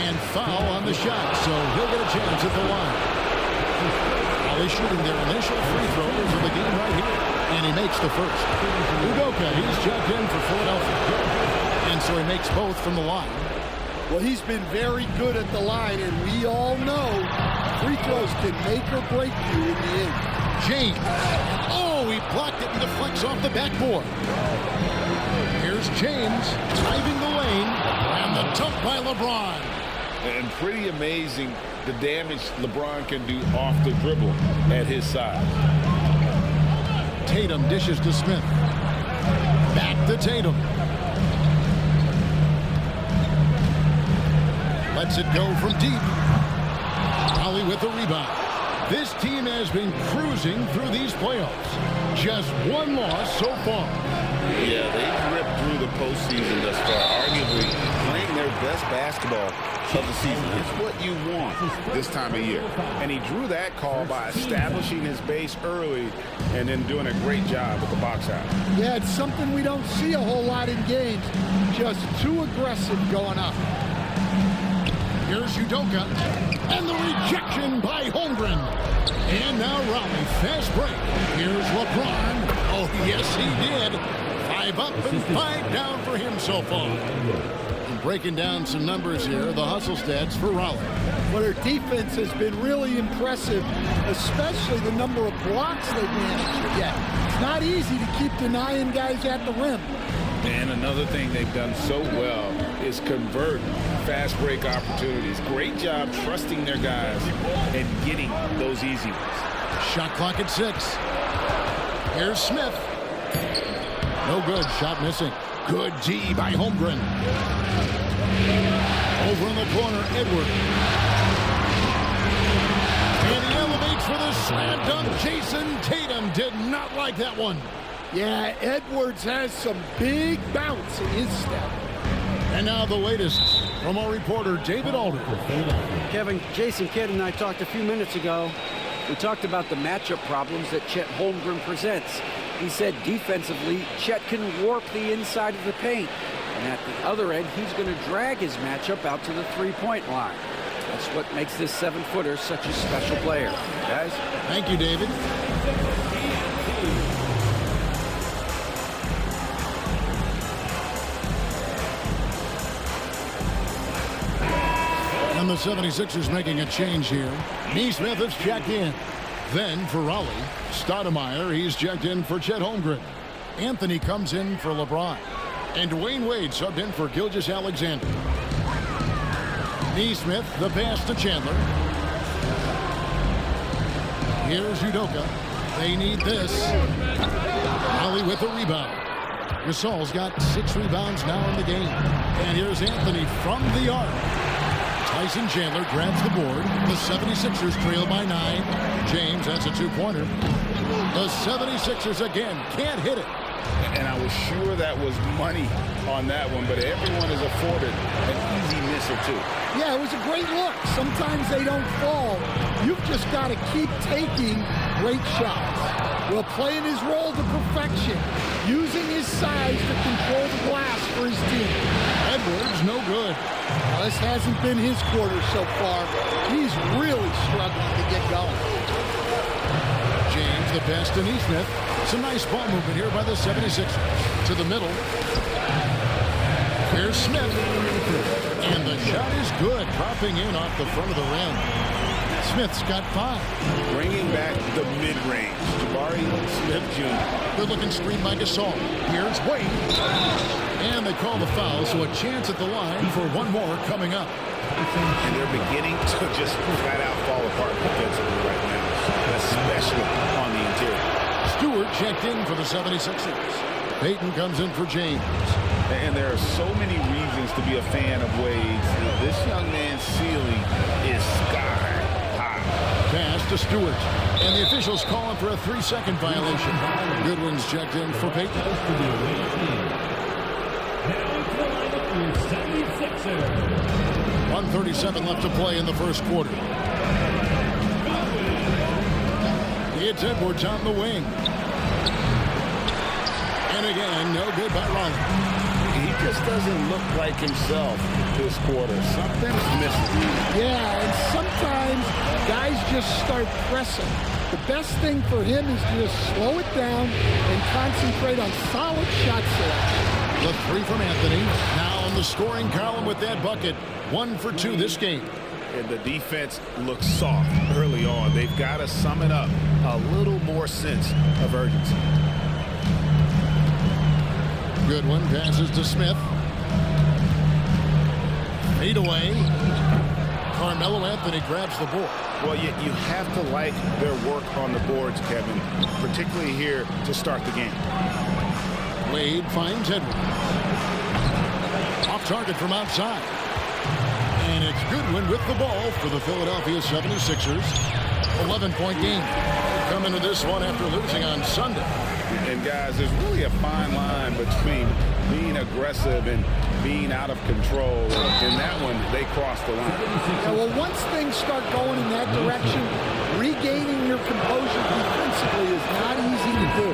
S20: And foul on the shot, so he'll get a chance at the line. They're shooting their initial free throws of the game right here. And he makes the first. Udoka, he's checked in for Philadelphia. And so he makes both from the line.
S23: Well, he's been very good at the line, and we all know free throws can make or break you in the end.
S20: James. Oh, he blocked it and deflects off the backboard. Here's James driving the lane, and the dunk by LeBron.
S21: And pretty amazing the damage LeBron can do off the dribble at his size.
S20: Tatum dishes to Smith. Back to Tatum. Lets it go from deep. Raleigh with the rebound. This team has been cruising through these playoffs. Just 1 loss so far.
S21: Yeah, they've ripped through the postseason thus far, arguably playing their best basketball of the season. It's what you want this time of year. And he drew that call by establishing his base early and then doing a great job with the box out.
S23: Yeah, it's something we don't see a whole lot in games. Just too aggressive going up.
S20: Here's Udoka, and the rejection by Holmgren. And now Raleigh, fast break. Here's LeBron. Oh, yes, he did. 5 up and 5 down for him so far. And breaking down some numbers here, the hustle stats for Raleigh.
S23: Well, their defense has been really impressive, especially the number of blocks they've managed to get. It's not easy to keep denying guys at the rim.
S21: And another thing they've done so well is convert fast break opportunities. Great job trusting their guys and getting those easy ones.
S20: Shot clock at 6. Here's Smith. No good. Shot missing. Good D by Holmgren. Over in the corner, Edward. And he elevates for the slam dunk. Jason Tatum did not like that one.
S23: Yeah, Edwards has some big bounce in his step.
S20: And now the latest from our reporter, David Alder.
S4: Kevin, Jason Kidd and I talked a few minutes ago. We talked about the matchup problems that Chet Holmgren presents. He said defensively, Chet can warp the inside of the paint. And at the other end, he's going to drag his matchup out to the three-point line. That's what makes this 7-footer such a special player. Guys?
S20: Thank you, David. And the 76ers making a change here. Neesmith is checked in. Then for Raleigh, Stoudemire, he's checked in for Chet Holmgren. Anthony comes in for LeBron. And Dwayne Wade subbed in for Gilgeous-Alexander. Neesmith, the pass to Chandler. Here's Udoka. They need this. Raleigh with a rebound. Gasol's got 6 rebounds now in the game. And here's Anthony from the arc. Tyson Chandler grabs the board. The 76ers trail by 9. James has a 2-pointer. The 76ers again can't hit it.
S21: And I was sure that was money on that one, but everyone is afforded an easy miss or two.
S23: Yeah, it was a great look. Sometimes they don't fall. You've just got to keep taking great shots. Well, playing his role to perfection, using his size to control the glass for his team.
S20: Edwards, no good.
S23: Well, this hasn't been his quarter so far. He's really struggling to get going.
S20: James, the pass to Neesmith. Some nice ball movement here by the 76ers. To the middle. Here's Smith. And the shot is good. Dropping in off the front of the rim. Smith's got 5.
S21: Bringing back the mid-range. Jabari Smith Jr.
S20: Good looking screen by Gasol. Here's Wade. And they call the foul, so a chance at the line for one more coming up.
S21: And they're beginning to just flat out fall apart defensively right now, especially on the interior.
S20: Stewart checked in for the 76ers. Payton comes in for James.
S21: And there are so many reasons to be a fan of Wade. This young man's ceiling is sky high.
S20: Pass to Stewart. And the officials calling for a 3-second violation. Goodwin's checked in for Payton. 1:37 left to play in the first quarter. It's Edwards on the wing. And again, no good by Raleigh.
S21: He just doesn't look like himself this quarter. Something's missing.
S23: Yeah, and sometimes guys just start pressing. The best thing for him is to just slow it down and concentrate on solid shot selection.
S20: The 3 from Anthony. Now in the scoring column with that bucket. 1 for 2 this game.
S21: And the defense looks soft early on. They've got to sum it up. A little more sense of urgency.
S20: Goodwin passes to Smith. Fade away. Carmelo Anthony grabs the board.
S21: Well, you have to like their work on the boards, Kevin, particularly here to start the game.
S20: Wade finds Edwards. Off target from outside. And it's Goodwin with the ball for the Philadelphia 76ers. 11-point game. Come into this one after losing on Sunday.
S21: And guys, there's really a fine line between being aggressive and being out of control. In that one, they crossed the line.
S23: Yeah, well, once things start going in that direction, regaining your composure defensively is not easy to do.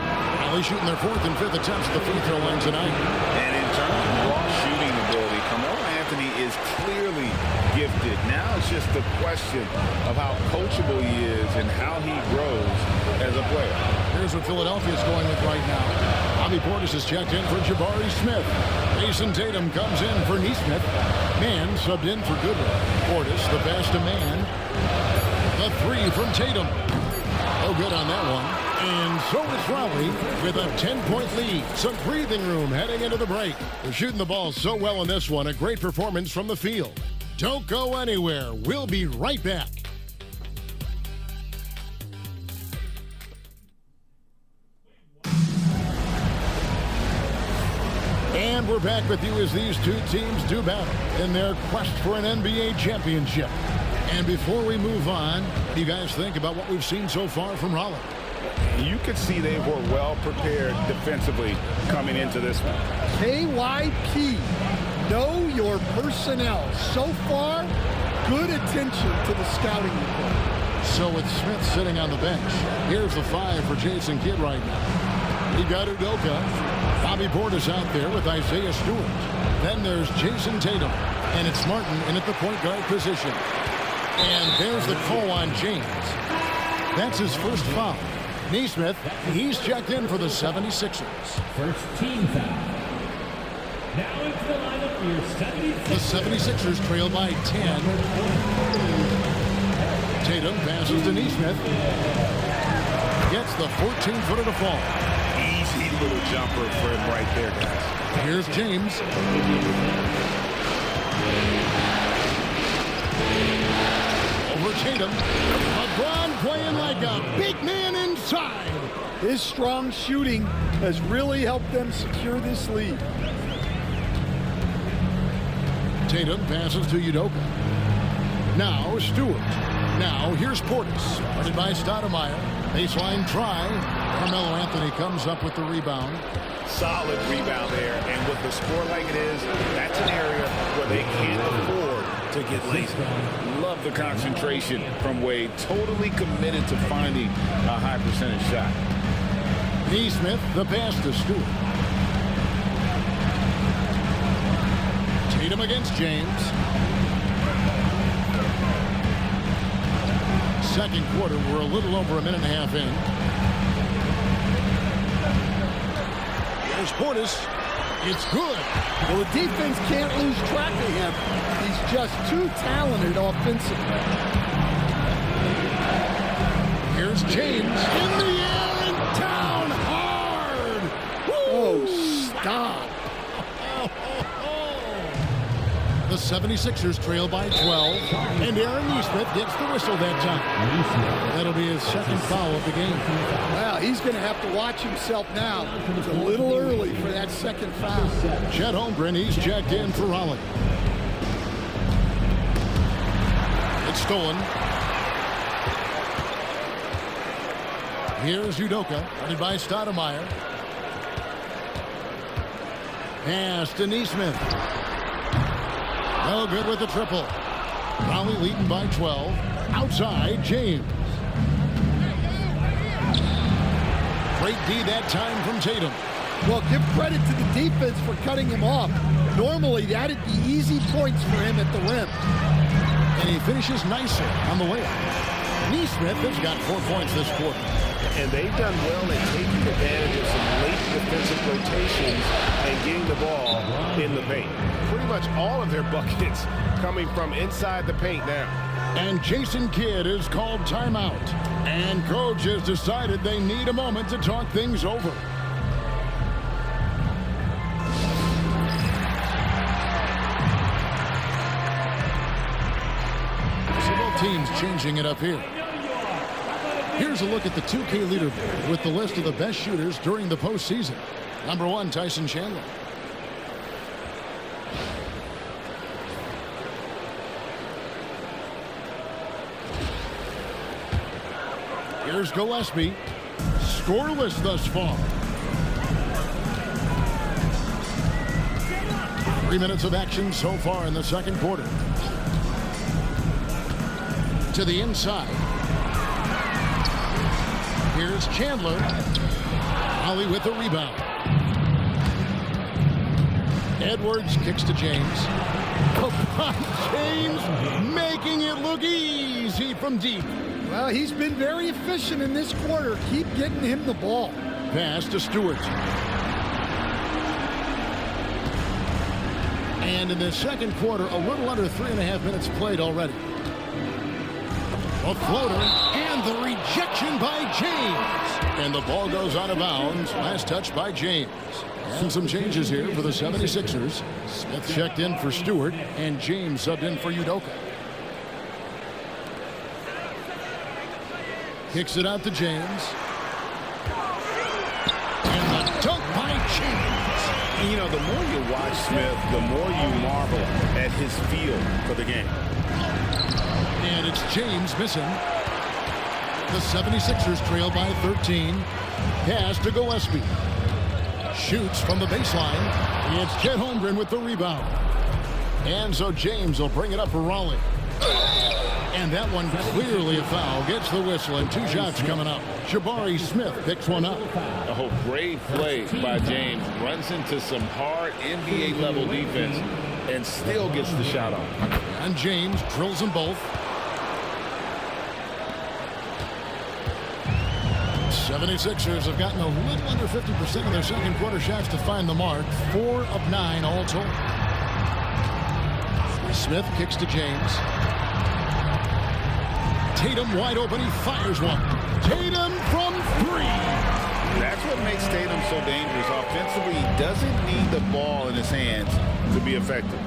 S20: Raleigh shooting their 4th and 5th attempts at the free throw line tonight.
S21: And in terms of raw shooting ability, Carmelo Anthony is clearly gifted. Now it's just the question of how coachable he is and how he grows as a player.
S20: Here's what Philadelphia's going with right now. Bobby Portis is checked in for Jabari Smith. Jason Tatum comes in for Neesmith. Mann subbed in for Goodwin. Portis, the pass to Mann. The 3 from Tatum. No good on that one. And so is Raleigh with a 10-point lead. Some breathing room heading into the break. They're shooting the ball so well in this one. A great performance from the field. Don't go anywhere. We'll be right back. And we're back with you as these two teams do battle in their quest for an NBA championship. And before we move on, what do you guys think about what we've seen so far from Raleigh?
S21: You could see they were well prepared defensively coming into this one.
S23: KYP, know your personnel. So far, good attention to the scouting report.
S20: So with Smith sitting on the bench, here's the 5 for Jason Kidd right now. We got Udoka. Bobby Portis out there with Isaiah Stewart. Then there's Jason Tatum. And it's Martin in at the point guard position. And there's the call on James. That's his first foul. Neesmith, he's checked in for the 76ers.
S22: First team foul. Now into the lineup for your 76ers.
S20: The 76ers trail by 10. Tatum passes to Neesmith. Gets the 14-footer to fall.
S21: Easy little jumper for him right there, guys.
S20: Here's James. Over Tatum. LeBron playing like a big man inside.
S23: His strong shooting has really helped them secure this lead.
S20: Tatum passes to Udoka. Now Stewart. Now here's Portis. Guarded by Stoudemire. Baseline try. Carmelo Anthony comes up with the rebound.
S21: Solid rebound there, and with the score like it is, that's an area where they can't afford to get lazy. Love the concentration from Wade. Totally committed to finding a high percentage shot.
S20: Neesmith, the pass to Stewart. Tatum against James. Second quarter, we're a little over a minute and a half in. There's Portis. It's good.
S23: Well, the defense can't lose track of him. He's just too talented offensively.
S20: Here's James in the air and down hard.
S23: Woo. Oh, stop.
S20: The 76ers trail by 12, and Aaron Neesmith gets the whistle that time. That'll be his second foul of the game.
S23: Well, he's going to have to watch himself now. It's a little early for that second foul.
S20: Chet Holmgren, he's checked in for Raleigh. It's stolen. Here's Udoka, guarded by Stoudemire. Pass to Neesmith. No good with the triple. Raleigh leading by 12. Outside, James. Great D that time from Tatum.
S23: Well, give credit to the defense for cutting him off. Normally, that'd be easy points for him at the rim.
S20: And he finishes nicely on the layup. Neesmith has got 4 points this quarter.
S21: And they've done well at taking advantage of some late defensive rotations and getting the ball in the paint. Pretty much all of their buckets coming from inside the paint now.
S20: And Jason Kidd is called timeout. And coach has decided they need a moment to talk things over. So both teams changing it up here. Here's a look at the 2K leaderboard with the list of the best shooters during the postseason. Number 1, Tyson Chandler. Here's Gillespie. Scoreless thus far. 3 minutes of action so far in the second quarter. To the inside. Here's Chandler. Ollie with the rebound. Edwards kicks to James. James making it look easy from deep.
S23: Well, he's been very efficient in this quarter. Keep getting him the ball.
S20: Pass to Stewart. And in the second quarter, a little under 3.5 minutes played already. A floater and the rejection by James. And the ball goes out of bounds. Last touch by James. And some changes here for the 76ers. Smith checked in for Stewart and James subbed in for Udoka. Kicks it out to James. And the dunk by James.
S21: And, you know, the more you watch Smith, the more you marvel at his feel for the game.
S20: And it's James missing. The 76ers trail by 13. Pass to Gillespie. Shoots from the baseline. It's Chet Holmgren with the rebound. And so James will bring it up for Raleigh. And that one clearly a foul. Gets the whistle and 2 shots coming up. Jabari Smith picks one up.
S21: Oh, great play by James. Runs into some hard NBA level defense and still gets the shot off.
S20: And James drills them both. 76ers have gotten a little under 50% of their second quarter shots to find the mark. 4 of 9 all told. Smith kicks to James. Tatum wide open. He fires one. Tatum from 3.
S21: That's what makes Tatum so dangerous. Offensively, he doesn't need the ball in his hands to be effective.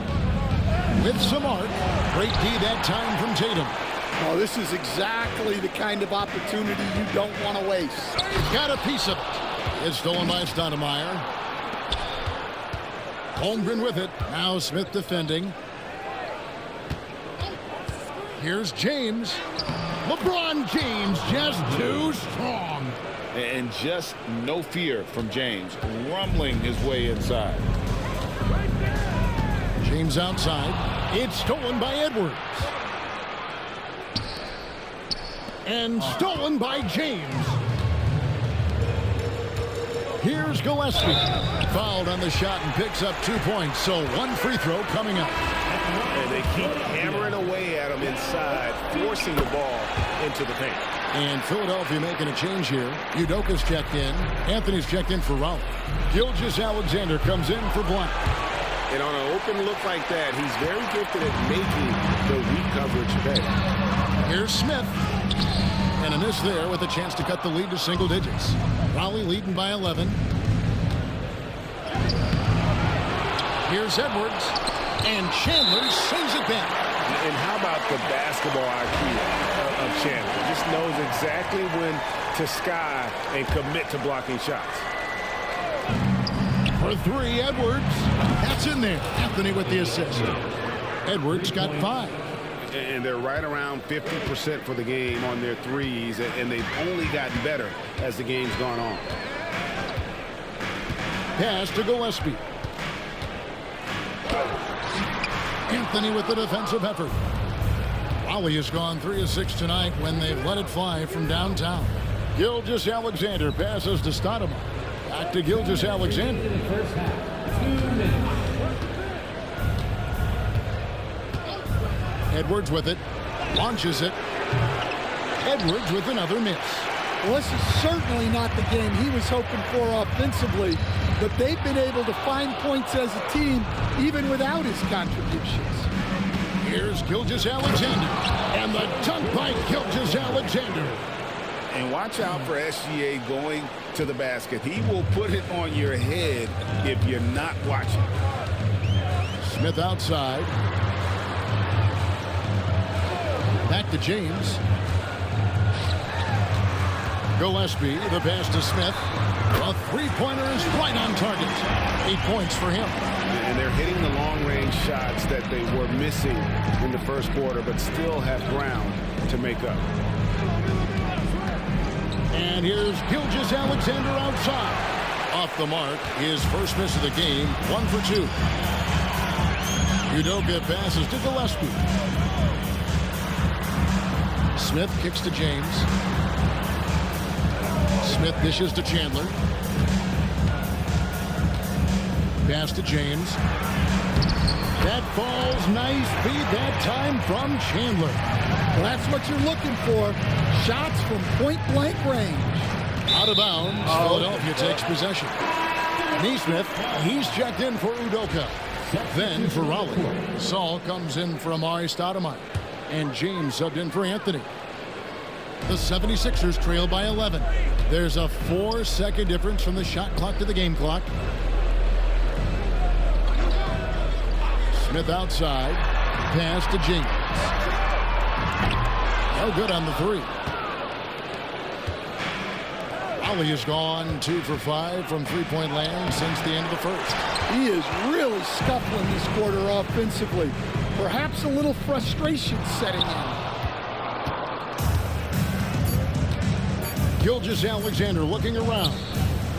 S20: With some arc. Great D that time from Tatum.
S23: Oh, this is exactly the kind of opportunity you don't want to waste.
S20: Got a piece of it. It's stolen by Stoudemire. Holmgren with it. Now Smith defending. Here's James. LeBron James just too strong.
S21: And just no fear from James, rumbling his way inside.
S20: James outside. It's stolen by Edwards. And stolen by James. Here's Gillespie. Fouled on the shot and picks up 2 points. So 1 free throw coming up.
S21: And they keep hammering away at him inside, forcing the ball into the paint.
S20: And Philadelphia making a change here. Udoka's checked in. Anthony's checked in for Raleigh. Gilgeous-Alexander comes in for Blunt.
S21: And on an open look like that, he's very gifted at making the weak coverage pay.
S20: Here's Smith. And a miss there with a chance to cut the lead to single digits. Raleigh leading by 11. Here's Edwards. And Chandler sends it back.
S21: And how about the basketball IQ of Chandler? Just knows exactly when to sky and commit to blocking shots.
S20: For 3, Edwards. That's in there. Anthony with the assist. Edwards got 5.
S21: And they're right around 50% for the game on their threes, and they've only gotten better as the game's gone on.
S20: Pass to Gillespie. Anthony with the defensive effort. Raleigh has gone 3 of 6 tonight when they've let it fly from downtown. Gilgeous-Alexander passes to Stoudemire. Back to Gilgeous-Alexander. Edwards with it. Launches it. Edwards with another miss.
S23: Well, this is certainly not the game he was hoping for offensively, but they've been able to find points as a team even without his contributions.
S20: Here's Gilgeous-Alexander. And the dunk by Gilgeous-Alexander.
S21: And watch out for SGA going to the basket. He will put it on your head if you're not watching.
S20: Smith outside. Back to James. Gillespie, the pass to Smith. A 3-pointer is right on target. 8 points for him.
S21: And they're hitting the long-range shots that they were missing in the first quarter, but still have ground to make up.
S20: And here's Gilgeous-Alexander outside. Off the mark, his first miss of the game, 1 for 2. Udoka passes to Gillespie. Smith kicks to James. Smith dishes to Chandler. Pass to James. That falls nice feed that time from Chandler.
S23: Well, that's what you're looking for. Shots from point-blank range.
S20: Out of bounds, Philadelphia takes possession. Neesmith, he's checked in for Udoka. Then for Raleigh. Saul comes in for Amari Stoudemire. And James subbed in for Anthony. The 76ers trail by 11. There's a 4-second difference from the shot clock to the game clock. Smith outside. Pass to James. No good on the three. Raleigh has gone 2 for 5 from three-point land since the end of the first.
S23: He is really scuffling this quarter offensively. Perhaps a little frustration setting in.
S20: Gilgeous-Alexander looking around.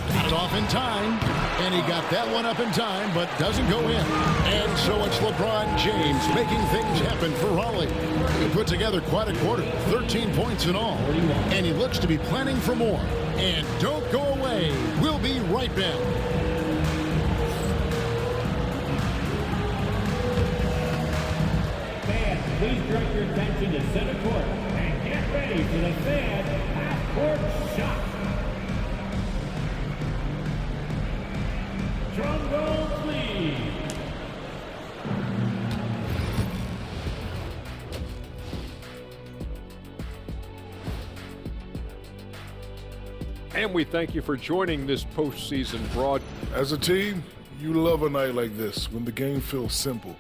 S20: Got it off in time, and he got that one up in time, but doesn't go in. And so it's LeBron James making things happen for Raleigh. He put together quite a quarter, 13 points in all, and he looks to be planning for more. And don't go away. We'll be right back.
S22: Fans, please direct your attention to center court and get ready for the fan half-court shot. Drum roll, please.
S10: And we thank you for joining this postseason broad.
S9: As a team, you love a night like this when the game feels simple.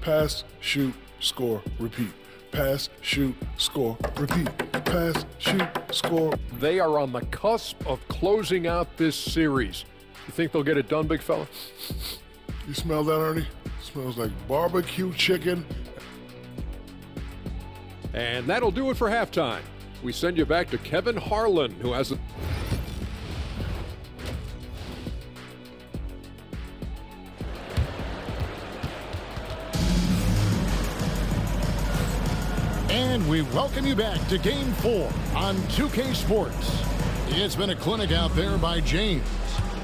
S9: Pass, shoot, score, repeat. Pass, shoot, score, repeat. Pass, shoot, score.
S10: They are on the cusp of closing out this series. You think they'll get it done, big fella?
S9: You smell that, Ernie? It smells like barbecue chicken.
S10: And that'll do it for halftime. We send you back to Kevin Harlan, who has a...
S20: And we welcome you back to Game 4 on 2K Sports. It's been a clinic out there by James.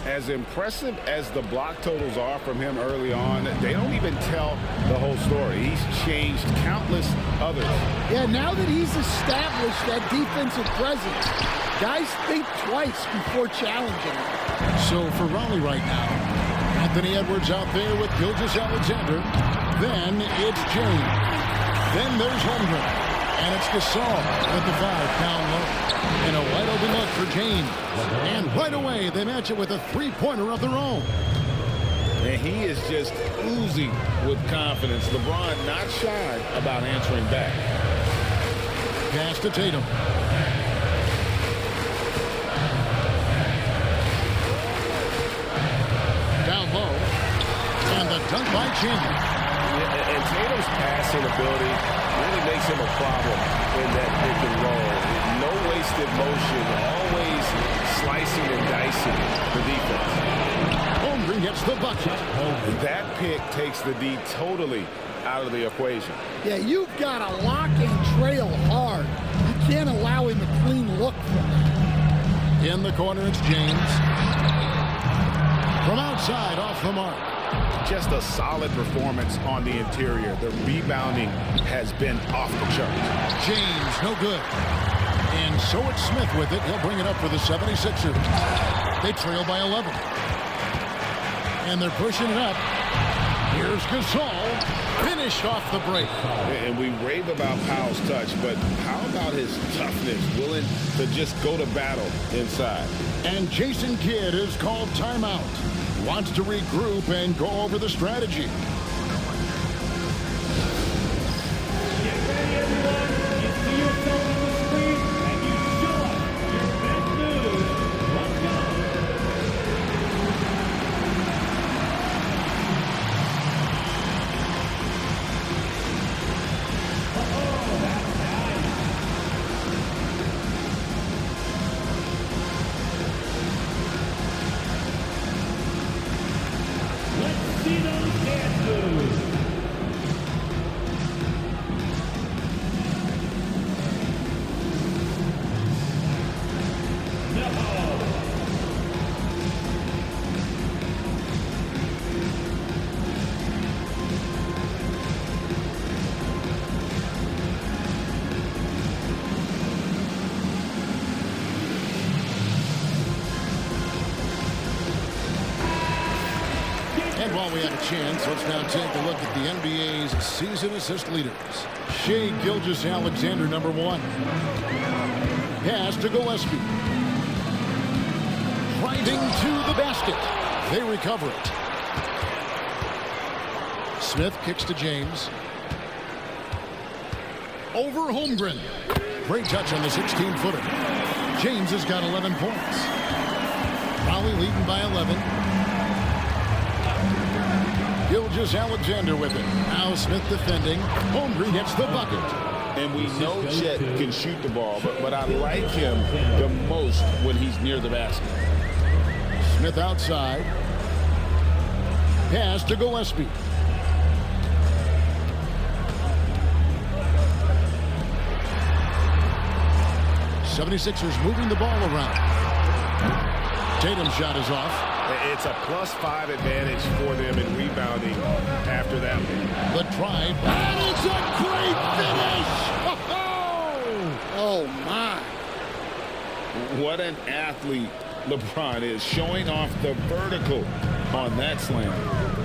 S21: As impressive as the block totals are from him early on, they don't even tell the whole story. He's changed countless others.
S23: Yeah, now that he's established that defensive presence, guys think twice before challenging him.
S20: So for Raleigh right now, Anthony Edwards out there with Gilgeous-Alexander. Then it's James. Then there's Holmgren. And it's Gasol with the 5 down low. And a wide open look for James. And right away, they match it with a three-pointer of their own.
S21: And he is just oozing with confidence. LeBron not shy about answering back.
S20: Pass to Tatum. Down low. And the dunk by Chandler.
S21: And Tatum's passing ability really makes him a problem in that pick and roll. No wasted motion, always slicing and dicing the defense.
S20: Holmgren gets the bucket.
S21: That pick takes the D totally out of the equation.
S23: Yeah, you've got to lock and trail hard. You can't allow him a clean look from that.
S20: In the corner, it's James. From outside, off the mark.
S21: Just a solid performance on the interior. The rebounding has been off the charts.
S20: James, no good. And so it's Smith with it. He'll bring it up for the 76ers. They trail by 11. And they're pushing it up. Here's Gasol. Finished off the break.
S21: And we rave about Powell's touch, but how about his toughness, willing to just go to battle inside?
S20: And Jason Kidd is called timeout. Wants to regroup and go over the strategy.
S22: Get ready, everyone. You see yourself on the screen, and you show us your best moves. Let's go. Oh, that's nice. Let's see those dance moves.
S20: while we have a chance, let's now take a look at the NBA's season assist leaders. Shai Gilgeous-Alexander, number 1. Pass to Gillespie. Driving to the basket. They recover it. Smith kicks to James. Over Holmgren. Great touch on the 16-footer. James has got 11 points. Raleigh leading by 11. Gilgeous-Alexander with it. Now Smith defending. Holmgren gets the bucket.
S21: And we know Chet can shoot the ball, but I like him the most when he's near the basket.
S20: Smith outside. Pass to Gillespie. '76ers moving the ball around. Tatum's shot is off.
S21: It's a +5 advantage for them in rebounding after that.
S20: The drive. And it's a great finish! Oh, my.
S21: What an athlete LeBron is, showing off the vertical on that slam.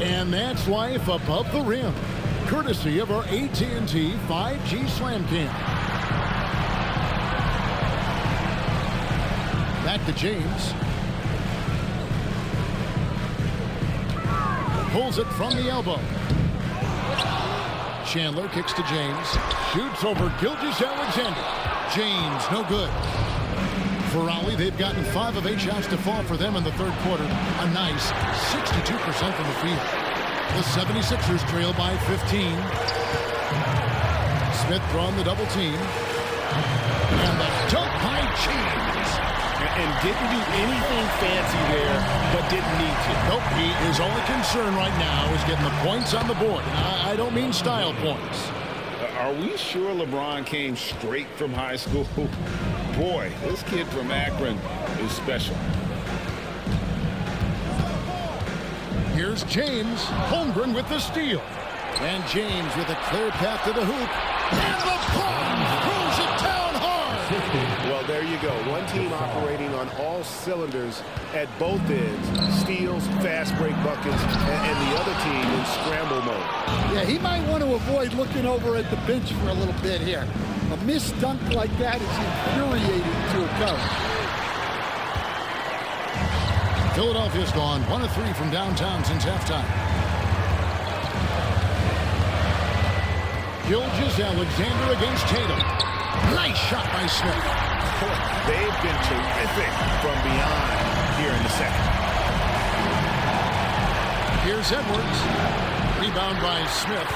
S20: And that's life above the rim, courtesy of our AT&T 5G Slam Cam. Back to James. Pulls it from the elbow. Chandler kicks to James. Shoots over Gilgeous-Alexander. James, no good. For Raleigh, they've gotten 5 of 8 shots to fall for them in the third quarter. A nice 62% from the field. The 76ers trail by 15. Smith drawing the double team. And the dunk by James.
S21: And didn't do anything fancy there, but didn't need to.
S20: Nope, his only concern right now is getting the points on the board. I don't mean style points.
S21: Are we sure LeBron came straight from high school? Boy, this kid from Akron is special.
S20: Here's James. Holmgren with the steal. And James with a clear path to the hoop. And LeBron throws it down hard.
S21: Well, there you go. One team operating on all cylinders at both ends. Steals, fast break buckets, and the other team in scramble mode.
S23: Yeah, he might want to avoid looking over at the bench for a little bit here. A missed dunk like that is infuriating to a coach.
S20: Philadelphia's gone 1 of 3 from downtown since halftime. Gilgeous-Alexander against Tatum. Nice shot by Smith.
S21: They've been terrific from beyond here in the second.
S20: Here's Edwards. Rebound by Smith.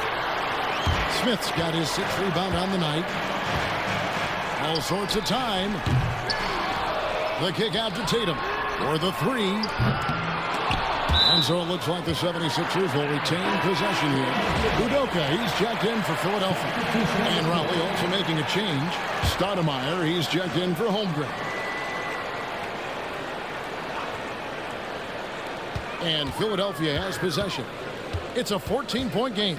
S20: Smith's got his 6th rebound on the night. All sorts of time. The kick out to Tatum for the 3. And so it looks like the 76ers will retain possession here. Udoka, he's checked in for Philadelphia. And Raleigh also making a change. Stoudemire, he's checked in for Holmgren. And Philadelphia has possession. It's a 14-point game.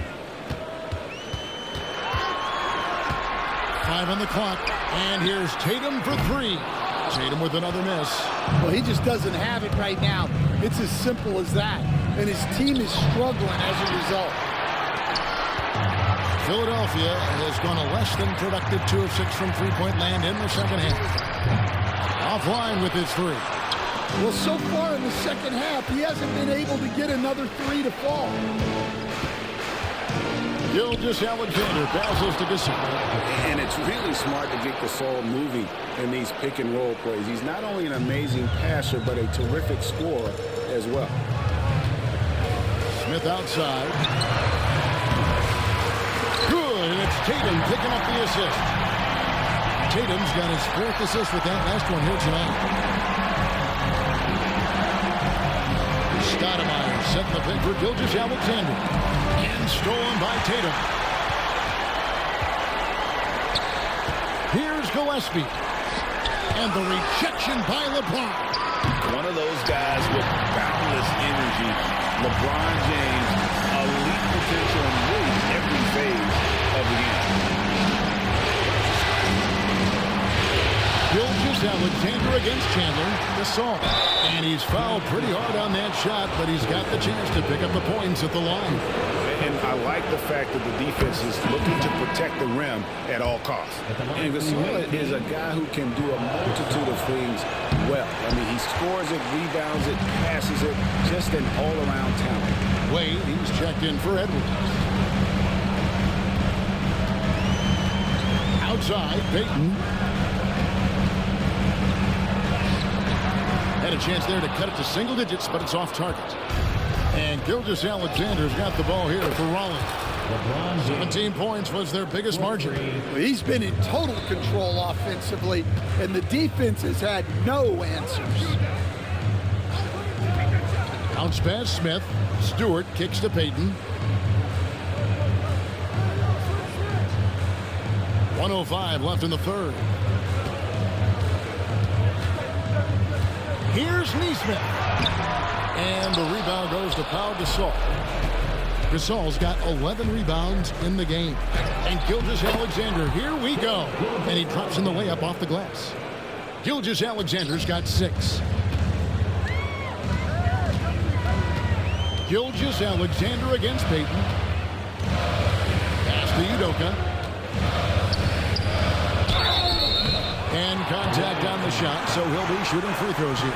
S20: 5 on the clock. And here's Tatum for 3. Tatum with another miss.
S23: Well, he just doesn't have it right now. It's as simple as that. And his team is struggling as a result.
S20: Philadelphia has gone a less than productive 2 of 6 from three-point land in the second half. Offline with his 3.
S23: Well, so far in the second half, he hasn't been able to get another 3 to fall.
S20: Gilgeous-Alexander passes to Gasol.
S21: And it's really smart to get Gasol moving in these pick-and-roll plays. He's not only an amazing passer, but a terrific scorer as well.
S20: Smith outside. Good, and it's Tatum picking up the assist. Tatum's got his 4th assist with that last one here tonight. Stoudemire setting the pick for Gilgeous-Alexander. And stolen by Tatum. Here's Gillespie. And the rejection by LeBron.
S21: One of those guys with boundless energy. LeBron James, elite potential in really every phase of the game.
S20: Gilgeous-Alexander against Chandler. Gasol. And he's fouled pretty hard on that shot, but he's got the chance to pick up the points at the line.
S21: And I like the fact that the defense is looking to protect the rim at all costs. And Gasol is a guy who can do a multitude of things well. I mean, he scores it, rebounds it, passes it, just an all-around talent.
S20: Wade, he's checked in for Edwards. Outside, Payton. Had a chance there to cut it to single digits, but it's off target. And Gilgeous-Alexander's got the ball here for Raleigh. 17 points was their biggest margin.
S23: He's been in total control offensively, and the defense has had no answers.
S20: Bounce pass, Smith. Stewart kicks to Payton. 1:05 left in the third. Here's Neesmith. And the rebound goes to Pau Gasol. Gasol's got 11 rebounds in the game. And Gilgeous-Alexander, here we go. And he drops in the layup off the glass. Gilgeous-Alexander's got 6. Gilgeous-Alexander against Payton. Pass to Udoka. And contact on the shot, so he'll be shooting free throws here.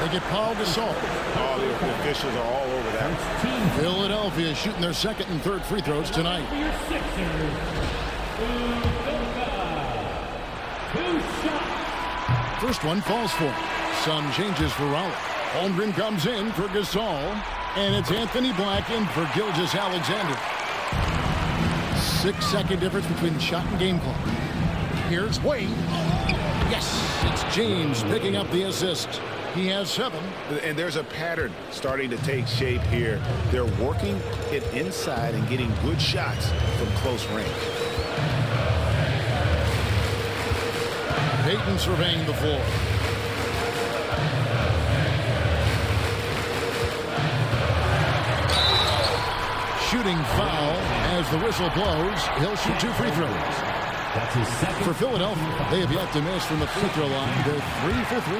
S20: They get Pau Gasol.
S21: All the officials are all over that.
S20: Philadelphia shooting their second and third free throws tonight. First one falls for him. Some changes for Raleigh. Holmgren comes in for Gasol, and it's Anthony Black in for Gilgeous-Alexander. 6-second difference between shot and game clock. Here's Wade. Yes, it's James picking up the assist. He has 7.
S21: And there's a pattern starting to take shape here. They're working it inside and getting good shots from close range.
S20: Payton surveying the floor. Shooting foul as the whistle blows. He'll shoot 2 free throws. That's his second. For Philadelphia, they have yet to miss from the free throw line. They're 3 for 3.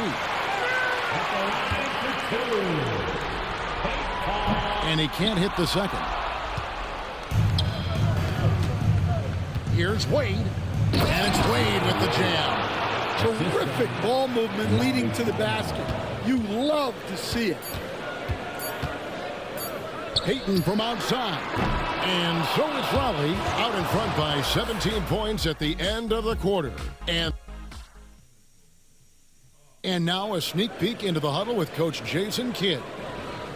S20: And he can't hit the second. Here's Wade. And it's Wade with the jam.
S23: Terrific ball movement leading to the basket. You love to see it.
S20: Payton from outside. And so is Raleigh out in front by 17 points at the end of the quarter. And now a sneak peek into the huddle with Coach Jason Kidd.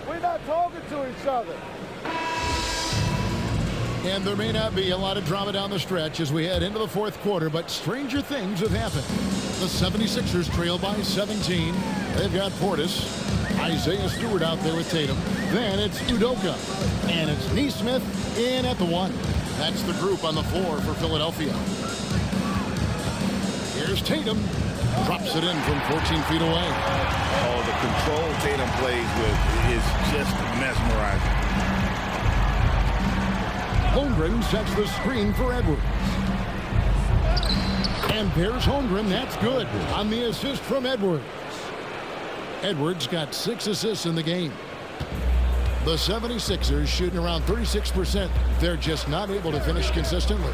S23: We're not talking to each other.
S20: And there may not be a lot of drama down the stretch as we head into the fourth quarter, but stranger things have happened. The 76ers trail by 17. They've got Portis, Isaiah Stewart out there with Tatum. Then it's Udoka. And it's Neesmith in at the 1. That's the group on the floor for Philadelphia. Here's Tatum. Drops it in from 14 feet away.
S21: Oh, the control Tatum plays with is just mesmerizing.
S20: Holmgren sets the screen for Edwards. And there's Holmgren. That's good on the assist from Edwards. Edwards got 6 assists in the game. The 76ers shooting around 36%. They're just not able to finish consistently.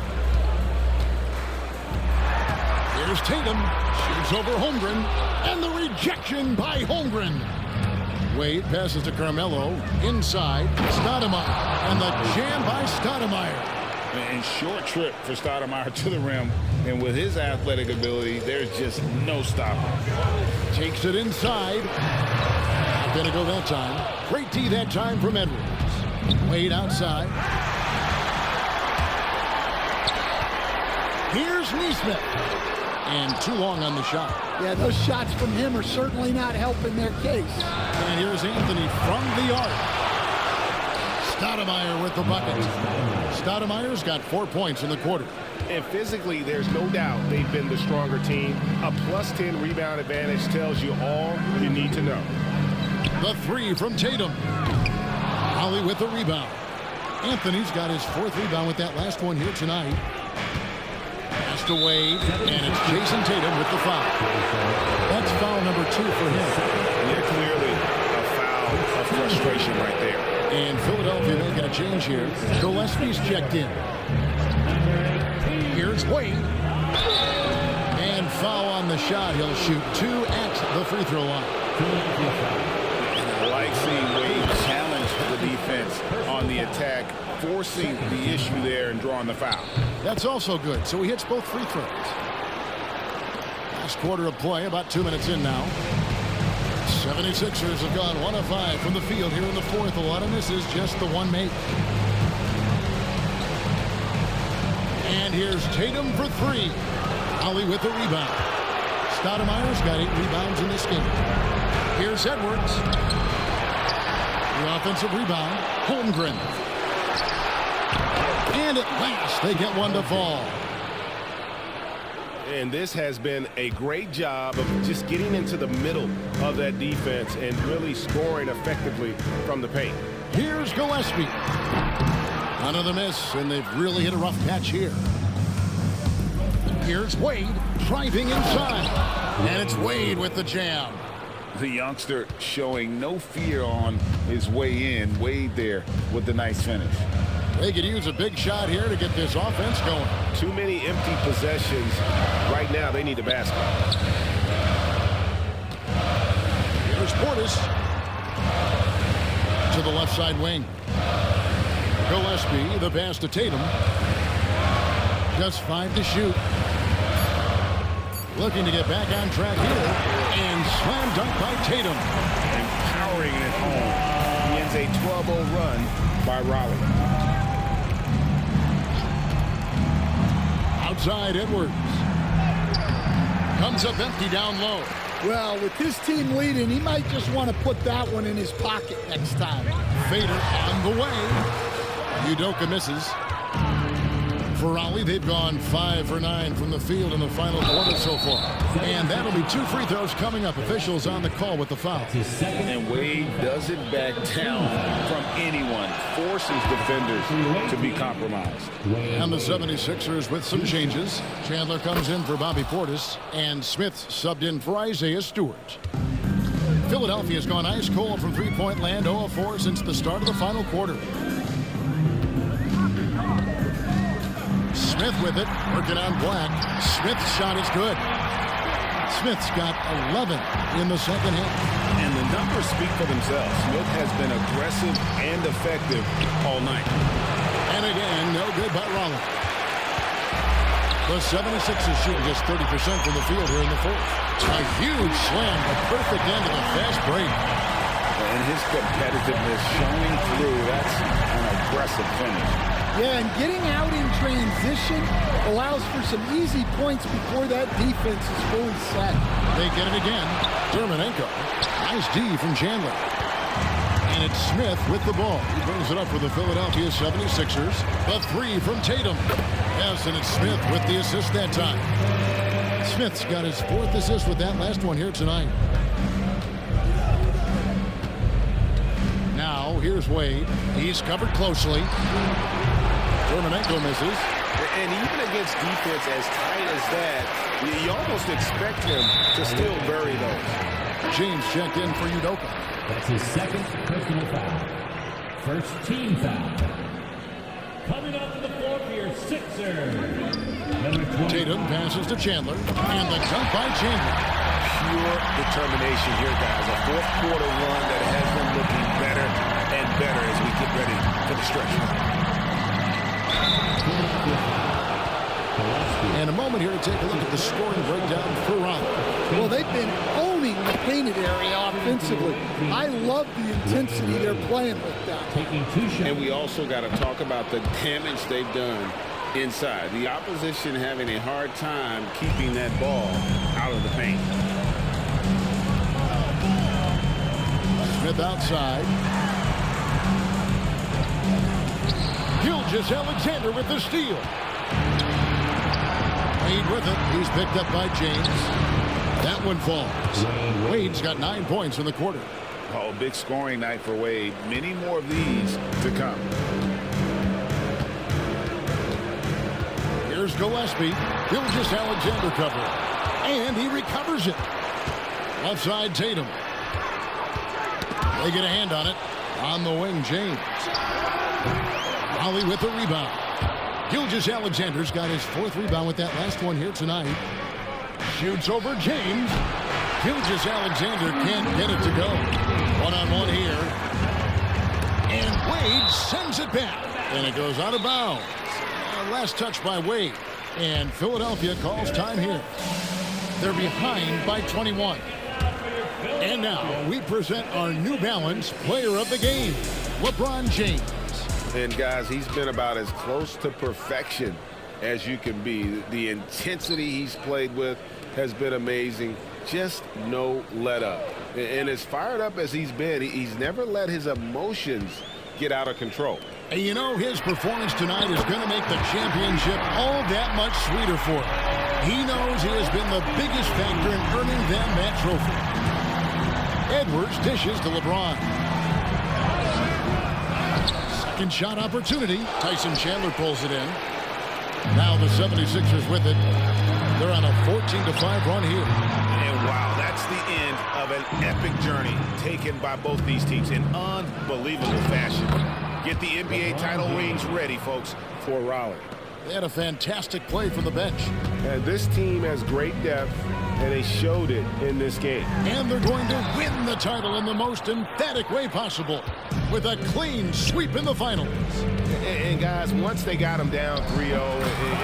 S20: Here's Tatum. Shoots over Holmgren. And the rejection by Holmgren. Wade passes to Carmelo. Inside. Stoudemire. And the jam by Stoudemire.
S21: And short trip for Stoudemire to the rim. And with his athletic ability, there's just no stopping.
S20: Takes it inside. Not going to go that time. Great D that time from Edwards. Wade outside. Here's Neesmith. And too long on the shot.
S23: Yeah, those shots from him are certainly not helping their case.
S20: And here's Anthony from the arc. Stoudemire with the bucket. Stoudemire's got 4 points in the quarter.
S21: And physically, there's no doubt they've been the stronger team. A plus 10 rebound advantage tells you all you need to know.
S20: The 3 from Tatum. Holly with the rebound. Anthony's got his 4th rebound with that last one here tonight. Pass Pass to Wade, and it's Jason Tatum with the foul. That's foul number 2 for him.
S21: Yeah, clearly a foul of frustration right there.
S20: And Philadelphia making a change here. Gillespie's checked in. Here's Wade. And foul on the shot. He'll shoot 2 at the free throw line.
S21: I like seeing Wade challenge the defense on the attack, forcing the issue there and drawing the foul.
S20: That's also good. So he hits both free throws. Last quarter of play, about 2 minutes in now. 76ers have gone 1 of 5 from the field here in the fourth. A lot of misses, just the one make. And here's Tatum for 3. Ollie with the rebound. Stoudemire's got 8 rebounds in this game. Here's Edwards. The offensive rebound, Holmgren. And at last, they get one to fall.
S21: And this has been a great job of just getting into the middle of that defense and really scoring effectively from the paint.
S20: Here's Gillespie. Another miss, and they've really hit a rough patch here. Here's Wade driving inside. And it's Wade with the jam.
S21: The youngster showing no fear on his way in. Wade there with the nice finish.
S20: They could use a big shot here to get this offense going.
S21: Too many empty possessions. Right now, they need a basket.
S20: Here's Portis to the left side wing. Gillespie, the pass to Tatum. Just 5 to shoot. Looking to get back on track here. And slam dunk by Tatum.
S21: Empowering it home. He ends a 12-0 run by Raleigh.
S20: Outside Edwards. Comes up empty down low.
S23: Well, with his team leading, he might just want to put that one in his pocket next time.
S20: Fader on the way. Udoka misses. For Raleigh, they've gone 5 for 9 from the field in the final quarter so far. And that'll be 2 free throws coming up. Officials on the call with the foul.
S21: And Wade doesn't back down from anyone. Forces defenders to be compromised.
S20: And the 76ers with some changes. Chandler comes in for Bobby Portis. And Smith subbed in for Isaiah Stewart. Philadelphia's gone ice cold from three-point land. 0 of 4 since the start of the final quarter. Smith with it, working on Black. Smith's shot is good. Smith's got 11 in the second half.
S21: And the numbers speak for themselves. Smith has been aggressive and effective all night.
S20: And again, no good by Raleigh. The 76ers shooting just 30% from the field here in the fourth. A huge slam, a perfect end of a fast break.
S21: And his competitiveness showing through. That's an aggressive finish.
S23: Yeah, and getting out in transition allows for some easy points before that defense is fully set.
S20: They get it again. Dermonenko. Nice D from Chandler. And it's Smith with the ball. He brings it up for the Philadelphia 76ers. The 3 from Tatum. Yes, and it's Smith with the assist that time. Smith's got his 4th assist with that last one here tonight. Now, here's Wade. He's covered closely. Dermonenko misses.
S21: And even against defense as tight as that, you almost expect him to still bury those.
S20: James checked in for Udoka.
S22: That's his 2nd personal foul. First team foul. Coming up to the floor for your Sixers.
S20: Tatum passes to Chandler. And the dunk by Chandler.
S21: Pure determination here, guys. A 4th quarter run that has been looking better and better as we get ready for the stretch.
S20: And a moment here to take a look at the scoring breakdown for Raleigh.
S23: Well, they've been owning the painted area offensively. I love the intensity they're playing with that.
S21: And we also got to talk about the damage they've done inside. The opposition having a hard time keeping that ball out of the paint.
S20: Smith outside. Gilgeous-Alexander with the steal. Wade with it. He's picked up by James. That one falls. Wade's got 9 points in the quarter.
S21: Oh, big scoring night for Wade. Many more of these to come.
S20: Here's Gillespie. Gilgeous Alexander cover. And he recovers it. Left side, Tatum. They get a hand on it. On the wing, James. Raleigh with the rebound. Gilgeous Alexander's got his 4th rebound with that last one here tonight. Shoots over James. Gilgeous Alexander can't get it to go. One-on-one here. And Wade sends it back. And it goes out of bounds. Last touch by Wade. And Philadelphia calls time here. They're behind by 21. And now we present our New Balance player of the game, LeBron James.
S21: And guys, he's been about as close to perfection as you can be. The intensity he's played with has been amazing. Just no let up. And as fired up as he's been, he's never let his emotions get out of control.
S20: And you know, his performance tonight is going to make the championship all that much sweeter for him. He knows he has been the biggest factor in earning them that trophy. Edwards dishes to LeBron. Second shot opportunity. Tyson Chandler pulls it in. Now the 76ers with it. They're on a 14-5 run here.
S21: And wow, that's the end of an epic journey taken by both these teams in unbelievable fashion. Get the NBA title rings ready, folks, for Raleigh.
S20: They had a fantastic play from the bench.
S21: And this team has great depth, and they showed it in this game.
S20: And they're going to win the title in the most emphatic way possible with a clean sweep in the finals.
S21: And guys, once they got them down 3-0,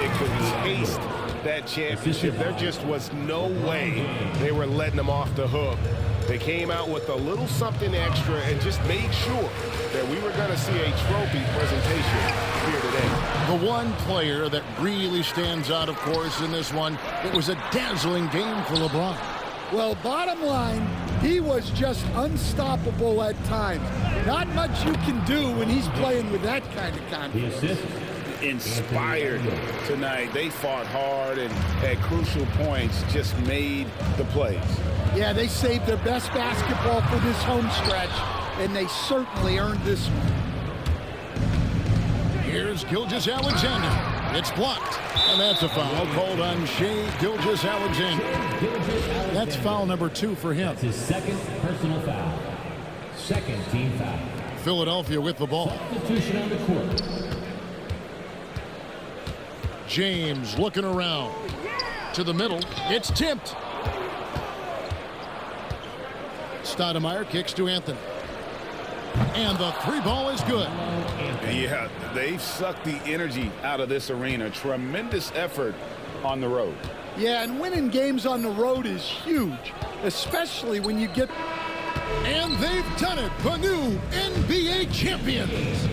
S21: it could taste that championship. There just was no way they were letting them off the hook. They came out with a little something extra and just made sure that we were going to see a trophy presentation here today.
S20: The one player that really stands out, of course, in this one, it was a dazzling game for LeBron.
S23: Well, bottom line, he was just unstoppable at times. Not much you can do when he's playing with that kind of confidence.
S21: Inspired tonight. They fought hard and at crucial points just made the plays.
S23: Yeah, they saved their best basketball for this home stretch, and they certainly earned this one.
S20: Here's Gilgeous Alexander. It's blocked, and that's a foul called on Shai Gilgeous-Alexander. That's foul number 2 for him.
S5: That's his second personal foul. Second team foul.
S20: Philadelphia with the ball.
S5: Substitution on the court.
S20: James looking around to the middle. It's tipped. Stoudemire kicks to Anthony. And the 3-ball is good.
S21: Yeah, they've sucked the energy out of this arena. Tremendous effort on the road.
S23: Yeah, and winning games on the road is huge, especially when you get...
S20: And they've done it, the new NBA champions.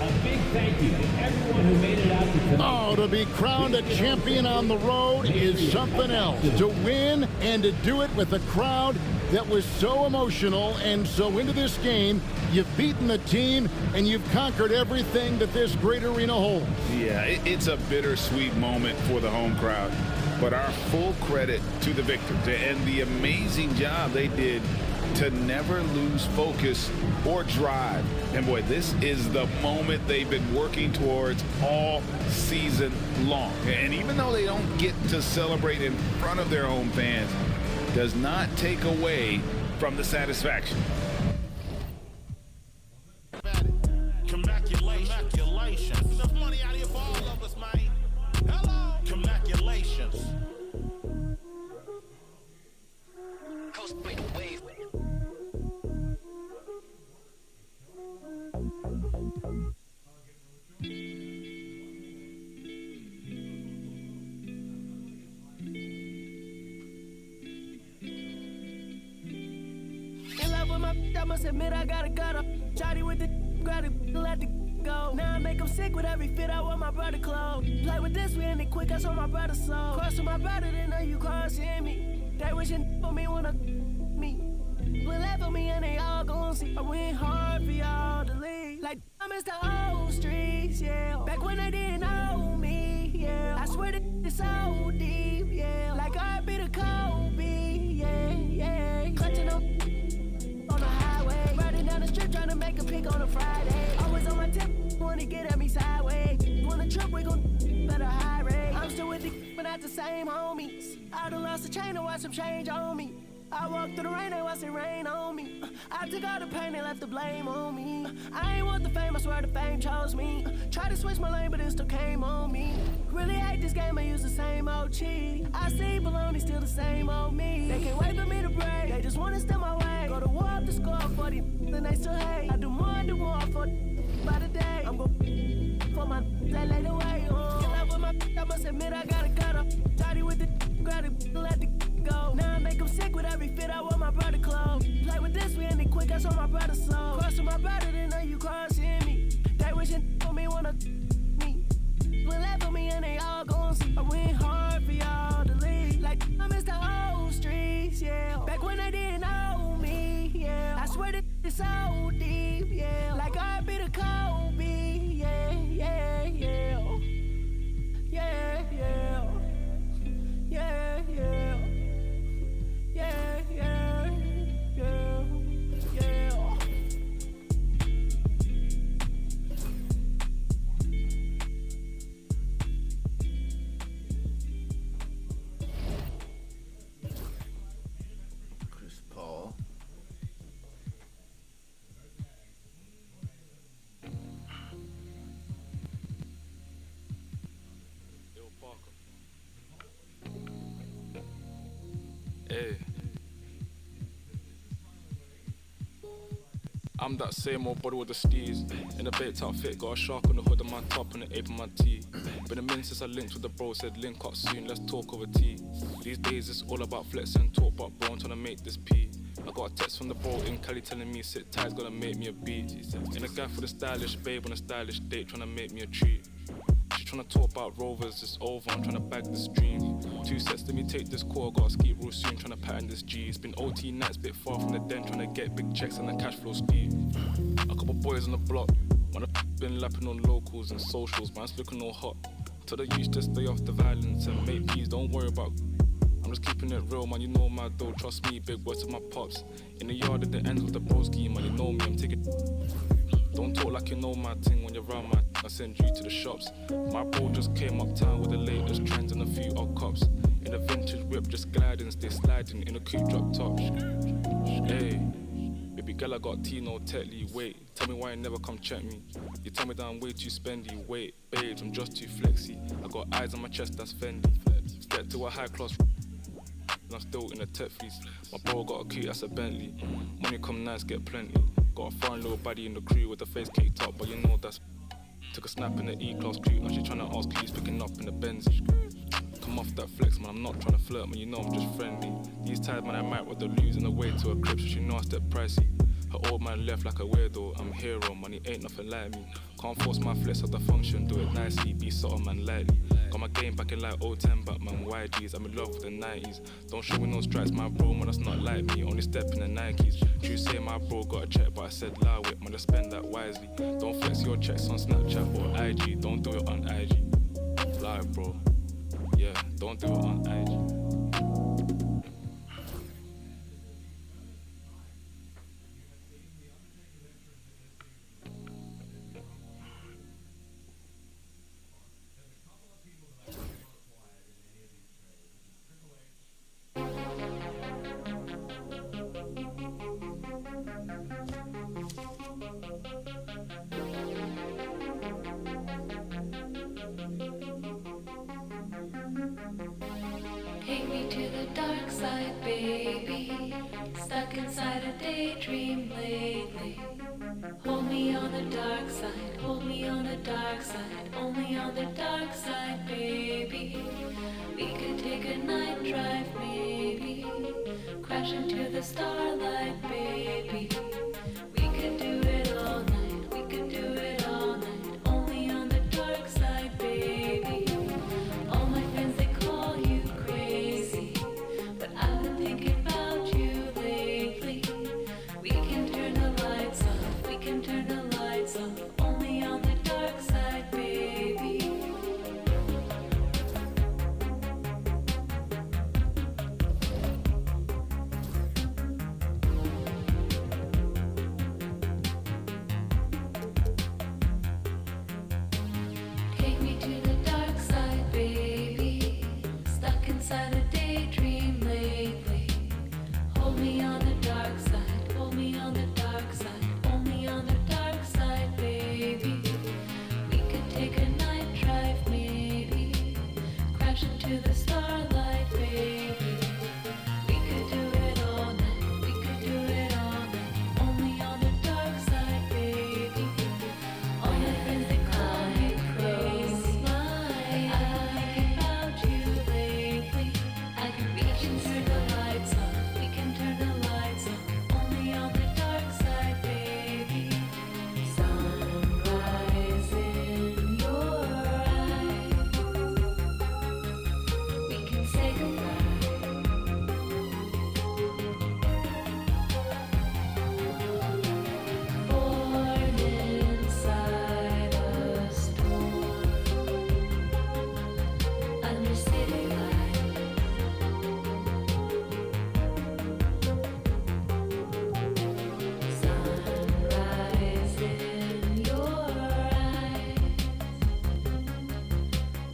S5: A big thank you to everyone who made it out to tonight.
S20: Oh, to be crowned a champion on the road is something else. To win and to do it with a crowd that was so emotional and so into this game, you've beaten the team and you've conquered everything that this great arena holds.
S21: Yeah, it's a bittersweet moment for the home crowd, but our full credit to the victors and the amazing job they did to never lose focus or drive. And boy, this is the moment they've been working towards all season long. And even though they don't get to celebrate in front of their home fans, does not take away from the satisfaction.
S13: Congratulations. Enough money out here for all of us, man. Hello. Congratulations.
S14: I must admit I gotta Shawty with the gotta let the go. Now I make them sick with every fit I want my brother clothes. Play with this, we end it quick, I saw my brother soul. Cross with my brother, then know you crossing me. They wishing for me wanna me. Will left for me and they all gon' see. I went hard for y'all to leave. Like I miss the old streets, yeah. Back when they didn't know me, yeah. I swear that it's so deep, yeah. Like I be the Kobe, yeah, yeah. Clutching up on the highway, riding down the strip trying to make a pick on a Friday. Always on my tip, wanna get at me sideways. Want a trip, we gon' not the same homies. I done lost the chain and watched some change on me. I walked through the rain, they watched it rain on me. I took all the pain, they left the blame on me. I ain't want the fame, I swear the fame chose me. Tried to switch my lane, but it still came on me. Really hate this game, I use the same old cheat. I see baloney, still the same old me. They can't wait for me to break, they just wanna steal my way. Go to war up the score for the then they still hate. I do more for by the day. I'm gon' for my that laid away. Get love with my I must admit I got a gutter. Tidy with the grab it, let the go. Now I make them sick with every fit I wear my brother clothes. Play with this, we end it quick, that's on my brother's soul. Crossing my brother, then know you crossing me. They wishing for me, wanna me. Will laugh for me and they all gon' see. I went hard for y'all to leave. Like I miss the old streets, yeah. Back when they didn't know me, yeah. I swear that it's so deep, yeah. Like I be the Kobe, yeah, yeah, yeah. Yeah, yeah. Yeah, yeah. Yeah, yeah, yeah, yeah.
S8: Chris Paul.
S11: Hey. I'm that same old body with the steez. In a baked outfit, got a shark on the hood of my top and the ape on my tee. Been a minute since I linked with the bro, said link up soon, let's talk over tea. These days it's all about flexing, talk about bro, I'm trying to make this pee. I got a text from the bro in Cali telling me sit tight, gonna make me a beat. In a guy for the stylish babe on a stylish date, trying to make me a treat. She tryna talk about rovers, it's over, I'm tryna bag this dream. 2 sets, let me take this call, gotta ski real soon, tryna pattern this G. It's been OT nights, bit far from the den, tryna get big checks and the cash flow speed. A couple boys on the block, man, I've been lapping on locals and socials, man's looking all hot. Tell the youth to stay off the violence and make peace, don't worry about. I'm just keeping it real, man, you know my dough, trust me, big words to my pops. In the yard at the ends with the broski, man, you know me, I'm taking. Don't talk like you know my thing when you're around my I send you to the shops. My bro just came uptown with the latest trends and a few odd cops. In a vintage whip, just gliding, stay sliding in a coupe drop top. Hey, baby girl, I got Tino Tetley. Wait, tell me why you never come check me. You tell me that I'm way too spendy. Wait, babes, I'm just too flexy. I got eyes on my chest, that's Fendi. Get to a high class. I'm still in a tech fleece. My bro got a coupe, that's a Bentley. Money come nice, get plenty. Got a foreign little baddie in the crew with the face caked up, but you know that's. Took a snap in the E-class coupe, now she tryna ask who's picking up in the Benz. Come off that flex, man, I'm not tryna flirt, man, you know I'm just friendly. These times, man, I might with the losing the way to a crib, so she know I step pricey. Her old man left like a weirdo, I'm a hero, man, he ain't nothing like me. Can't force my flex at the function, do it nicely, be subtle, man, lightly. Got my game back in like 010, Batman, YGs, I'm in love with the 90s. Don't show me no stripes, my bro, man, that's not like me, only step in the Nikes. True say my bro got a check, but I said allow it, man, just spend that wisely. Don't flex your checks on Snapchat or IG, don't do it on IG. Lie, bro, yeah, don't do it on IG.
S12: Take me to the dark side, baby. Stuck inside a daydream lately. Hold me on the dark side, hold me on the dark side, only on the dark side, baby. We could take a night drive, maybe. Crash into the starlight, baby. We could do it all night, we could do it all night, only on the dark side, baby. All my friends, they call you crazy, but I've been thinking about you lately. We can turn the lights off, we can turn the lights off, only on the dark side, baby. crash into the starlight, baby. We could do it all night, we could do it all night. Only on the dark side, baby. All my friends, they call me crazy. I've been thinking about you lately. I can reach and turn the lights on. We can turn the lights on. Only on the dark side, baby. Sunrise in your eyes. We can say goodbye. Born inside a storm, under city lights. Sunrise in your eyes.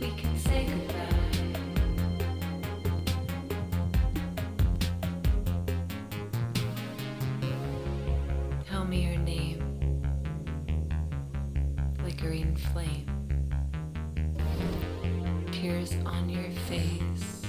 S12: We can say goodbye. Tell me your name, flickering flame. Tears on your face.